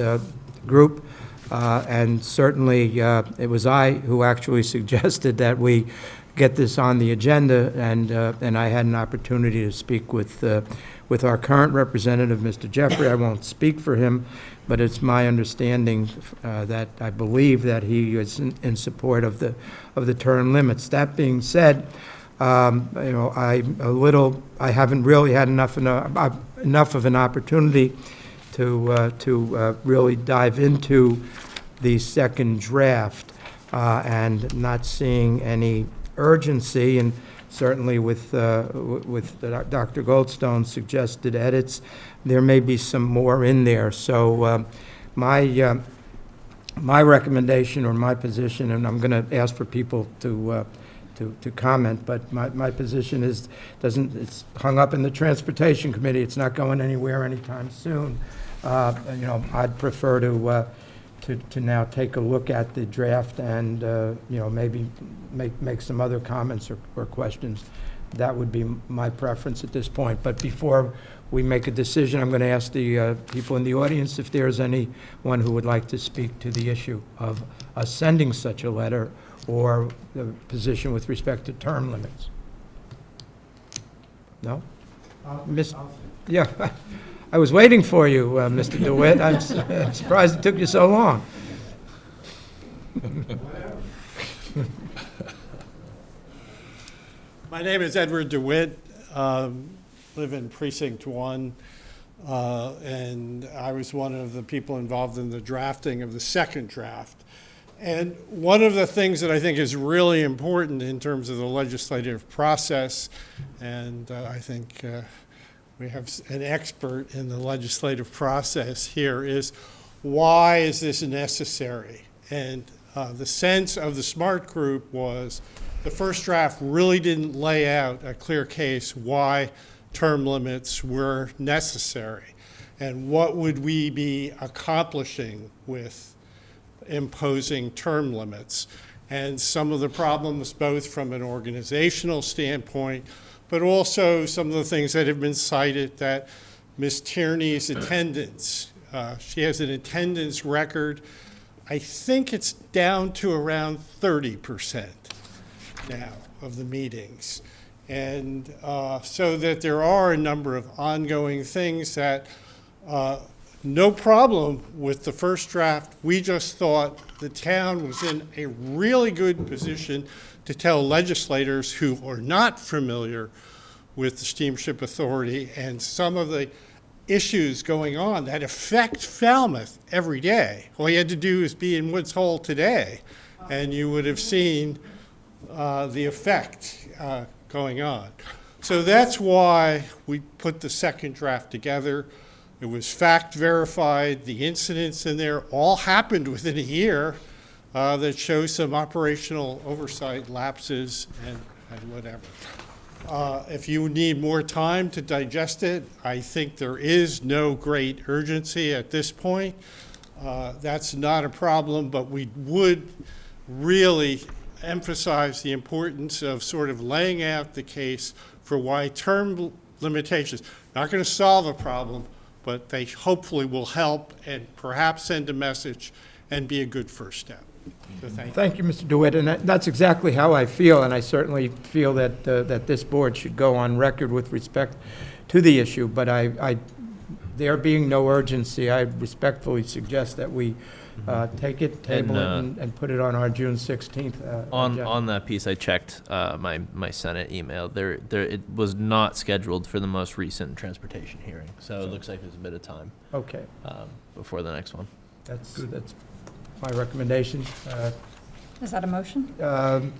group, and certainly it was I who actually suggested that we get this on the agenda, and I had an opportunity to speak with our current representative, Mr. Jeffrey. I won't speak for him, but it's my understanding that I believe that he is in support of the term limits. That being said, I haven't really had enough of an opportunity to really dive into the second draft, and not seeing any urgency, and certainly with Dr. Goldstone's suggested edits, there may be some more in there. So my recommendation or my position, and I'm going to ask for people to comment, but my position is it's hung up in the Transportation Committee. It's not going anywhere anytime soon. I'd prefer to now take a look at the draft and maybe make some other comments or questions. That would be my preference at this point. But before we make a decision, I'm going to ask the people in the audience if there's anyone who would like to speak to the issue of us sending such a letter or the position with respect to term limits. No? Yeah. I was waiting for you, Mr. DeWitt. I'm surprised it took you so long. My name is Edward DeWitt. Live in Precinct 1, and I was one of the people involved in the drafting of the second draft. And one of the things that I think is really important in terms of the legislative process, and I think we have an expert in the legislative process here, is why is this necessary? And the sense of the SMART group was the first draft really didn't lay out a clear case why term limits were necessary and what would we be accomplishing with imposing term limits. and some of the problems both from an organizational standpoint, but also some of the things that have been cited, that Ms. Tierney's attendance, she has an attendance record, I think it's down to around 30% now of the meetings. And so that there are a number of ongoing things that, no problem with the first draft. We just thought the town was in a really good position to tell legislators who are not familiar with the Steamship Authority and some of the issues going on that affect Falmouth every day. All you had to do is be in Woods Hole today, and you would have seen the effect going on. So that's why we put the second draft together. It was fact verified. The incidents in there all happened within a year that show some operational oversight lapses and whatever. If you need more time to digest it, I think there is no great urgency at this point. That's not a problem, but we would really emphasize the importance of sort of laying out the case for why term limitations, not going to solve a problem, but they hopefully will help and perhaps send a message and be a good first step. So Thank you, Mr. DeWitt, and that's exactly how I feel, and I certainly feel that that this board should go on record with respect to the issue, but there being no urgency, I respectfully suggest that we take it, table it, and put it on our June 16th agenda. On that piece, I checked my Senate email. It was not scheduled for the most recent transportation hearing, so it looks like there's a bit of time. Okay. Before the next one. That's my recommendation. Is that a motion?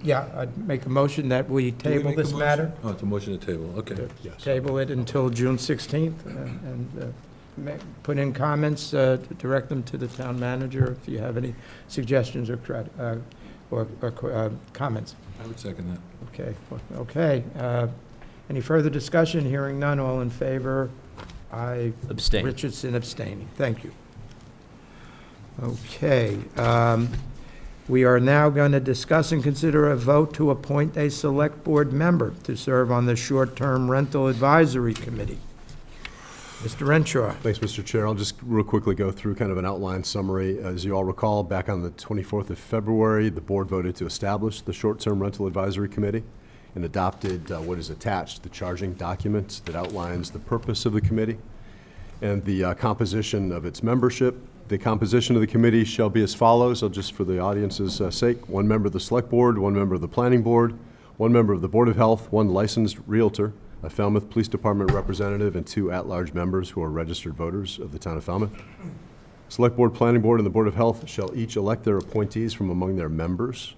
Yeah, I'd make a motion that we table this matter. Oh, it's a motion to table, okay. Yes. Table it until June 16th and put in comments, direct them to the town manager if you have any suggestions or comments. I would second that. Okay, okay. Any further discussion? Hearing none, all in favor? Aye. Abstain. Richardson abstaining. Thank you. Okay. We are now going to discuss and consider a vote to appoint a select board member to serve on the short-term rental advisory committee. Mr. Renshaw. Thanks, Mr. Chair. I'll just real quickly go through kind of an outline summary. As you all recall, back on the 24th of February, the board voted to establish the short-term rental advisory committee and adopted what is attached, the charging document that outlines the purpose of the committee and the composition of its membership. The composition of the committee shall be as follows, just for the audience's sake: one member of the select board, one member of the planning board, one member of the Board of Health, one licensed realtor, a Falmouth Police Department representative, and 2 at-large members who are registered voters of the town of Falmouth. Select Board, Planning Board, and the Board of Health shall each elect their appointees from among their members,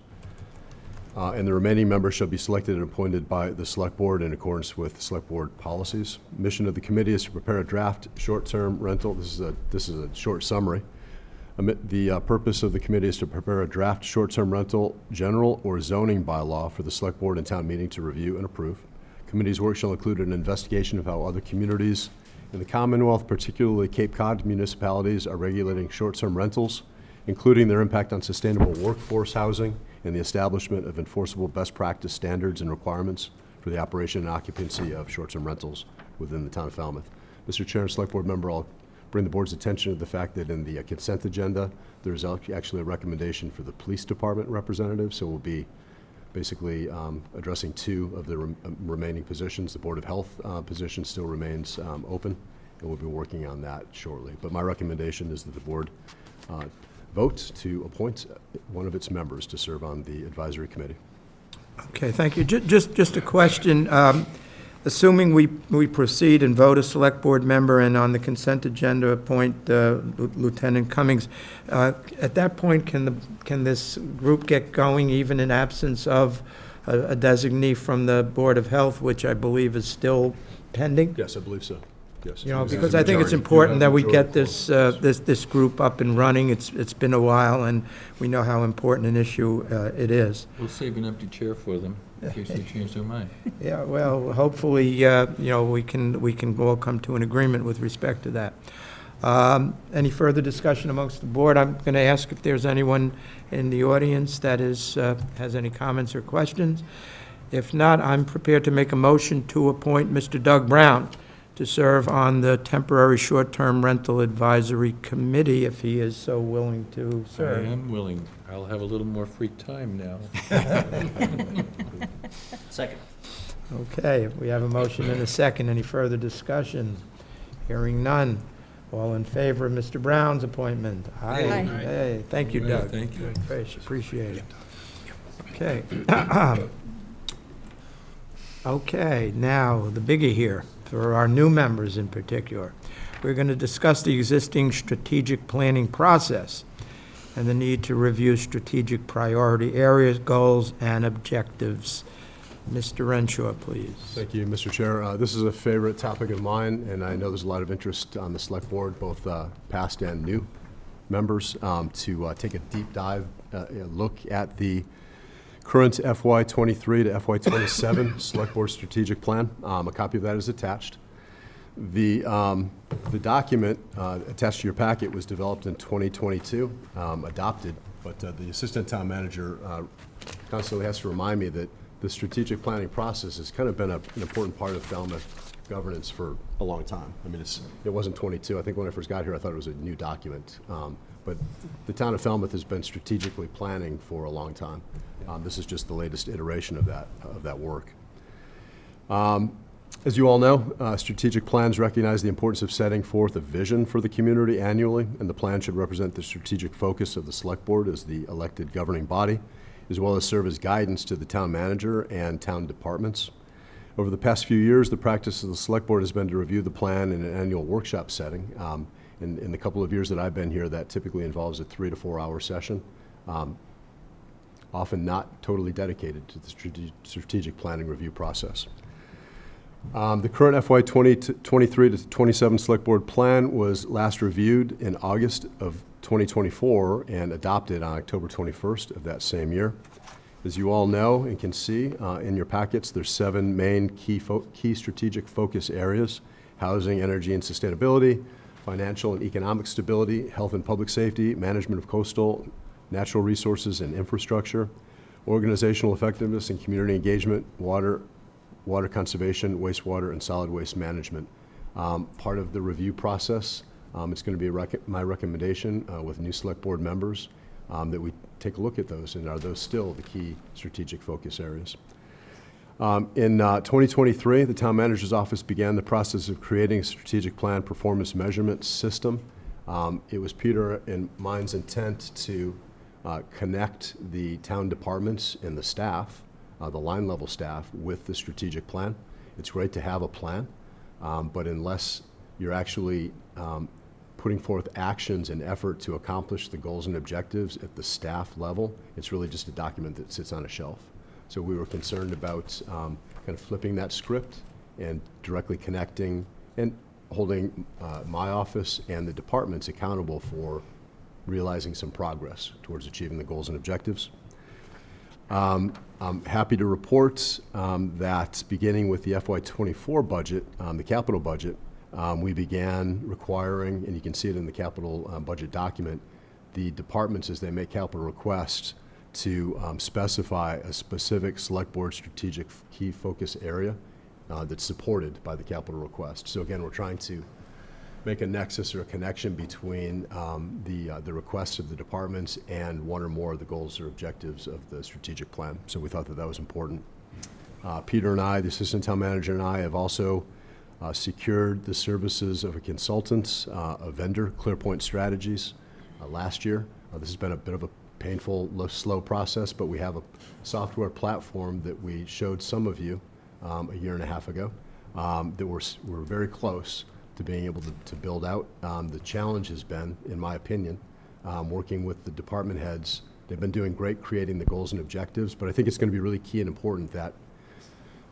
and the remaining members shall be selected and appointed by the Select Board in accordance with Select Board policies. Mission of the committee is to prepare a draft short-term rental. This is a short summary. The purpose of the committee is to prepare a draft short-term rental general or zoning bylaw for the Select Board and town meeting to review and approve. Committee's work shall include an investigation of how other communities in the Commonwealth, particularly Cape Cod municipalities, are regulating short-term rentals, including their impact on sustainable workforce housing and the establishment of enforceable best practice standards and requirements for the operation and occupancy of short-term rentals within the town of Falmouth. Mr. Chair and Select Board member, I'll bring the board's attention to the fact that in the consent agenda, there's actually a recommendation for the police department representative, so we'll be basically addressing 2 of the remaining positions. The Board of Health position still remains open, and we'll be working on that shortly. But my recommendation is that the board vote to appoint one of its members to serve on the advisory committee. Okay, thank you. Just a question. Assuming we proceed and vote a select board member and on the consent agenda appoint Lieutenant Cummings, at that point, can this group get going even in absence of a designee from the Board of Health, which I believe is still pending? Yes, I believe so. Yes. You know, because I think it's important that we get this group up and running. It's been a while, and we know how important an issue it is. We'll save an empty chair for them in case they change their mind. Yeah, well, hopefully, you know, we can all come to an agreement with respect to that. Any further discussion amongst the board? I'm going to ask if there's anyone in the audience that has any comments or questions. If not, I'm prepared to make a motion to appoint Mr. Doug Brown to serve on the Temporary Short-Term Rental Advisory Committee, if he is so willing to I serve. am willing. I'll have a little more free time now. Second. Okay, we have a motion and a second. Any further discussion? Hearing none. All in favor of Mr. Brown's appointment? Aye. Hey, thank you, All right, Doug. thank you. Good, appreciate it. Okay. Okay, now, the biggie here, for our new members in particular. We're going to discuss the existing strategic planning process and the need to review strategic priority areas, goals, and objectives. Mr. Renshaw, please. Thank you, Mr. Chair. This is a favorite topic of mine, and I know there's a lot of interest on the Select Board, both past and new members, to take a deep dive look at the current FY23 to FY27 Select Board Strategic Plan. A copy of that is attached. The document attached to your packet was developed in 2022, adopted, but the Assistant Town Manager constantly has to remind me that the strategic planning process has kind of been an important part of Falmouth governance for a long time. I mean, it wasn't 22. I think when I first got here, I thought it was a new document. But the town of Falmouth has been strategically planning for a long time. This is just the latest iteration of that work. As you all know, strategic plans recognize the importance of setting forth a vision for the community annually, and the plan should represent the strategic focus of the Select Board as the elected governing body, as well as serve as guidance to the town manager and town departments. Over the past few years, the practice of the Select Board has been to review the plan in an annual workshop setting. In the couple of years that I've been here, that typically involves a 3 to 4 hour session, often not totally dedicated to the strategic planning review process. The current FY 23 to 27 Select Board plan was last reviewed in August of 2024 and adopted on October 21st of that same year. As you all know and can see in your packets, there's 7 main key strategic focus areas: housing, energy, and sustainability, financial and economic stability, health and public safety, management of coastal, natural resources and infrastructure, organizational effectiveness and community engagement, water conservation, wastewater, and solid waste management. Part of the review process, it's going to be my recommendation with new Select Board members that we take a look at those, and are those still the key strategic focus areas. In 2023, the Town Manager's Office began the process of creating a strategic plan performance measurement system. It was Peter and mine's intent to connect the town departments and the staff, the line level staff, with the strategic plan. It's great to have a plan, but unless you're actually putting forth actions and effort to accomplish the goals and objectives at the staff level, it's really just a document that sits on a shelf. So we were concerned about kind of flipping that script and directly connecting and holding my office and the departments accountable for realizing some progress towards achieving the goals and objectives. I'm happy to report that beginning with the FY24 budget, the capital budget, we began requiring, and you can see it in the capital budget document, the departments, as they make capital requests, to specify a specific Select Board strategic key focus area that's supported by the capital request. So again, we're trying to make a nexus or a connection between the requests of the departments and one or more of the goals or objectives of the strategic plan. So we thought that that was important. Peter and I, the Assistant Town Manager, and I have also secured the services of a consultant, a vendor, ClearPoint Strategies, last year. This has been a bit of a painful, slow process, but we have a software platform that we showed some of you a year and a half ago that we're very close to being able to build out. The challenge has been, in my opinion, working with the department heads. They've been doing great creating the goals and objectives, but I think it's going to be really key and important that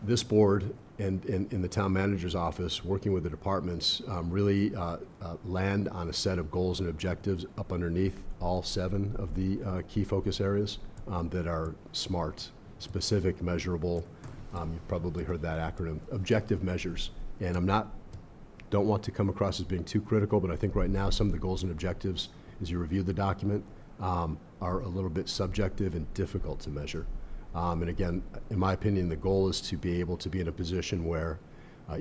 this board and in the town manager's office, working with the departments, really land on a set of goals and objectives up underneath all 7 of the key focus areas that are SMART, specific, measurable. You've probably heard that acronym, objective measures. And I'm not don't want to come across as being too critical, but I think right now some of the goals and objectives, as you review the document, are a little bit subjective and difficult to measure. And again, in my opinion, the goal is to be able to be in a position where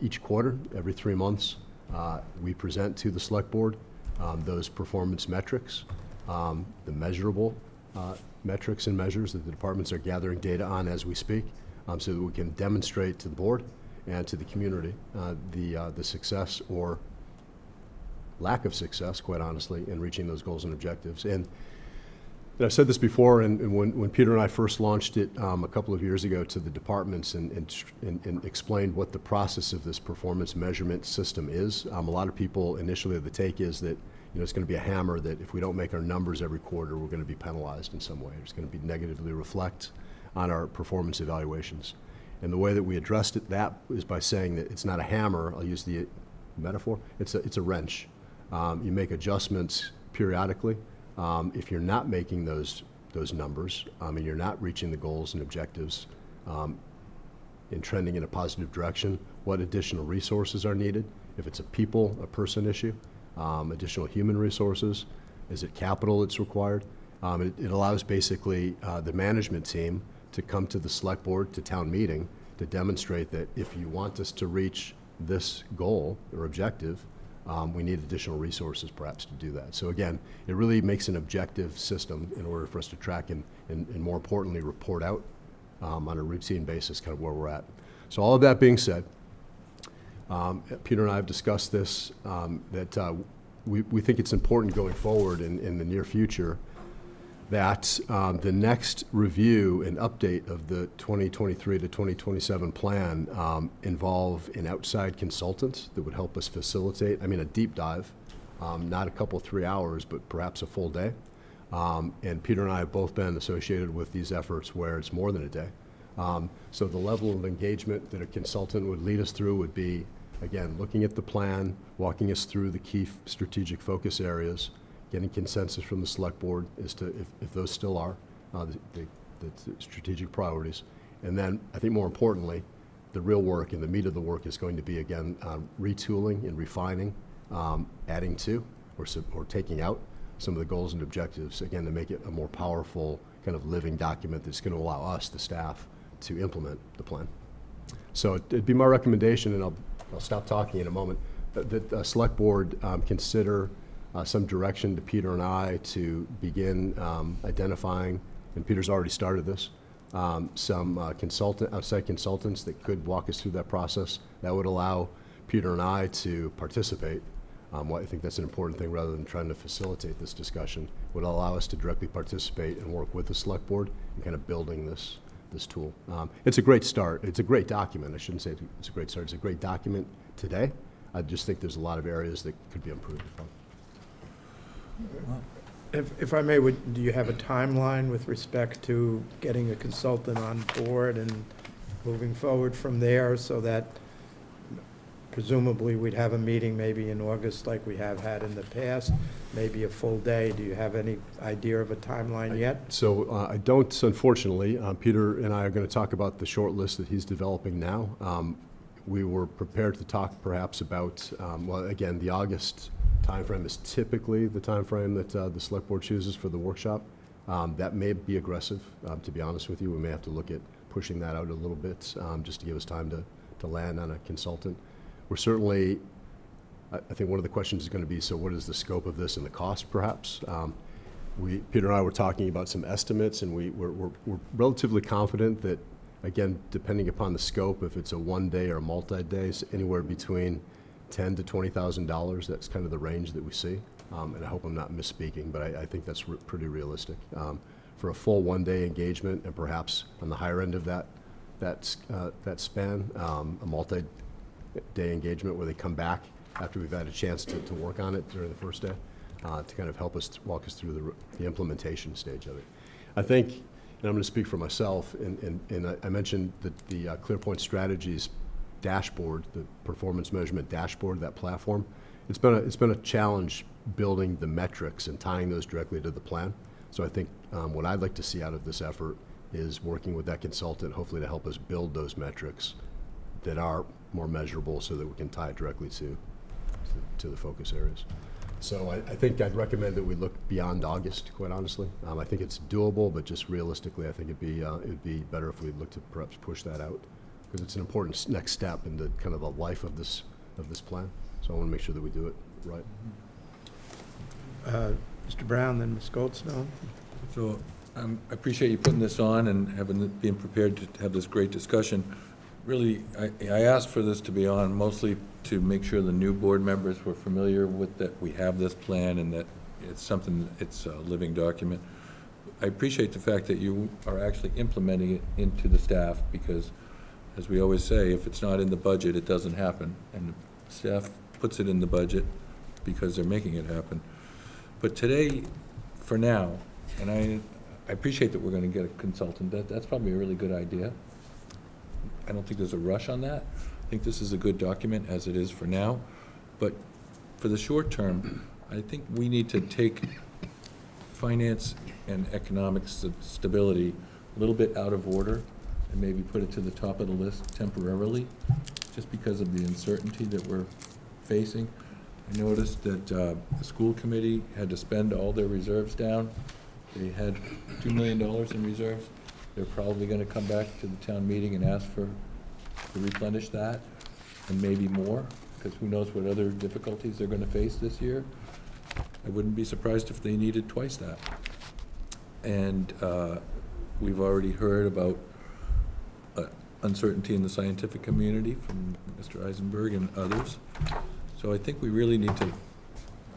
each quarter, every 3 months, we present to the select board those performance metrics, the measurable metrics and measures that the departments are gathering data on as we speak, so that we can demonstrate to the board and to the community the success or lack of success, quite honestly, in reaching those goals and objectives. And I've said this before, and when Peter and I first launched it a couple of years ago to the departments and explained what the process of this performance measurement system is, a lot of people initially the take is that it's going to be a hammer that if we don't make our numbers every quarter, we're going to be penalized in some way. It's going to be negatively reflect on our performance evaluations. And the way that we addressed that is by saying that it's not a hammer. I'll use the metaphor. It's a wrench. You make adjustments periodically. If you're not making those numbers and you're not reaching the goals and objectives and trending in a positive direction, what additional resources are needed? If it's a person issue, additional human resources, is it capital that's required? It allows basically the management team to come to the select board, to town meeting, to demonstrate that if you want us to reach this goal or objective, we need additional resources perhaps to do that. So again, it really makes an objective system in order for us to track and more importantly, report out on a routine basis kind of where we're at. So all of that being said, Peter and I have discussed this, that we think it's important going forward in the near future that the next review and update of the 2023 to 2027 plan involve an outside consultant that would help us facilitate, a deep dive, not a couple, 3 hours, but perhaps a full day. And Peter and I have both been associated with these efforts where it's more than a day. So the level of engagement that a consultant would lead us through would be, again, looking at the plan, walking us through the key strategic focus areas, getting consensus from the select board as to if those still are the strategic priorities. And then, I think more importantly, the real work and the meat of the work is going to be, again, retooling and refining, adding to or taking out some of the goals and objectives, again, to make it a more powerful kind of living document that's going to allow us, the staff, to implement the plan. So it'd be my recommendation, and I'll stop talking in a moment, that the select board consider some direction to Peter and I to begin identifying, and Peter's already started this, some outside consultants that could walk us through that process. That would allow Peter and I to participate. Well, I think that's an important thing rather than trying to facilitate this discussion. Would allow us to directly participate and work with the select board in kind of building this tool. It's a great start. It's a great document. I shouldn't say it's a great start. It's a great document today. I just think there's a lot of areas that could be improved upon. If I may, do you have a timeline with respect to getting a consultant on board and moving forward from there, so that presumably we'd have a meeting maybe in August like we have had in the past, maybe a full day? Do you have any idea of a timeline yet? So I don't, unfortunately. Peter and I are going to talk about the short list that he's developing now. We were prepared to talk perhaps about, well, again, the August timeframe is typically the timeframe that the select board chooses for the workshop. That may be aggressive, to be honest with you. We may have to look at pushing that out a little bit just to give us time to land on a consultant. We're certainly, I think one of the questions is going to be, so what is the scope of this and the cost perhaps? Peter and I were talking about some estimates, and we're relatively confident that, again, depending upon the scope, if it's a one-day or a multi-day, anywhere between $10,000 to $20,000, that's kind of the range that we see. And I hope I'm not misspeaking, but I think that's pretty realistic. For a full one-day engagement, and perhaps on the higher end of that span, a multi-day engagement where they come back after we've had a chance to work on it during the first day, to kind of help us walk us through the implementation stage of it. I think, and I'm going to speak for myself, and I mentioned that the ClearPoint Strategies dashboard, the performance measurement dashboard, that platform, it's been a challenge building the metrics and tying those directly to the plan. So I think what I'd like to see out of this effort is working with that consultant, hopefully to help us build those metrics that are more measurable so that we can tie it directly to to the focus areas. So I think I'd recommend that we look beyond August, quite honestly. I think it's doable, but just realistically, I think it'd be better if we look to perhaps push that out, because it's an important next step in the kind of the life of this plan. So I want to make sure that we do it right. Mr. Brown, then Ms. Goldstone. So I appreciate you putting this on and being prepared to have this great discussion. Really, I asked for this to be on mostly to make sure the new board members were familiar with that we have this plan and that it's something, it's a living document. I appreciate the fact that you are actually implementing it into the staff, because, as we always say, if it's not in the budget, it doesn't happen. And the staff puts it in the budget because they're making it happen. But today, for now, and I appreciate that we're going to get a consultant. That's probably a really good idea. I don't think there's a rush on that. I think this is a good document as it is for now. But for the short term, I think we need to take finance and economic stability a little bit out of order and maybe put it to the top of the list temporarily, just because of the uncertainty that we're facing. I noticed that the school committee had to spend all their reserves down. They had $2 million in reserves. They're probably going to come back to the town meeting and ask to replenish that, and maybe more, because who knows what other difficulties they're going to face this year. I wouldn't be surprised if they needed twice that. And we've already heard about uncertainty in the scientific community from Mr. Eisenberg and others. So I think we really need to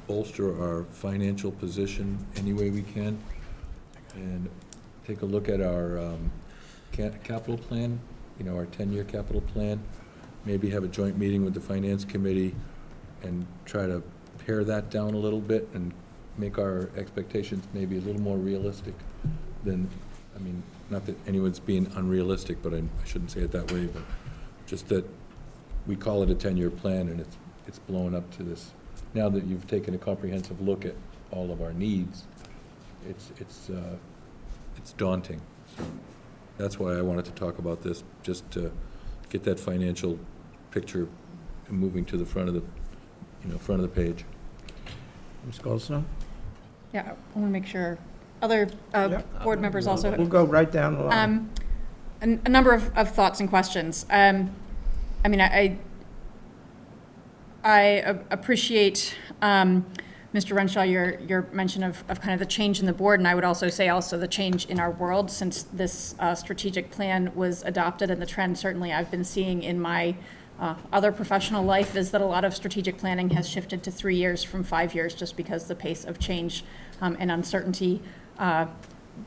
bolster our financial position any way we can, and take a look at our capital plan, our 10-year capital plan, maybe have a joint meeting with the finance committee and try to pare that down a little bit and make our expectations maybe a little more realistic than, not that anyone's being unrealistic, but I shouldn't say it that way, but just that we call it a 10-year plan and it's blown up to this. Now that you've taken a comprehensive look at all of our needs, it's daunting. So that's why I wanted to talk about this, just to get that financial picture moving to the front of the page. Ms. Goldstone? Yeah, I want to make sure other board members also. We'll go right down the line. A number of thoughts and questions. I appreciate, Mr. Renshaw, your mention of kind of the change in the board, and I would also say the change in our world since this strategic plan was adopted, and the trend certainly I've been seeing in my other professional life is that a lot of strategic planning has shifted to 3 years from 5 years, just because the pace of change and uncertainty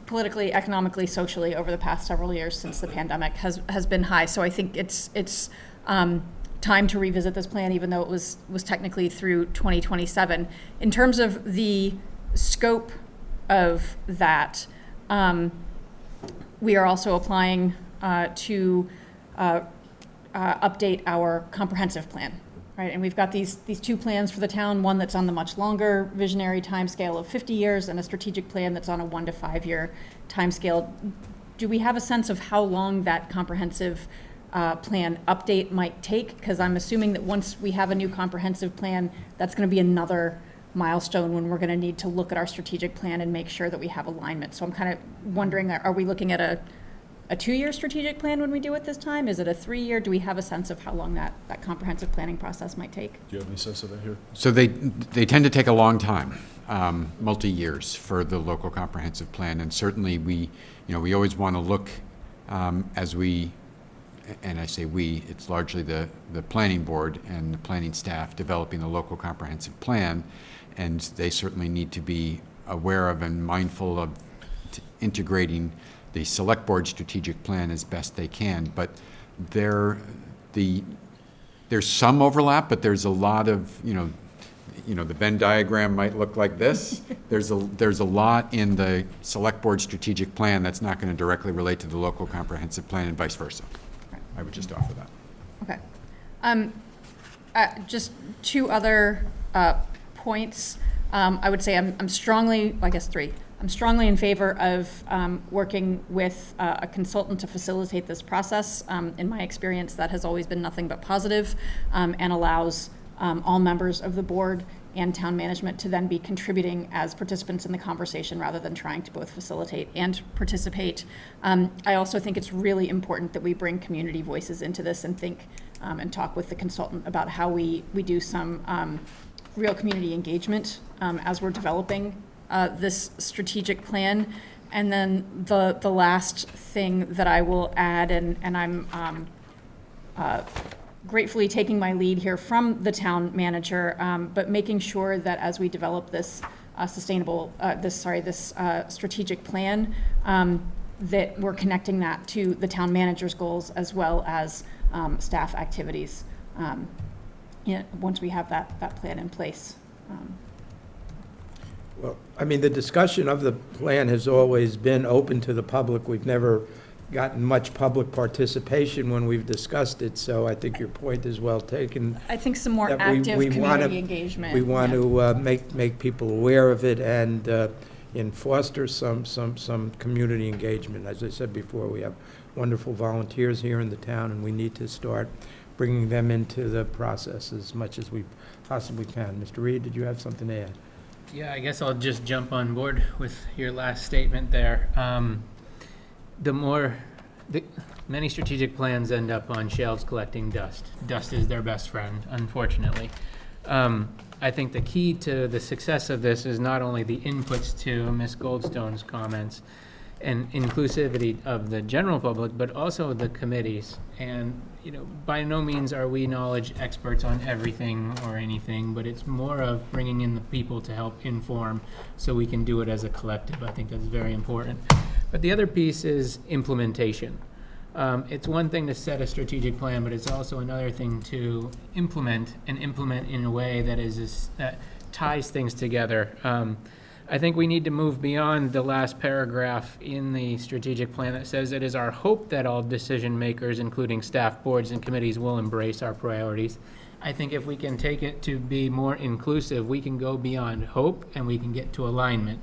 politically, economically, socially over the past several years since the pandemic has been high. So I think it's time to revisit this plan, even though it was technically through 2027. In terms of the scope of that, we are also applying to update our comprehensive plan, right? And we've got these two plans for the town, one that's on the much longer visionary timescale of 50 years and a strategic plan that's on a 1 to 5 year timescale. Do we have a sense of how long that comprehensive plan update might take? Because I'm assuming that once we have a new comprehensive plan, that's going to be another milestone when we're going to need to look at our strategic plan and make sure that we have alignment. So I'm kind of wondering, are we looking at a 2-year strategic plan when we do it this time? Is it a 3-year? Do we have a sense of how long that comprehensive planning process might take? Do you have any sense of that here? So they tend to take a long time, multi-years for the local comprehensive plan, and certainly we always want to look as we, and I say we, it's largely the planning board and the planning staff developing the local comprehensive plan, and they certainly need to be aware of and mindful of integrating the select board strategic plan as best they can. But there's some overlap, but there's a lot of, the Venn diagram might look like this. There's a lot in the select board strategic plan that's not going to directly relate to the local comprehensive plan, and vice versa. I would just offer that. Okay. Just two other points. I would say I'm strongly, I guess 3. I'm strongly in favor of working with a consultant to facilitate this process. In my experience, that has always been nothing but positive and allows all members of the board and town management to then be contributing as participants in the conversation rather than trying to both facilitate and participate. I also think it's really important that we bring community voices into this and think and talk with the consultant about how we do some real community engagement as we're developing this strategic plan. And then the last thing that I will add, and I'm gratefully taking my lead here from the town manager, but making sure that as we develop this strategic plan, that we're connecting that to the town manager's goals as well as staff activities. Once we have that plan in place. Well, I mean, the discussion of the plan has always been open to the public. We've never gotten much public participation when we've discussed it, so I think your point is well taken. I think some more that active we wanna- community engagement. We want to make people aware of it and foster some community engagement. As I said before, we have wonderful volunteers here in the town, and we need to start bringing them into the process as much as we possibly can. Mr. Reed, did you have something to add? Yeah, I guess I'll just jump on board with your last statement there. Many strategic plans end up on shelves collecting dust. Dust is their best friend, unfortunately. I think the key to the success of this is not only the inputs to Ms. Goldstone's comments and inclusivity of the general public, but also the committees. And, by no means are we knowledge experts on everything or anything, but it's more of bringing in the people to help inform so we can do it as a collective. I think that's very important. But the other piece is implementation. It's one thing to set a strategic plan, but it's also another thing to implement in a way that ties things together. I think we need to move beyond the last paragraph in the strategic plan that says it is our hope that all decision makers, including staff, boards, and committees, will embrace our priorities. I think if we can take it to be more inclusive, we can go beyond hope and we can get to alignment.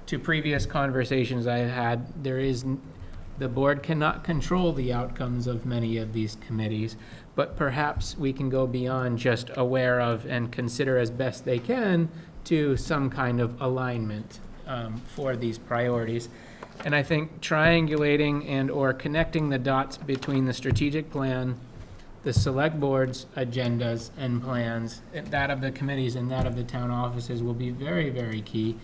To previous conversations I've had, the board cannot control the outcomes of many of these committees, but perhaps we can go beyond just aware of and consider as best they can to some kind of alignment for these priorities. And I think triangulating and or connecting the dots between the strategic plan, the select board's agendas and plans, that of the committees and that of the town offices will be very, very key.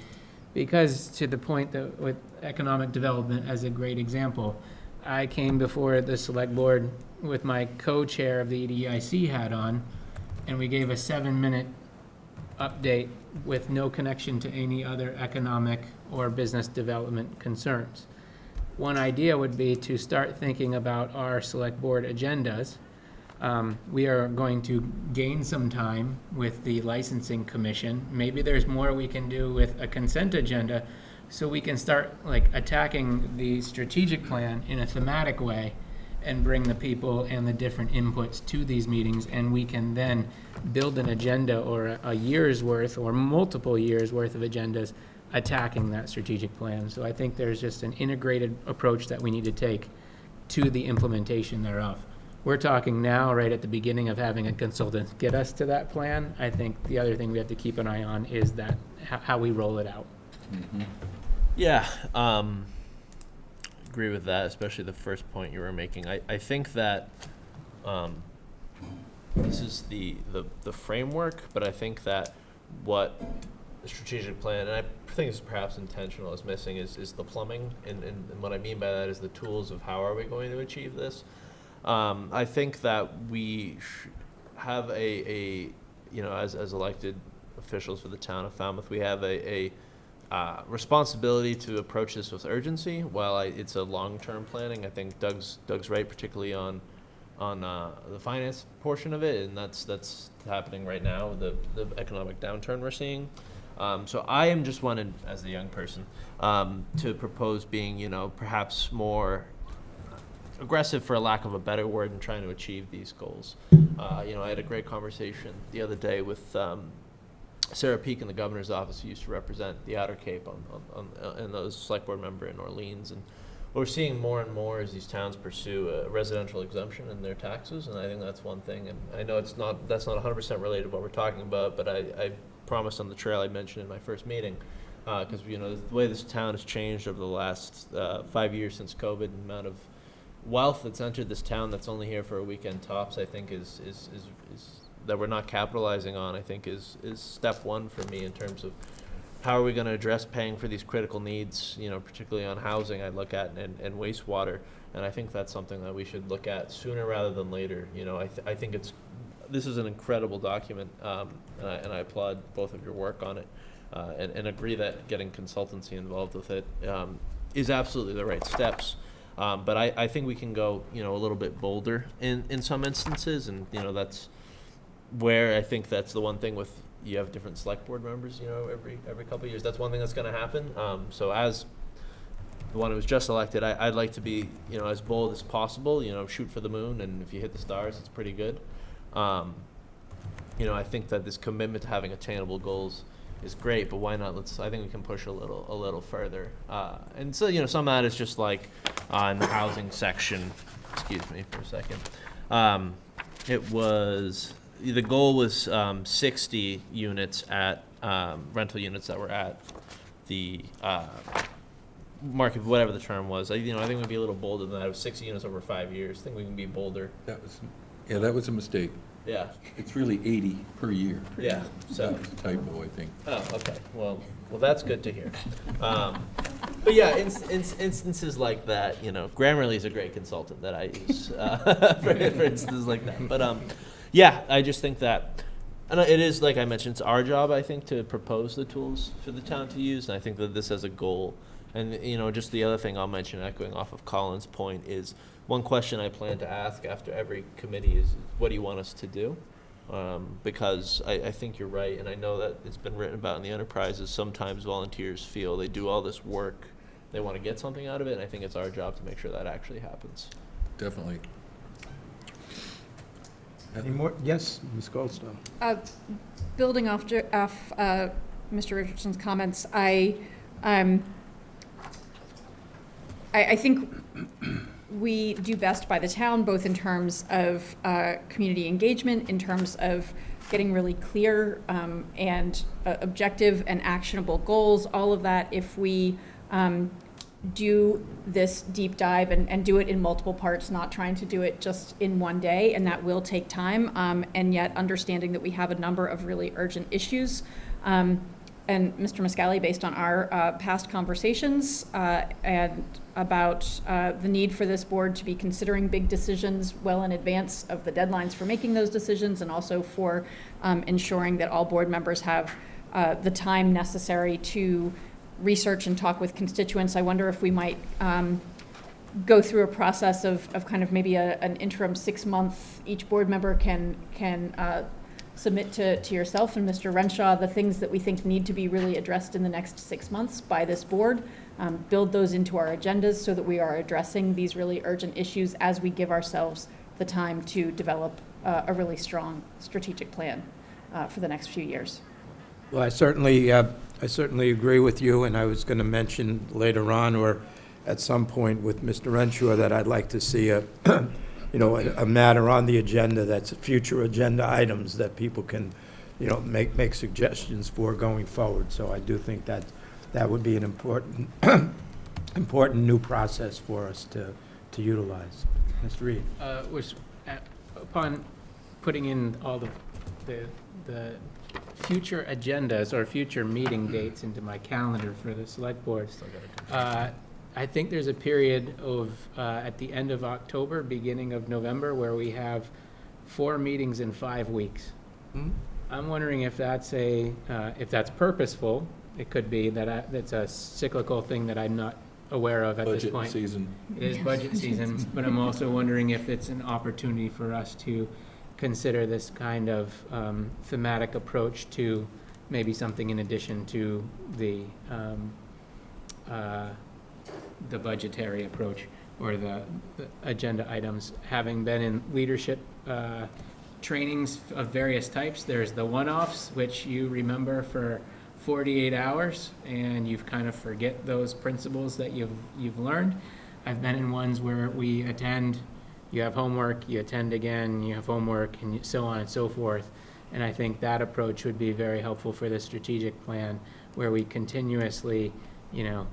Because to the point that with economic development as a great example, I came before the select board with my co-chair of the EDIC hat on, and we gave a 7-minute update with no connection to any other economic or business development concerns. One idea would be to start thinking about our select board agendas. We are going to gain some time with the licensing commission. Maybe there's more we can do with a consent agenda so we can start attacking the strategic plan in a thematic way and bring the people and the different inputs to these meetings, and we can then build an agenda or a year's worth or multiple years worth of agendas attacking that strategic plan. So I think there's just an integrated approach that we need to take to the implementation thereof. We're talking now right at the beginning of having a consultant get us to that plan. I think the other thing we have to keep an eye on is that how we roll it out. Mm-hmm. Yeah, agree with that, especially the first point you were making. I think that this is the framework, but I think that what the strategic plan, and I think it's perhaps intentional, is missing is the plumbing, and what I mean by that is the tools of how are we going to achieve this. I think that we have as elected officials for the town of Falmouth, we have a responsibility to approach this with urgency. While it's a long-term planning, I think Doug's right, particularly on the finance portion of it, and that's happening right now with the economic downturn we're seeing. So I am just wanted, as a young person, to propose being, perhaps more aggressive, for a lack of a better word, in trying to achieve these goals. I had a great conversation the other day with Sarah Peake in the governor's office, who used to represent the Outer Cape and the select board member in Orleans, and what we're seeing more and more is these towns pursue a residential exemption in their taxes, and I think that's one thing. And I know that's not 100% related to what we're talking about, but I promised on the trail I mentioned in my first meeting, because the way this town has changed over the last 5 years since COVID, the amount of wealth that's entered this town that's only here for a weekend tops, I think is that we're not capitalizing on. I think is step one for me in terms of how are we going to address paying for these critical needs, particularly on housing I look at and wastewater. And I think that's something that we should look at sooner rather than later. I think this is an incredible document, and I applaud both of your work on it, and agree that getting consultancy involved with it is absolutely the right steps. But I think we can go, a little bit bolder in some instances, and that's where I think that's the one thing with you have different select board members, every couple of years. That's one thing that's going to happen. So as the one who was just elected, I'd like to be, as bold as possible. Shoot for the moon, and if you hit the stars, it's pretty good. I think that this commitment to having attainable goals is great, but why not? I think we can push a little further. And so, some of that is just like on the housing section. Excuse me for a second. The goal was 60 units at rental units that were at the market, whatever the term was. I think we'd be a little bolder than that. It was 60 units over 5 years. I think we can be bolder. That was a mistake. Yeah. It's really 80 per year. Yeah. So that was a typo, I think. Oh, okay. Well, that's good to hear. But yeah, instances like that, Grammarly is a great consultant that I use for instances like that. But yeah, I just think that, and it is, like I mentioned, it's our job, I think, to propose the tools for the town to use, and I think that this has a goal. And, just the other thing I'll mention, echoing off of Colin's point, is one question I plan to ask after every committee is, what do you want us to do? Because I think you're right, and I know that it's been written about in the enterprises. Sometimes volunteers feel they do all this work, they want to get something out of it, and I think it's our job to make sure that actually happens. Definitely. Any more? Yes, Ms. Goldstone. Building off Mr. Richardson's comments, I think we do best by the town, both in terms of community engagement, in terms of getting really clear and objective and actionable goals, all of that, if we do this deep dive and do it in multiple parts, not trying to do it just in one day, and that will take time, and yet understanding that we have a number of really urgent issues. And Mr. Muscali, based on our past conversations and about the need for this board to be considering big decisions well in advance of the deadlines for making those decisions, and also for ensuring that all board members have the time necessary to research and talk with constituents, I wonder if we might go through a process of kind of maybe an interim 6-month, each board member can submit to yourself and Mr. Renshaw the things that we think need to be really addressed in the next 6 months by this board, build those into our agendas so that we are addressing these really urgent issues as we give ourselves the time to develop a really strong strategic plan for the next few years. Well, I certainly agree with you, and I was going to mention later on or at some point with Mr. Renshaw that I'd like to see a matter on the agenda that's future agenda items that people can, make suggestions for going forward. So I do think that would be an important important new process for us to utilize. Mr. Reed. Upon putting in all the future agendas or future meeting dates into my calendar for the select board, I think there's a period of at the end of October, beginning of November, where we have 4 meetings in 5 weeks. Hmm? I'm wondering if that's if that's purposeful. It could be that that's a cyclical thing that I'm not aware of at this point. Budget season. It is budget season, but I'm also wondering if it's an opportunity for us to consider this kind of thematic approach to maybe something in addition to the budgetary approach or the agenda items. Having been in leadership trainings of various types, there's the one-offs, which you remember for 48 hours, and you kind of forget those principles that you've learned. I've been in ones where we attend, you have homework, you attend again, you have homework, and so on and so forth. And I think that approach would be very helpful for the strategic plan, where we continuously,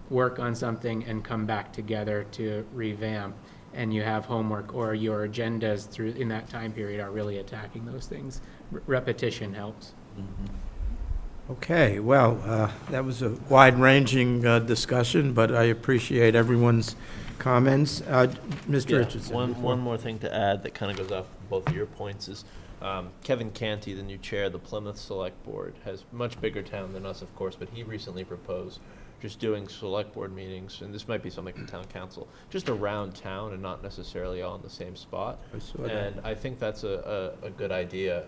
work on something and come back together to revamp. And you have homework, or your agendas in that time period are really attacking those things. Repetition helps. Okay, well, that was a wide-ranging discussion, but I appreciate everyone's comments. Mr. Richardson. One more thing to add that kind of goes off both of your points is Kevin Canty, the new chair of the Plymouth Select Board, has much bigger town than us, of course, but he recently proposed just doing select board meetings, and this might be something for town council, just around town and not necessarily all in the same spot. And I think that's a good idea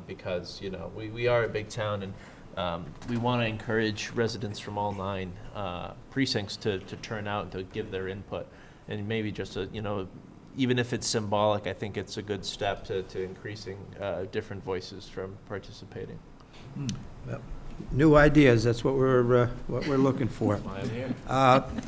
because, we are a big town, and we want to encourage residents from all 9 precincts to turn out and to give their input. And maybe just even if it's symbolic, I think it's a good step to increasing different voices from participating. Well, new ideas, that's what we're looking for. I'm here.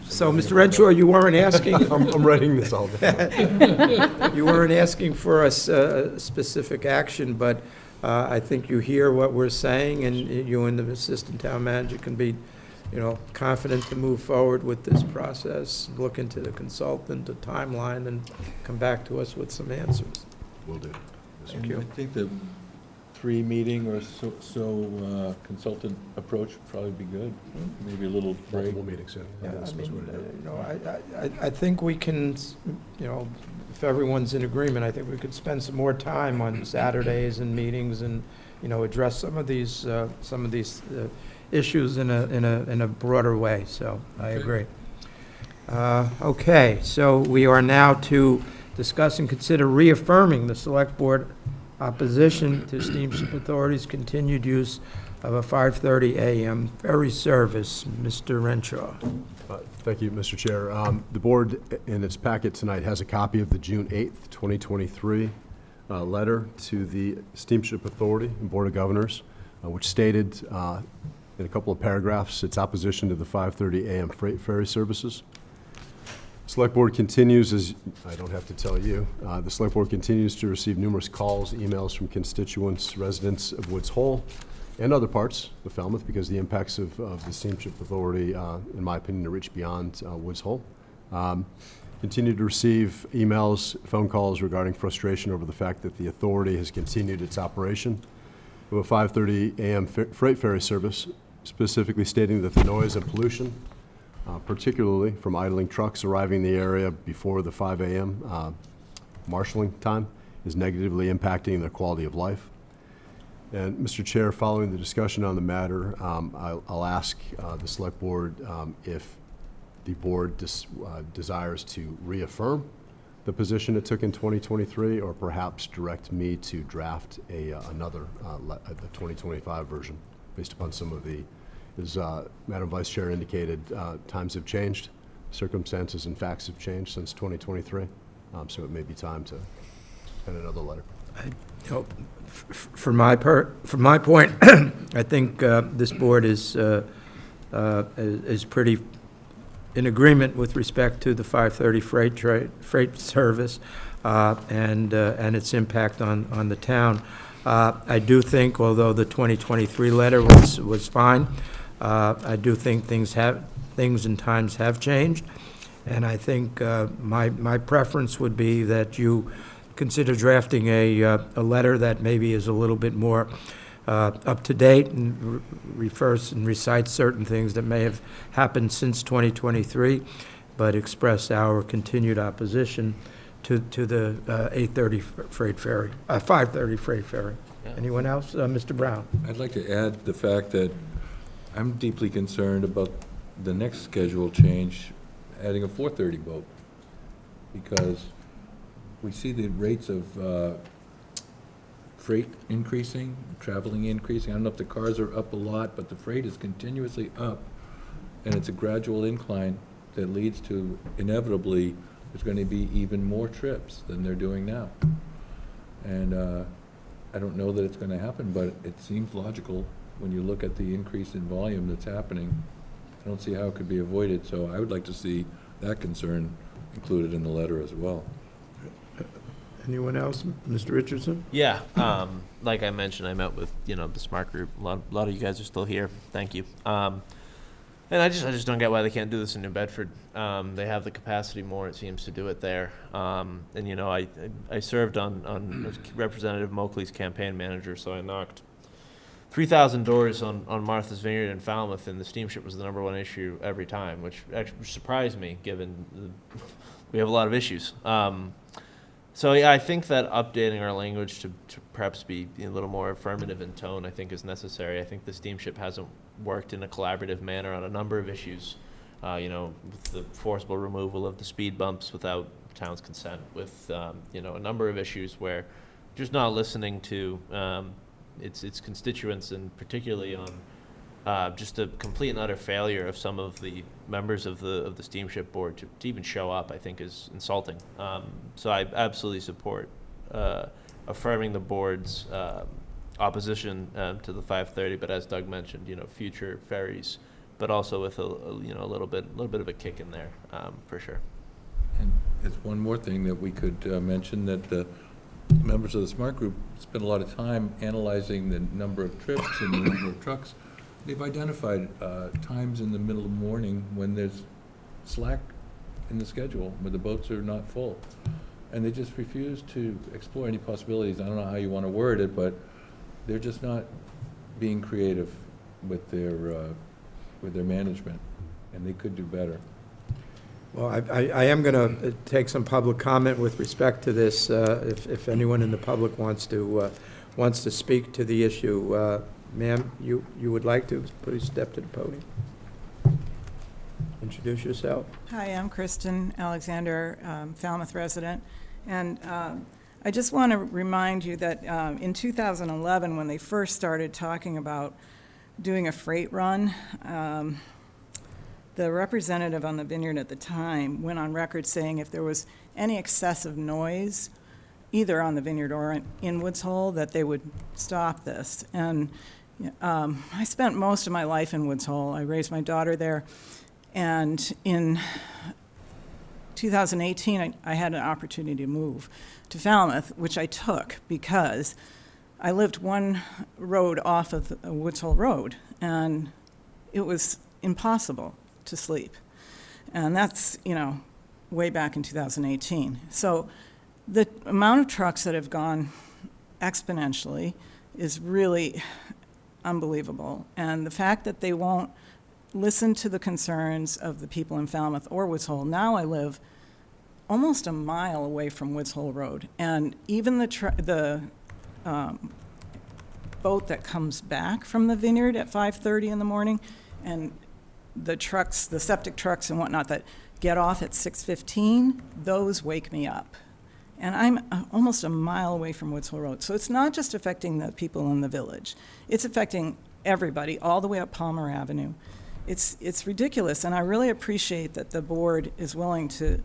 So, Mr. Renshaw, you weren't asking. I'm writing this all down. You weren't asking for a specific action, but I think you hear what we're saying, and you and the assistant town manager can be, confident to move forward with this process, look into the consultant, the timeline, and come back to us with some answers. Will do. Thank you. I think the 3-meeting or so consultant approach would probably be good. Maybe a little break. Multiple meetings, yeah. Yeah, That's I mean, what it I think we can, if everyone's in agreement, I think we could spend some more time on Saturdays and meetings and, address some of these issues in a broader way, so I agree. Okay, so we are now to discuss and consider reaffirming the Select Board opposition to Steamship Authority's continued use of a 5:30 a.m. ferry service. Mr. Renshaw. Thank you, Mr. Chair. The board in its packet tonight has a copy of the June 8th, 2023 letter to the Steamship Authority and Board of Governors, which stated in a couple of paragraphs its opposition to the 5:30 a.m. freight ferry services. Select Board continues, as I don't have to tell you, the Select Board continues to receive numerous calls, emails from constituents, residents of Woods Hole, and other parts of Falmouth, because the impacts of the Steamship Authority, in my opinion, reach beyond Woods Hole. Continue to receive emails, phone calls regarding frustration over the fact that the authority has continued its operation of a 5:30 a.m. freight ferry service, specifically stating that the noise and pollution, particularly from idling trucks arriving in the area before the 5 a.m. Marshalling time, is negatively impacting their quality of life. And Mr. Chair, following the discussion on the matter, I'll ask the Select Board if the board desires to reaffirm the position it took in 2023, or perhaps direct me to draft another, the 2025 version, based upon some of the, as Madam Vice Chair indicated, times have changed, circumstances and facts have changed since 2023, so it may be time to pen another letter. From my point, I think this board is pretty in agreement with respect to the 5:30 freight service and its impact on the town. I do think, although the 2023 letter was fine, I do think things and times have changed, and I think my preference would be that you consider drafting a letter that maybe is a little bit more up to date and refers and recites certain things that may have happened since 2023, but express our continued opposition to the 5:30 freight ferry. Yeah. Anyone else? Mr. Brown. I'd like to add the fact that I'm deeply concerned about the next schedule change, adding a 4:30 boat, because we see the rates of freight increasing, traveling increasing. I don't know if the cars are up a lot, but the freight is continuously up, and it's a gradual incline that leads to, inevitably, there's going to be even more trips than they're doing now. And I don't know that it's going to happen, but it seems logical when you look at the increase in volume that's happening. I don't see how it could be avoided, so I would like to see that concern included in the letter as well. Anyone else? Mr. Richardson? Yeah, like I mentioned, I met with, the SMART group. A lot of you guys are still here. Thank you. And I just don't get why they can't do this in New Bedford. They have the capacity more, it seems, to do it there. And I served on as Representative Moakley's campaign manager, so I knocked 3,000 doors on Martha's Vineyard in Falmouth, and the steamship was the #1 issue every time, which actually surprised me, given we have a lot of issues. So yeah, I think that updating our language to perhaps be a little more affirmative in tone, I think, is necessary. I think the steamship hasn't worked in a collaborative manner on a number of issues. With the forcible removal of the speed bumps without town's consent, with a number of issues where just not listening to its constituents, and particularly on just a complete and utter failure of some of the members of the steamship board to even show up, I think, is insulting. So I absolutely support affirming the board's opposition to the 530, but as Doug mentioned, future ferries, but also with a little bit of a kick in there, for sure. And it's one more thing that we could mention, that the members of the SMART group spend a lot of time analyzing the number of trips and the number of trucks. They've identified times in the middle of the morning when there's slack in the schedule, where the boats are not full. And they just refuse to explore any possibilities. I don't know how you want to word it, but they're just not being creative with their management, and they could do better. Well, I am going to take some public comment with respect to this, if anyone in the public wants to speak to the issue. Ma'am, you would like to please step to the podium. Introduce yourself. Hi, I'm Kristen Alexander, Falmouth resident, and I just want to remind you that in 2011, when they first started talking about doing a freight run, the representative on the Vineyard at the time went on record saying if there was any excessive noise, either on the Vineyard or in Woods Hole, that they would stop this. And I spent most of my life in Woods Hole. I raised my daughter there. And in 2018, I had an opportunity to move to Falmouth, which I took because I lived one road off of the Woods Hole Road, and it was impossible to sleep. And that's, way back in 2018. So the amount of trucks that have gone exponentially is really unbelievable. And the fact that they won't listen to the concerns of the people in Falmouth or Woods Hole. Now I live almost a mile away from Woods Hole Road, and even the boat that comes back from the Vineyard at 5:30 in the morning, and the trucks, the septic trucks and whatnot that get off at 6:15, those wake me up. And I'm almost a mile away from Woods Hole Road. So it's not just affecting the people in the village. It's affecting everybody all the way up Palmer Avenue. It's ridiculous, and I really appreciate that the board is willing to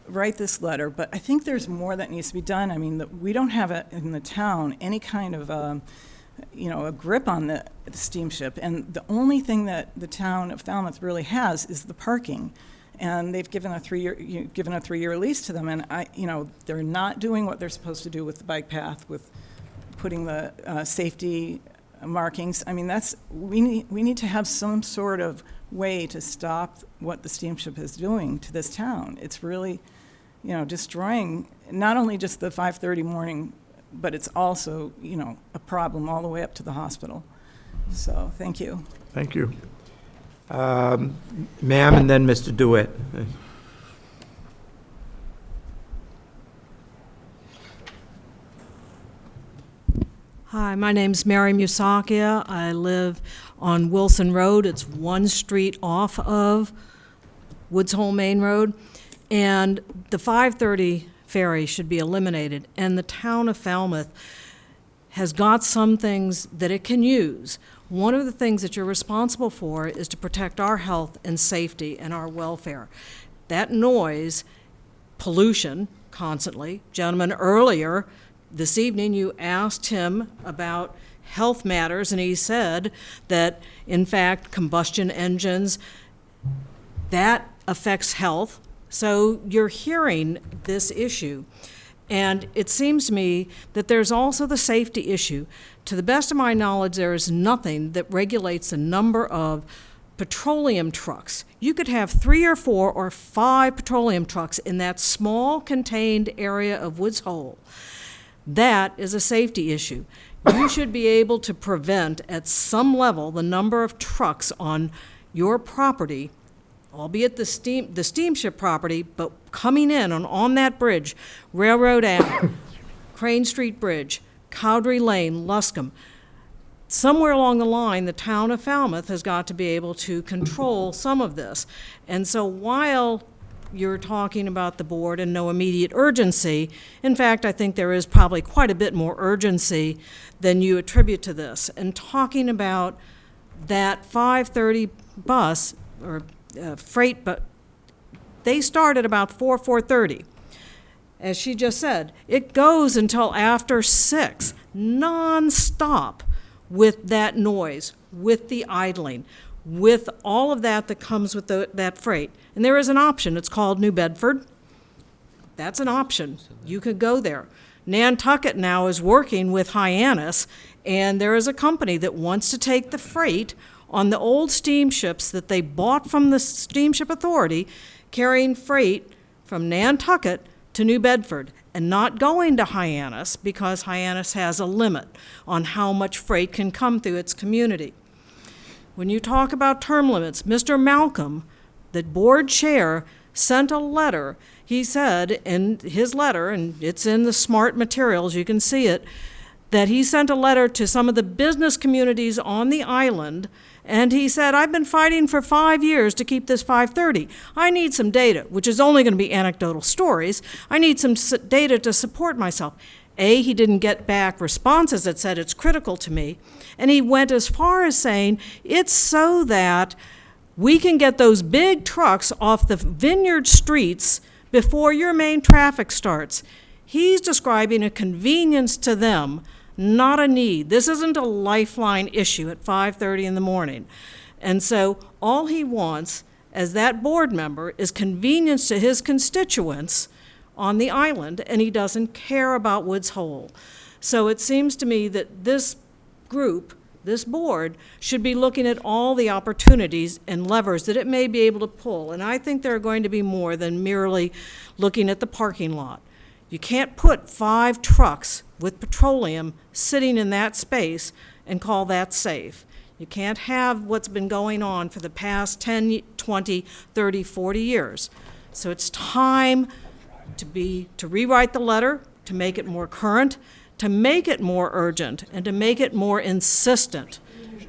write this letter, but I think there's more that needs to be done. I mean, we don't have in the town any kind of a grip on the steamship, and the only thing that the town of Falmouth really has is the parking. And they've given a three-year lease to them, and they're not doing what they're supposed to do with the bike path, with putting the safety markings. I mean, we need to have some sort of way to stop what the steamship is doing to this town. It's really, destroying not only just the 5:30 morning, but it's also, a problem all the way up to the hospital. So, thank you. Thank you. Ma'am, and then Mr. DeWitt. Hi, my name's Mary Musakia. I live on Wilson Road. It's one street off of Woods Hole Main Road. And the 5:30 ferry should be eliminated. And the town of Falmouth has got some things that it can use. One of the things that you're responsible for is to protect our health and safety and our welfare. That noise, pollution, constantly. Gentlemen, earlier this evening you asked him about health matters, and he said that, in fact, combustion engines, that affects health, So you're hearing this issue. And it seems to me that there's also the safety issue. To the best of my knowledge, there is nothing that regulates the number of petroleum trucks. You could have 3 or 4 or 5 petroleum trucks in that small contained area of Woods Hole. That is a safety issue. You should be able to prevent at some level the number of trucks on your property, albeit the steamship property, but coming in on that bridge, Railroad Ave, Crane Street Bridge, Cowdery Lane, Luscombe. Somewhere along the line, the town of Falmouth has got to be able to control some of this. And so while you're talking about the board and no immediate urgency, in fact, I think there is probably quite a bit more urgency than you attribute to this. And talking about that 5:30 bus, or freight, but they start at about 4:30. As she just said, it goes until after 6, nonstop, with that noise, with the idling, with all of that comes with that freight. And there is an option. It's called New Bedford. That's an option. You could go there. Nantucket now is working with Hyannis, and there is a company that wants to take the freight on the old steamships that they bought from the Steamship Authority, carrying freight from Nantucket to New Bedford, and not going to Hyannis because Hyannis has a limit on how much freight can come through its community. When you talk about term limits, Mr. Malcolm, the board chair, sent a letter. He said in his letter, and it's in the SMART materials, you can see it, that he sent a letter to some of the business communities on the island, and he said, I've been fighting for 5 years to keep this 5:30. I need some data, which is only going to be anecdotal stories. I need some data to support myself. He didn't get back responses that said it's critical to me. And he went as far as saying it's so that we can get those big trucks off the vineyard streets before your main traffic starts. He's describing a convenience to them, not a need. This isn't a lifeline issue at 5:30 in the morning. And so all he wants as that board member is convenience to his constituents on the island, and he doesn't care about Woods Hole. So it seems to me that this group, this board, should be looking at all the opportunities and levers that it may be able to pull. And I think there are going to be more than merely looking at the parking lot. You can't put 5 trucks with petroleum sitting in that space and call that safe. You can't have what's been going on for the past 10, 20, 30, 40 years. So it's time to rewrite the letter, to make it more current, to make it more urgent, and to make it more insistent.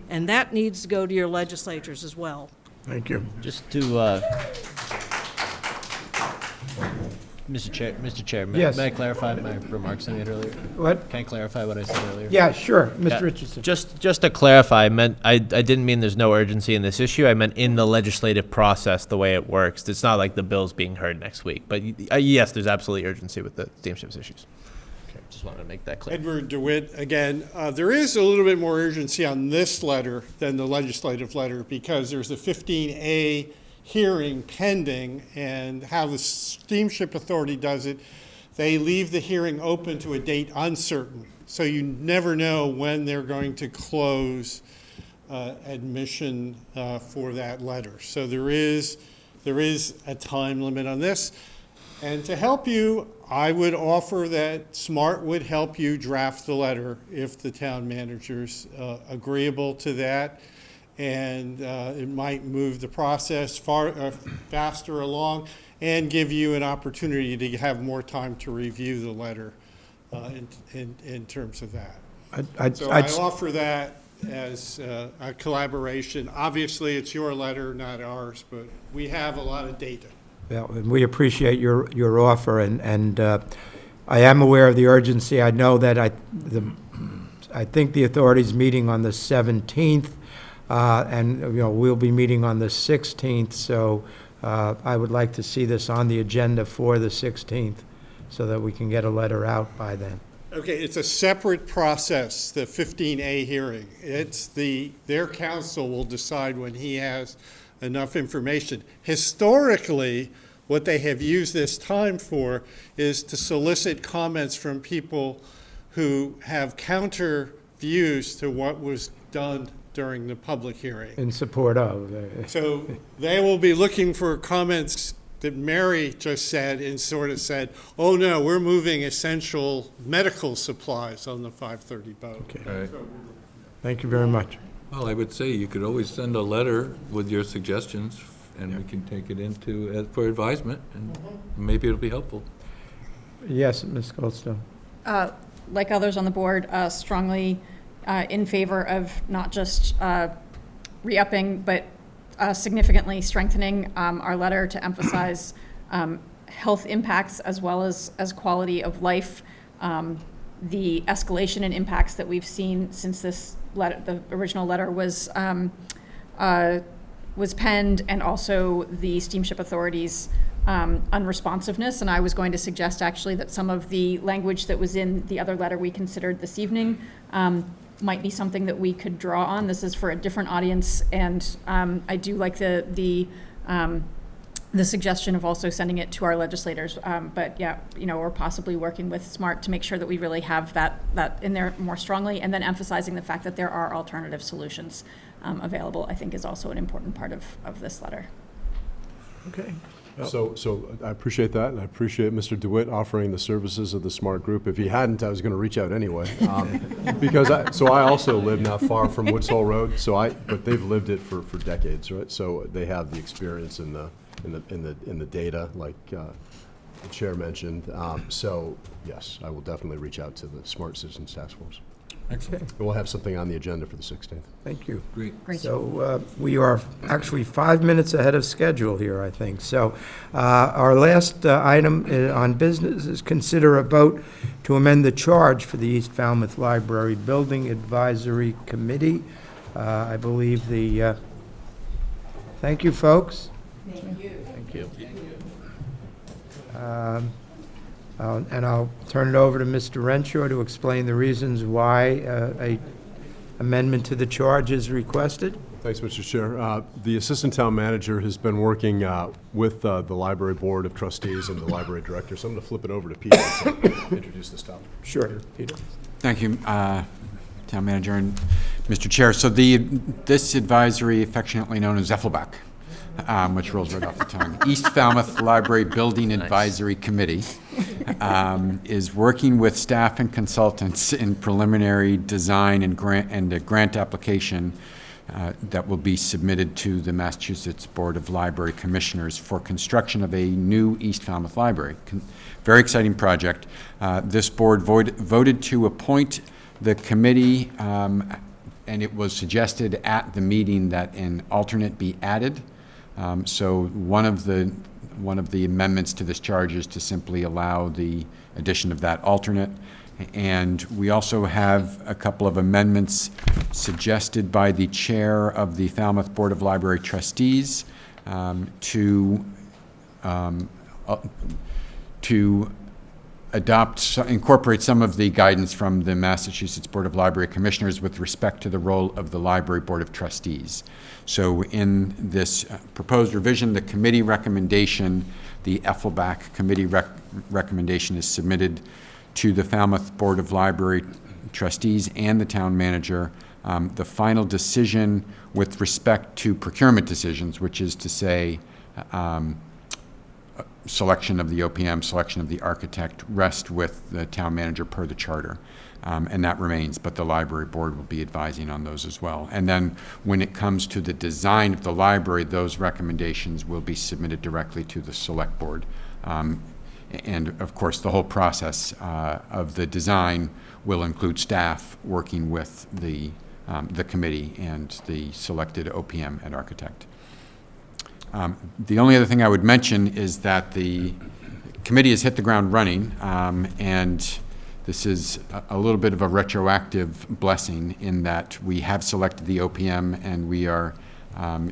And that needs to go to your legislatures as well. Thank you. Just to, Mr. Chair, Yes. may I clarify my remarks I made earlier? What? Can I clarify what I said earlier? Yeah, sure, Mr. Yeah, Richardson. Just to clarify, I didn't mean there's no urgency in this issue. I meant in the legislative process, the way it works. It's not like the bill's being heard next week. But yes, there's absolutely urgency with the steamships issues. Okay, just wanted to make that clear. Edward DeWitt again. There is a little bit more urgency on this letter than the legislative letter because there's a 15A hearing pending, and how the Steamship Authority does it, they leave the hearing open to a date uncertain. So you never know when they're going to close admission for that letter. So there is a time limit on this. And to help you, I would offer that SMART would help you draft the letter if the town manager's agreeable to that. And it might move the process faster along and give you an opportunity to have more time to review the letter in terms of that. So I offer that as a collaboration. Obviously, it's your letter, not ours, but we have a lot of data. Well, and we appreciate your offer, and I am aware of the urgency. I know that I think the authority's meeting on the 17th, and we'll be meeting on the 16th. So I would like to see this on the agenda for the 16th, so that we can get a letter out by then. Okay, it's a separate process, the 15A hearing. It's their counsel will decide when he has enough information. Historically, what they have used this time for is to solicit comments from people who have counter views to what was done during the public hearing. In support of. So they will be looking for comments that Mary just said and sort of said, oh no, we're moving essential medical supplies on the 530 boat. Okay. All right. Thank you very much. Well, I would say you could always send a letter with your suggestions, and we can take it into, for advisement, and maybe it'll be helpful. Yes, Ms. Goldstone. Like others on the board, strongly in favor of not just re-upping, but significantly strengthening our letter to emphasize health impacts as well as quality of life. The escalation in impacts that we've seen since this letter, the original letter was penned, and also the steamship authorities' unresponsiveness. And I was going to suggest actually that some of the language that was in the other letter we considered this evening might be something that we could draw on. This is for a different audience, and I do like the suggestion of also sending it to our legislators. But yeah, or possibly working with SMART to make sure that we really have that in there more strongly, and then emphasizing the fact that there are alternative solutions available, I think is also an important part of this letter. Okay. So I appreciate that, and I appreciate Mr. DeWitt offering the services of the SMART group. If he hadn't, I was going to reach out anyway, because I also live not far from Woods Hole Road. But they've lived it for decades, right? So they have the experience in the data, like the chair mentioned. So yes, I will definitely reach out to the Smart Citizens Task Force. Excellent. And we'll have something on the agenda for the 16th. Thank you. Great. So we are actually 5 minutes ahead of schedule here, I think. So our last item on business is consider a vote to amend the charge for the East Falmouth Library Building Advisory Committee. I believe thank you, folks. Thank you. And I'll turn it over to Mr. Renshaw to explain the reasons why a amendment to the charge is requested. Thanks, Mr. Chair. The Assistant Town Manager has been working with the Library Board of Trustees and the Library Director, so I'm going to flip it over to Peter to introduce this topic. Sure, Peter. Thank you, Town Manager and Mr. Chair. So this advisory, affectionately known as EFLBAC, which rolls right off the tongue, East Falmouth Library Building Advisory Committee, is working with staff and consultants in preliminary design and a grant application that will be submitted to the Massachusetts Board of Library Commissioners for construction of a new East Falmouth Library. Very exciting project. This board voted to appoint the committee, and it was suggested at the meeting that an alternate be added. So one of the amendments to this charge is to simply allow the addition of that alternate. And we also have a couple of amendments suggested by the chair of the Falmouth Board of Library Trustees to incorporate some of the guidance from the Massachusetts Board of Library Commissioners with respect to the role of the Library Board of Trustees. So in this proposed revision, the committee recommendation, the EFLBAC committee recommendation is submitted to the Falmouth Board of Library Trustees and the town manager. The final decision with respect to procurement decisions, which is to say selection of the OPM, selection of the architect, rest with the town manager per the charter. And that remains, but the library board will be advising on those as well. And then when it comes to the design of the library, those recommendations will be submitted directly to the select board. And of course, the whole process of the design will include staff working with the committee and the selected OPM and architect. The only other thing I would mention is that the committee has hit the ground running, and this is a little bit of a retroactive blessing in that we have selected the OPM and we are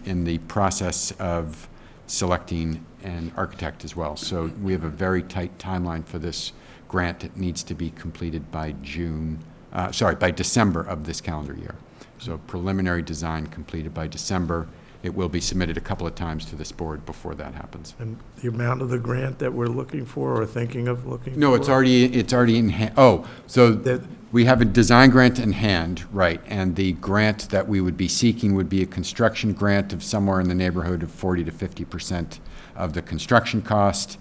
in the process of selecting an architect as well. So we have a very tight timeline for this grant. It needs to be completed by by December of this calendar year. So preliminary design completed by December, it will be submitted a couple of times to this board before that happens. And the amount of the grant that we're looking for or thinking of looking for? No, it's already in hand. Oh, so we have a design grant in hand, right, and the grant that we would be seeking would be a construction grant of somewhere in the neighborhood of 40 to 50% of the construction cost.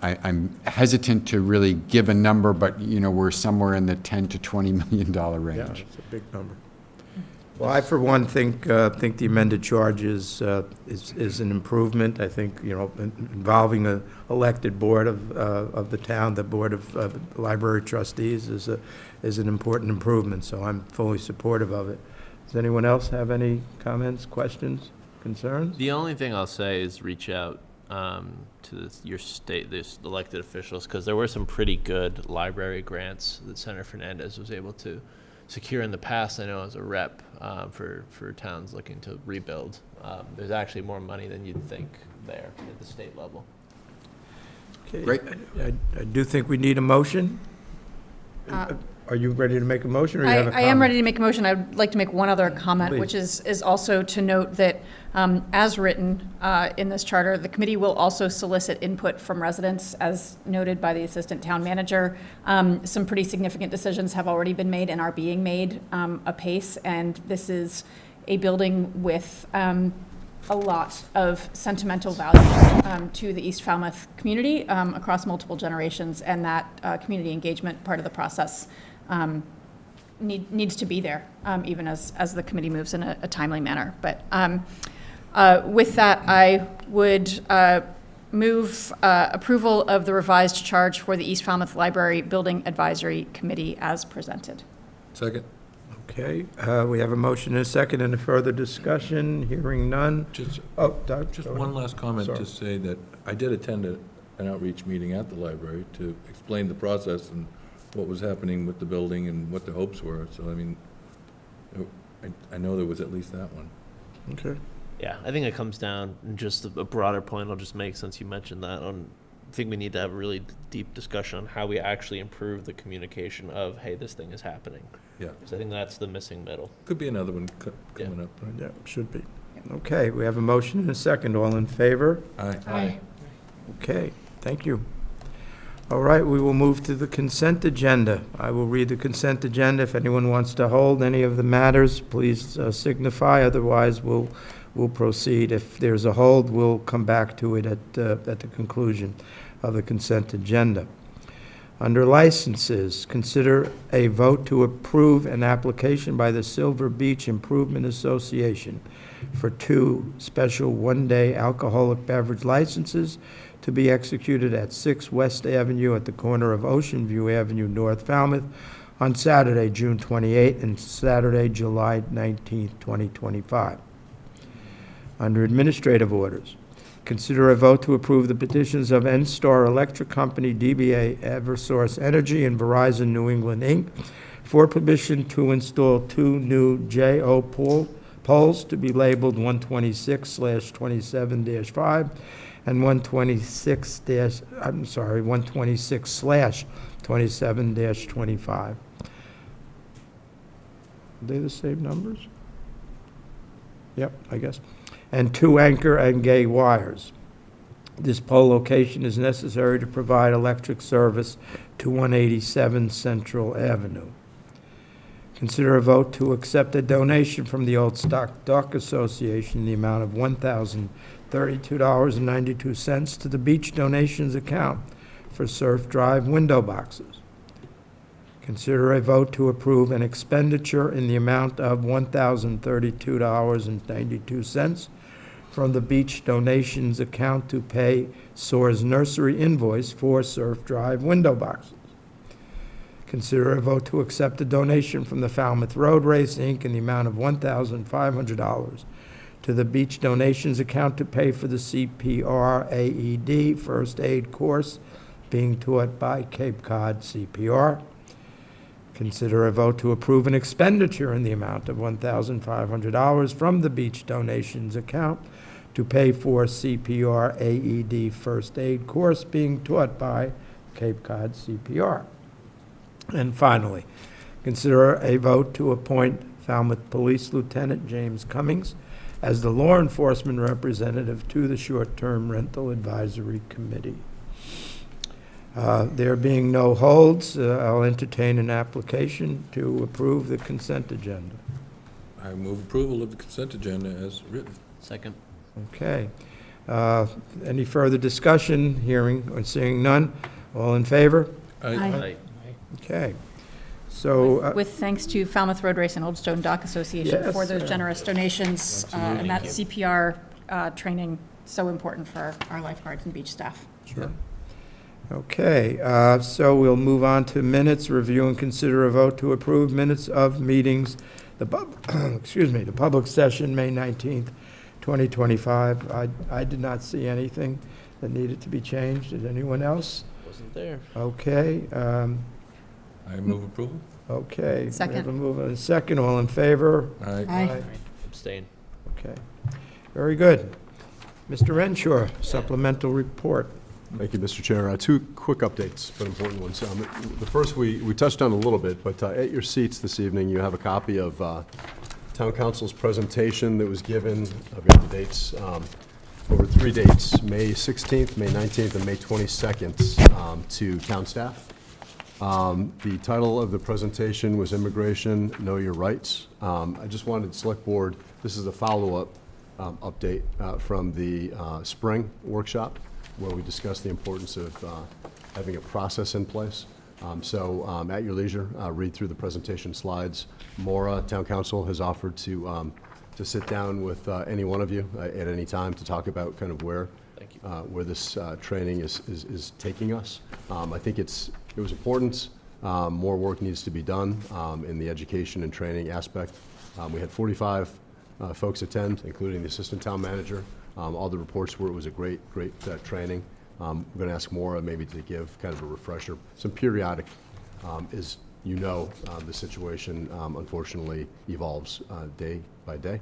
I'm hesitant to really give a number, but, you know, we're somewhere in the $10 to $20 million range. Yeah, it's a big number. Well, I, for one, think the amended charge is an improvement. I think, you know, involving an elected board of the town, the Board of Library Trustees, is an important improvement, so I'm fully supportive of it. Does anyone else have any comments, questions, concerns? The only thing I'll say is reach out to your state, this elected officials, because there were some pretty good library grants that Senator Fernandez was able to secure in the past. I know as a rep for towns looking to rebuild. There's actually more money than you'd think there at the state level. Okay. Great. I do think we need a motion. Are you ready to make a motion, or you have a comment? I am ready to make a motion. I would like to make one other comment, Please. which is also to note that, as written in this charter, the committee will also solicit input from residents, as noted by the assistant town manager. Some pretty significant decisions have already been made and are being made apace, and this is a building with a lot of sentimental value to the East Falmouth community across multiple generations, and that community engagement part of the process needs to be there, even as the committee moves in a timely manner. But with that, I would move approval of the revised charge for the East Falmouth Library Building Advisory Committee as presented. Second. Okay, we have a motion and a second. Any further discussion? Hearing none. Just Just one last comment Sorry. to say that I did attend an outreach meeting at the library to explain the process and what was happening with the building and what the hopes were. So, I mean, I know there was at least that one. Okay. Yeah, I think it comes down, and just a broader point I'll just make since you mentioned that, I think we need to have a really deep discussion on how we actually improve the communication of, hey, this thing is happening. Yeah. Because I think that's the missing middle. Could be another one coming up. Right? Yeah, should be. Okay, we have a motion and a second. All in favor? Aye. Aye. Okay, thank you. All right, we will move to the consent agenda. I will read the consent agenda. If anyone wants to hold any of the matters, please signify. Otherwise, we'll proceed. If there's a hold, we'll come back to it at the conclusion of the consent agenda. Under licenses, consider a vote to approve an application by the Silver Beach Improvement Association for 2 special one-day alcoholic beverage licenses to be executed at 6 West Avenue at the corner of Ocean View Avenue, North Falmouth, on Saturday, June 28th, and Saturday, July 19th, 2025. Under administrative orders, consider a vote to approve the petitions of N-Star Electric Company, DBA Eversource Energy, and Verizon New England, Inc. for permission to install 2 new JO poles to be labeled 126/27-5 and 126/27-25. Are they the same numbers? Yep, I guess. And 2 anchor and gay wires. This pole location is necessary to provide electric service to 187 Central Avenue. Consider a vote to accept a donation from the Old Stock Dock Association in the amount of $1,032.92 to the Beach Donations account for Surf Drive window boxes. Consider a vote to approve an expenditure in the amount of $1,032.92 from the Beach Donations account to pay SOAR's nursery invoice for Surf Drive window boxes. Consider a vote to accept a donation from the Falmouth Road Race, Inc. in the amount of $1,500 to the Beach Donations account to pay for the CPR AED first aid course being taught by Cape Cod CPR. Consider a vote to approve an expenditure in the amount of $1,500 from the Beach Donations account to pay for CPR AED first aid course being taught by Cape Cod CPR. And finally, consider a vote to appoint Falmouth Police Lieutenant James Cummings as the law enforcement representative to the Short-Term Rental Advisory Committee. There being no holds, I'll entertain an application to approve the consent agenda. I move approval of the consent agenda as written. Second. Okay. Any further discussion? Hearing or seeing none? All in favor? Aye. Okay. So, With thanks to Falmouth Road Race and Old Stone Dock Association Yes, for those generous donations, and that Thank CPR training, so important for our lifeguards and beach staff. sure. Okay, so we'll move on to minutes, review and consider a vote to approve minutes of meetings, the public session, May 19th, 2025. I did not see anything that needed to be changed. Did anyone else? Wasn't there. Okay, I move approval. okay. Second. We have a move and a second. All in favor? Aye. Abstain. Okay. Very good. Mr. Renshaw, supplemental report. Thank you, Mr. Chair. Two quick updates, but important ones. The first we touched on a little bit, but at your seats this evening, you have a copy of Town Council's presentation that was given, I've got the dates, over 3 dates, May 16th, May 19th, and May 22nd, to town staff. The title of the presentation was Immigration, Know Your Rights. I just wanted Select Board, this is a follow-up update from the spring workshop, where we discussed the importance of having a process in place. So at your leisure, read through the presentation slides. Maura, Town Council, has offered to sit down with any one of you at any time to talk about kind of where this training is taking us. I think it was important. More work needs to be done in the education and training aspect. We had 45 folks attend, including the assistant town manager. All the reports were it was a great training. We're going to ask Maura maybe to give kind of a refresher. Some periodic, as you know, the situation unfortunately evolves day by day.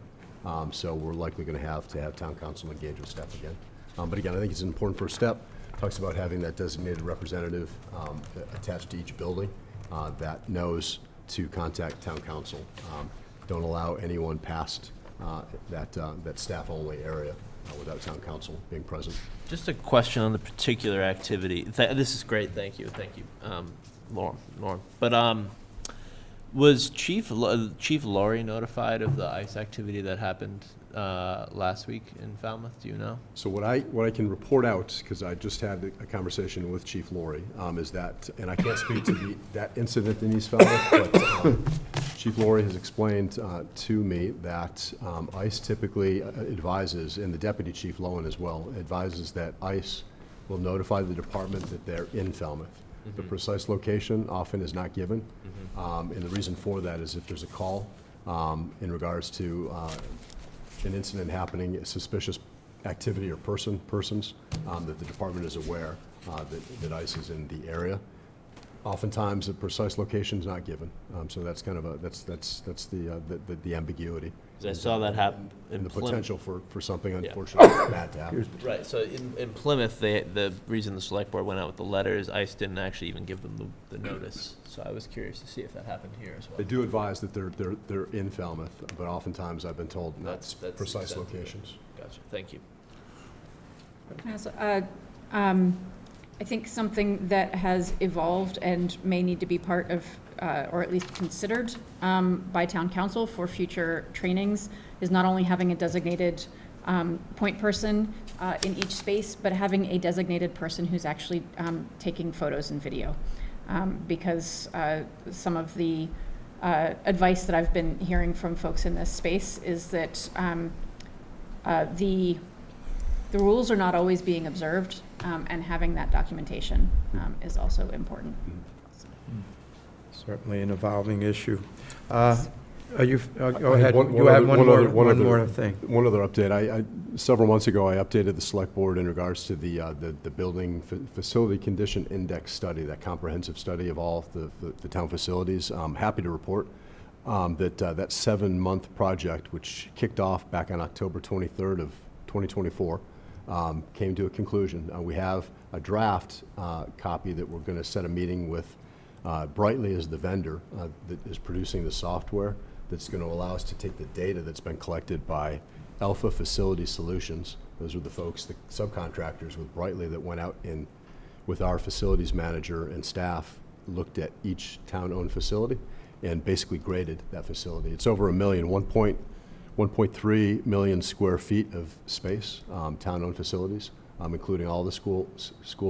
So we're likely going to have town council engage with staff again. But again, I think it's an important first step. Talks about having that designated representative attached to each building that knows to contact town council. Don't allow anyone past that staff-only area without town council being present. Just a question on the particular activity. This is great, thank you, Lauren. But was Chief Laurie notified of the ICE activity that happened last week in Falmouth? Do you know? So what I can report out, because I just had a conversation with Chief Laurie, is that, and I can't speak to that incident in East Falmouth, but Chief Laurie has explained to me that ICE typically advises, and the Deputy Chief Lowen as well, advises that ICE will notify the department that they're in Falmouth. Mm-hmm. The precise location often is not given, and the reason for that is if there's a call in regards to an incident happening, a suspicious activity or persons, that the department is aware that ICE is in the area. Oftentimes, the precise location is not given, so that's kind of that's the ambiguity. I saw that happen and the Plymouth. Potential for something unfortunately bad to happen. Right. So in Plymouth, the reason the select board went out with the letter is ICE didn't actually even give them the notice. So I was curious to see if that happened here as well. They do advise that they're in Falmouth, but oftentimes I've been told that's precise locations. Gotcha. Thank you. I think something that has evolved and may need to be part of, or at least considered by town council for future trainings is not only having a designated point person in each space, but having a designated person who's actually taking photos and video. Because some of the advice that I've been hearing from folks in this space is that the rules are not always being observed, and having that documentation is also important. Certainly an evolving issue. Go ahead. You had one more thing. One other update. Several months ago, I updated the select board in regards to the building facility condition index study, that comprehensive study of all the town facilities. I'm happy to report that that 7-month project, which kicked off back on October 23rd of 2024, came to a conclusion. We have a draft copy that we're going to set a meeting with Brightly as the vendor that is producing the software that's going to allow us to take the data that's been collected by Alpha Facility Solutions. Those are the folks, the subcontractors with Brightly that went out in with our facilities manager and staff, looked at each town-owned facility and basically graded that facility. It's over 1.3 million square feet of space, town-owned facilities, including all the school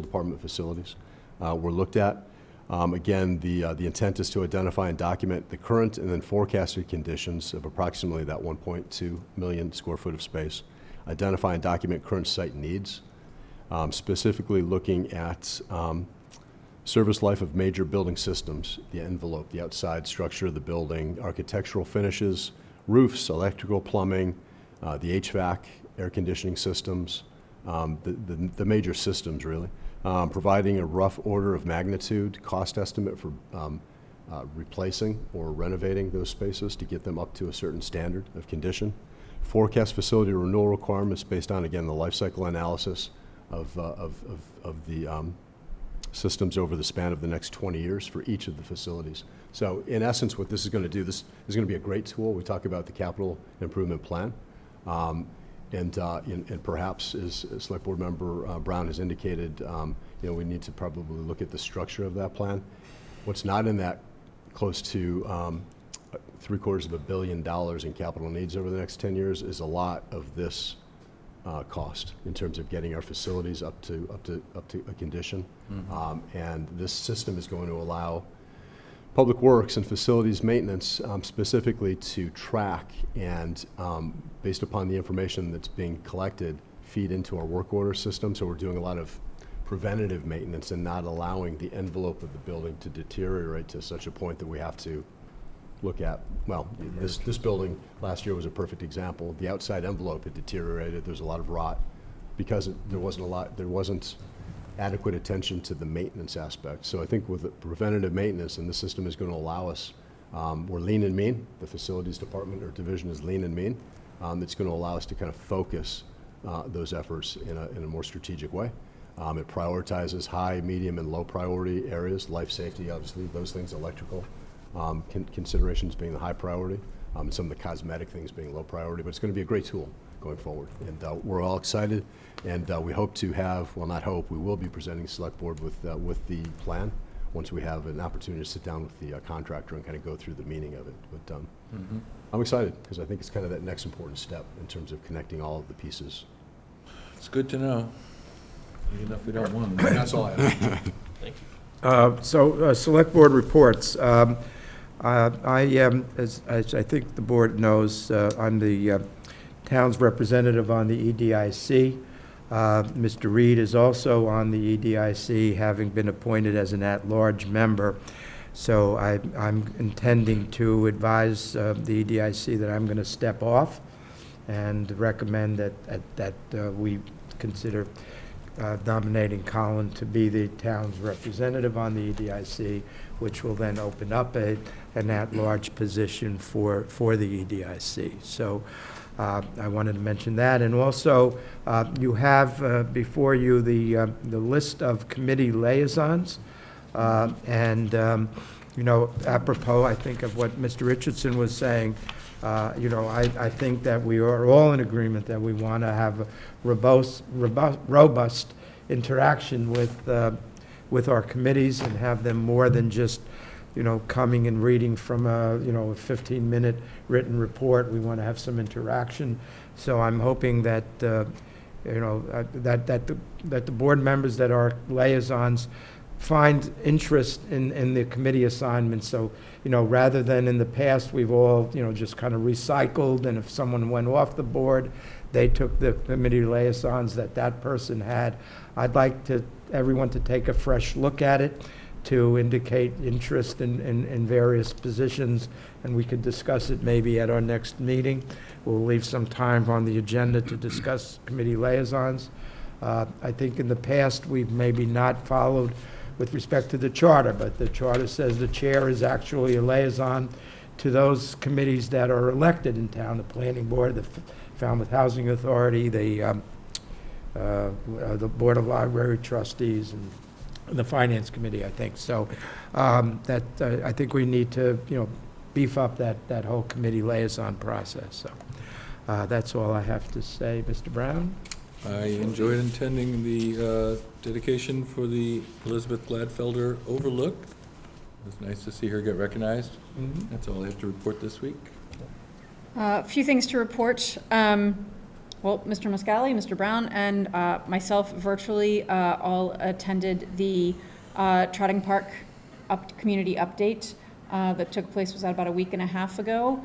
department facilities were looked at. Again, the intent is to identify and document the current and then forecasted conditions of approximately that 1.2 million square foot of space, identify and document current site needs, specifically looking at service life of major building systems, the envelope, the outside structure of the building, architectural finishes, roofs, electrical, plumbing, the HVAC, air conditioning systems, the major systems really. Providing a rough order of magnitude, cost estimate for replacing or renovating those spaces to get them up to a certain standard of condition. Forecast facility renewal requirements based on, again, the life cycle analysis of the systems over the span of the next 20 years for each of the facilities. So in essence, what this is going to do, this is going to be a great tool. We talk about the capital improvement plan. And perhaps, as Select Board Member Brown has indicated, we need to probably look at the structure of that plan. What's not in that close to $750 million in capital needs over the next 10 years is a lot of this cost in terms of getting our facilities up to a condition. And this system is going to allow Public Works and facilities maintenance specifically to track and, based upon the information that's being collected, feed into our work order system. So we're doing a lot of preventative maintenance and not allowing the envelope of the building to deteriorate to such a point that we have to look at, well, this building last year was a perfect example. The outside envelope had deteriorated. There's a lot of rot because there wasn't adequate attention to the maintenance aspect. So I think with the preventative maintenance, and the system is going to allow us, we're lean and mean. The facilities department or division is lean and mean. It's going to allow us to kind of focus those efforts in a more strategic way. It prioritizes high, medium, and low priority areas, life safety, obviously, those things, electrical considerations being the high priority, and some of the cosmetic things being low priority. But it's going to be a great tool going forward. And we're all excited, and we hope to have, well, not hope, we will be presenting Select Board with the plan once we have an opportunity to sit down with the contractor and kind of go through the meaning of it. But I'm excited because I think it's kind of that next important step in terms of connecting all of the pieces. It's good to know, even if we don't want them. That's all I have. Thank you. Select Board reports. I am, as I think the board knows, I'm the town's representative on the EDIC. Mr. Reed is also on the EDIC, having been appointed as an at-large member. So I'm intending to advise the EDIC that I'm going to step off and recommend that we consider nominating Colin to be the town's representative on the EDIC, which will then open up an at-large position for the EDIC. So I wanted to mention that. And also, you have before you the list of committee liaisons. Apropos, I think, of what Mr. Richardson was saying, I think that we are all in agreement that we want to have a robust interaction with our committees and have them more than just, coming and reading from a 15-minute written report. We want to have some interaction. So I'm hoping that, that the board members that are liaisons find interest in the committee assignments. So, rather than in the past, we've all, just kind of recycled, and if someone went off the board, they took the committee liaisons that person had. I'd like everyone to take a fresh look at it, to indicate interest in various positions, and we could discuss it maybe at our next meeting. We'll leave some time on the agenda to discuss committee liaisons. I think in the past, we've maybe not followed with respect to the charter, but the charter says the chair is actually a liaison to those committees that are elected in town, the Planning Board, the Falmouth Housing Authority, the Board of Library Trustees, and the Finance Committee, I think. So I think we need to, beef up that whole committee liaison process. So That's all I have to say. Mr. Brown? I enjoyed attending the dedication for the Elizabeth Gladfelder Overlook. It was nice to see her get recognized. That's all I have to report this week. A few things to report. Well, Mr. Muscali, Mr. Brown, and myself virtually all attended the Trotting Park community update that took place, was that about a week and a half ago.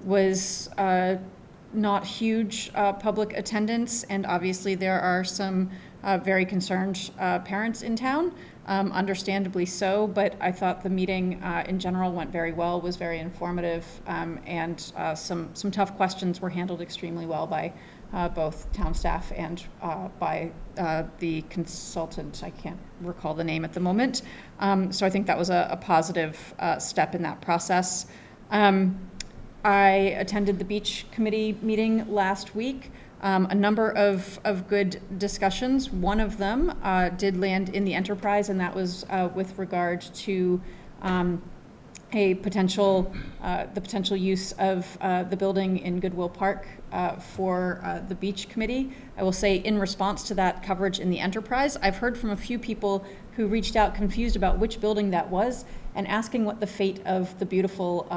Was not huge public attendance, and obviously there are some very concerned parents in town, understandably so, but I thought the meeting in general went very well, was very informative, and some tough questions were handled extremely well by both town staff and by the consultant. I can't recall the name at the moment. So I think that was a positive step in that process. I attended the beach committee meeting last week. A number of good discussions. One of them did land in the enterprise, and that was with regard to the potential use of the building in Goodwill Park for the beach committee. I will say, in response to that coverage in the enterprise, I've heard from a few people who reached out confused about which building that was, and asking what the fate of the beautiful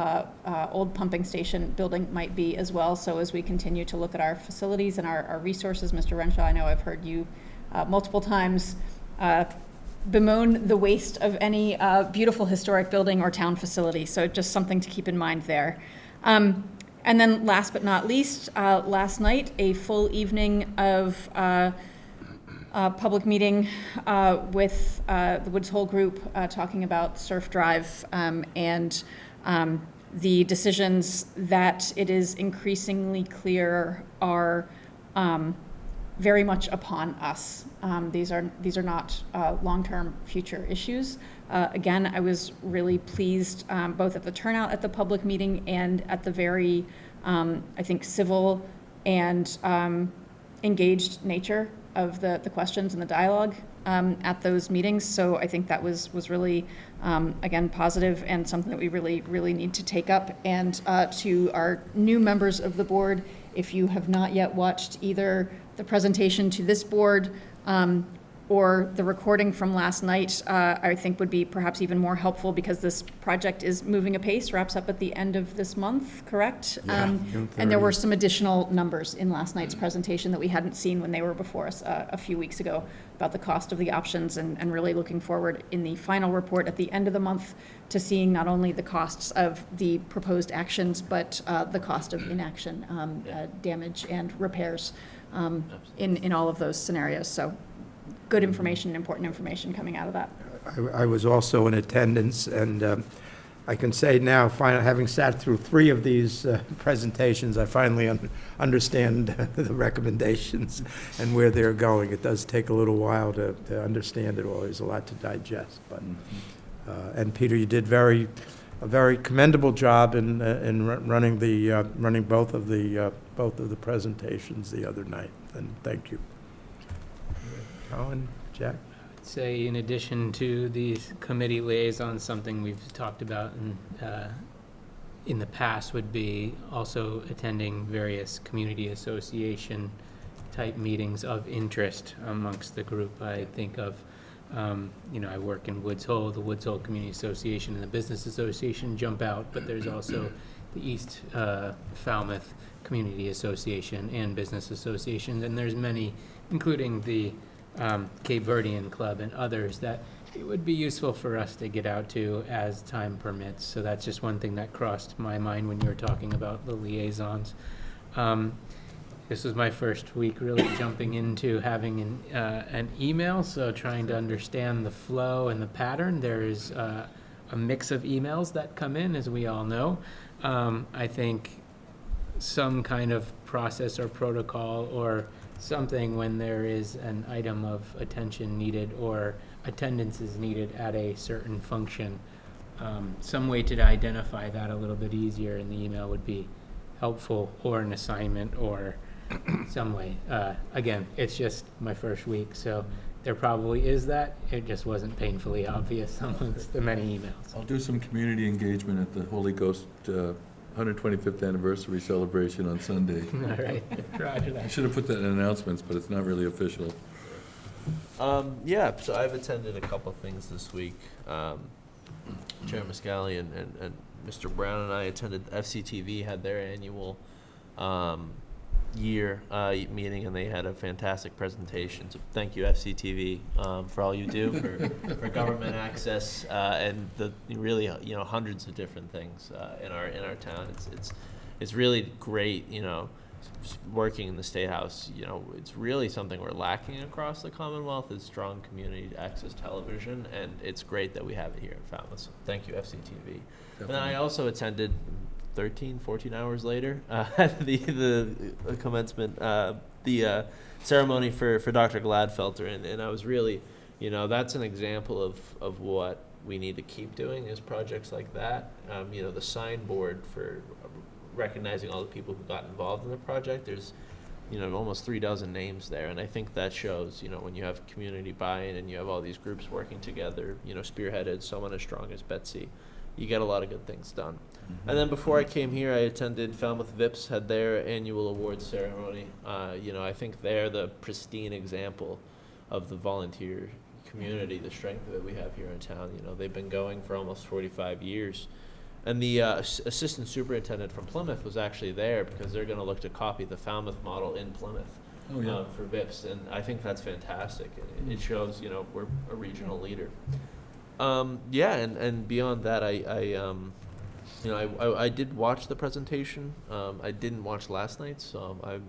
old pumping station building might be as well. So as we continue to look at our facilities and our resources, Mr. Renshaw, I know I've heard you multiple times bemoan the waste of any beautiful historic building or town facility. So just something to keep in mind there. And then last but not least, last night, a full evening of public meeting with the Woods Hole Group talking about Surf Drive and the decisions that it is increasingly clear are very much upon us. These are not long-term future issues. Again, I was really pleased both at the turnout at the public meeting and at the very, I think, civil and engaged nature of the questions and the dialogue at those meetings. So I think that was really, again, positive and something that we really need to take up. And to our new members of the board, if you have not yet watched either the presentation to this board or the recording from last night, I think would be perhaps even more helpful, because this project is moving apace, wraps up at the end of this month, correct? Yeah, and there were some additional numbers in last night's presentation that we hadn't seen when they were before us a few weeks ago about the cost of the options, and really looking forward in the final report at the end of the month to seeing not only the costs of the proposed actions, but the cost of inaction, damage and repairs in all of those scenarios. So good information, important information coming out of that. I was also in attendance, and I can say now, having sat through 3 of these presentations, I finally understand the recommendations and where they're going. It does take a little while to understand it all. There's a lot to digest. But and Peter, you did a very commendable job in running both of the presentations the other night. And thank you. Colin, Jack? I'd say, in addition to these committee liaisons, something we've talked about in the past would be also attending various community association type meetings of interest amongst the group. I think of, I work in Woods Hole, the Woods Hole Community Association and the Business Association jump out, but there's also the East Falmouth Community Association and Business Association, and there's many, including the Cape Verdean Club and others, that it would be useful for us to get out to as time permits. So that's just one thing that crossed my mind when you were talking about the liaisons. This was my first week really jumping into having an email, so trying to understand the flow and the pattern. There's a mix of emails that come in, as we all know. I think some kind of process or protocol or something when there is an item of attention needed or attendance is needed at a certain function. Some way to identify that a little bit easier in the email would be helpful, or an assignment, or some way. Again, it's just my first week, so there probably is that. It just wasn't painfully obvious amongst the many emails. I'll do some community engagement at the Holy Ghost 125th anniversary celebration on Sunday. All right, roger I that. should have put that in announcements, but it's not really official. Yeah, so I've attended a couple things this week. Chair Muscali and Mr. Brown and I attended FCTV, had their annual year meeting, and they had a fantastic presentation. So thank you, FCTV, for all you do for government access and the really hundreds of different things in our town. It's really great, working in the State House. It's really something we're lacking across the Commonwealth is strong community access television, and it's great that we have it here in Falmouth. So thank you, FCTV. Definitely. And then I also attended 13, 14 hours later, the commencement, the ceremony for Dr. Gladfelter, and I was really, that's an example of what we need to keep doing is projects like that. The signboard for recognizing all the people who got involved in the project, there's, almost 36 names there, and I think that shows, when you have community buy-in and you have all these groups working together, spearheaded someone as strong as Betsy, you get a lot of good things done. And then before I came here, I attended Falmouth Vips had their annual awards ceremony. I think they're the pristine example of the volunteer community, the strength that we have here in town. They've been going for almost 45 years. And the assistant superintendent from Plymouth was actually there because they're going to look to copy the Falmouth model in Plymouth for Vips. And I think that's fantastic. It shows, we're a regional leader. And beyond that, I did watch the presentation. I didn't watch last night, so I'm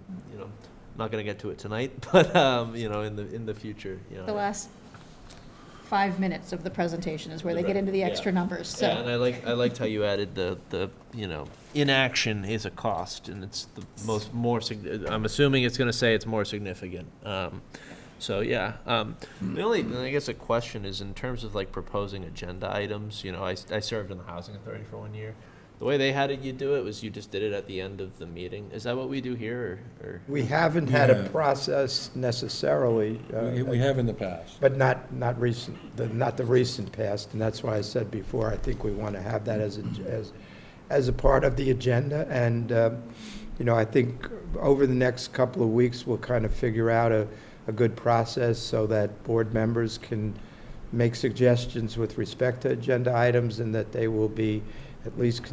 not going to get to it tonight. But in the future, The last 5 minutes of the presentation is where they get into the extra numbers. So. Yeah, and I liked how you added the inaction is a cost, and it's the I'm assuming it's going to say it's more significant. The only, I guess, a question is in terms of like proposing agenda items. I served in the housing authority for 1 year. The way they had you do it was you just did it at the end of the meeting. Is that what we do here, or? We haven't had a process necessarily. We have in the past. But not the recent past, and that's why I said before, I think we want to have that as a part of the agenda. And, I think over the next couple of weeks, we'll kind of figure out a good process so that board members can make suggestions with respect to agenda items and that they will be at least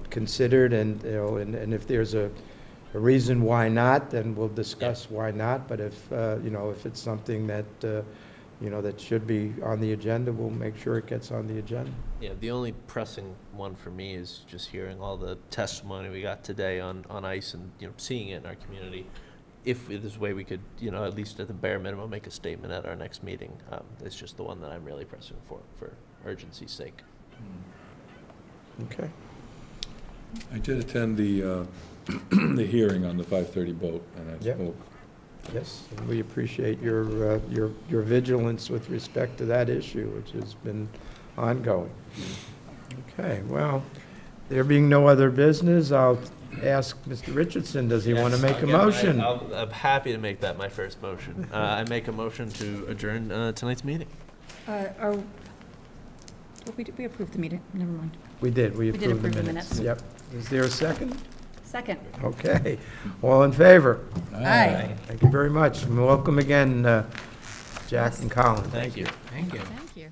considered, and and if there's a reason why not, then we'll discuss why not. But if if it's something that that should be on the agenda, we'll make sure it gets on the agenda. Yeah, the only pressing one for me is just hearing all the testimony we got today on ICE and seeing it in our community. If there's a way we could, at least at the bare minimum, make a statement at our next meeting, it's just the one that I'm really pressing for urgency's sake. Okay. I did attend the the hearing on the 530 boat, and I spoke. Yes, and we appreciate your vigilance with respect to that issue, which has been ongoing. Okay, well, there being no other business, I'll ask Mr. Richardson, does he want to make a motion? I'm happy to make that my first motion. I make a motion to adjourn tonight's meeting. We approved the meeting, never mind. We did, we did approved the approve the minutes. minutes. Yep. Is there a second? Second. Okay. All in favor? Aye. Thank you very much. And welcome again, Jack and Colin. Thank you. Thank you. Thank you.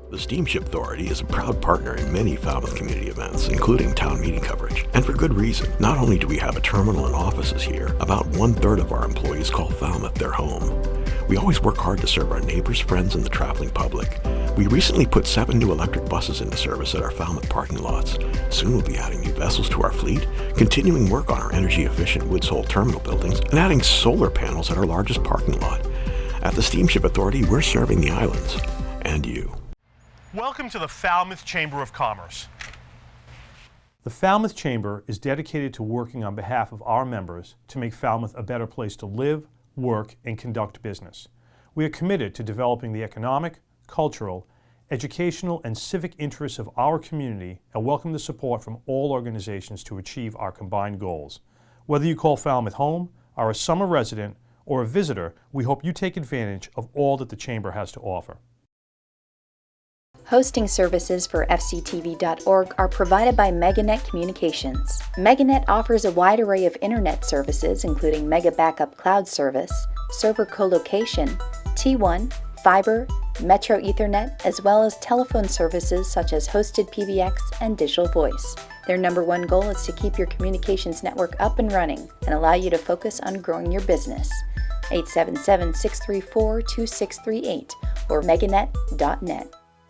The Steamship Authority is a proud partner in many Falmouth community events, including town meeting coverage. And for good reason. Not only do we have a terminal and offices here, about 1/3 of our employees call Falmouth their home. We always work hard to serve our neighbors, friends, and the traveling public. We recently put 7 new electric buses into service at our Falmouth parking lots. Soon we'll be adding new vessels to our fleet, continuing work on our energy-efficient Woods Hole terminal buildings, and adding solar panels at our largest parking lot. At the Steamship Authority, we're serving the islands and you. Welcome to the Falmouth Chamber of Commerce. The Falmouth Chamber is dedicated to working on behalf of our members to make Falmouth a better place to live, work, and conduct business. We are committed to developing the economic, cultural, educational, and civic interests of our community and welcome the support from all organizations to achieve our combined goals. Whether you call Falmouth home, are a summer resident, or a visitor, we hope you take advantage of all that the Chamber has to offer. Hosting services for fctv.org are provided by MegaNet Communications. MegaNet offers a wide array of internet services including Mega Backup Cloud Service, server co-location, T1, fiber, Metro Ethernet, as well as telephone services such as hosted PBX and digital voice. Their #1 goal is to keep your communications network up and running and allow you to focus on growing your business. 877-634-2638 or meganet.net.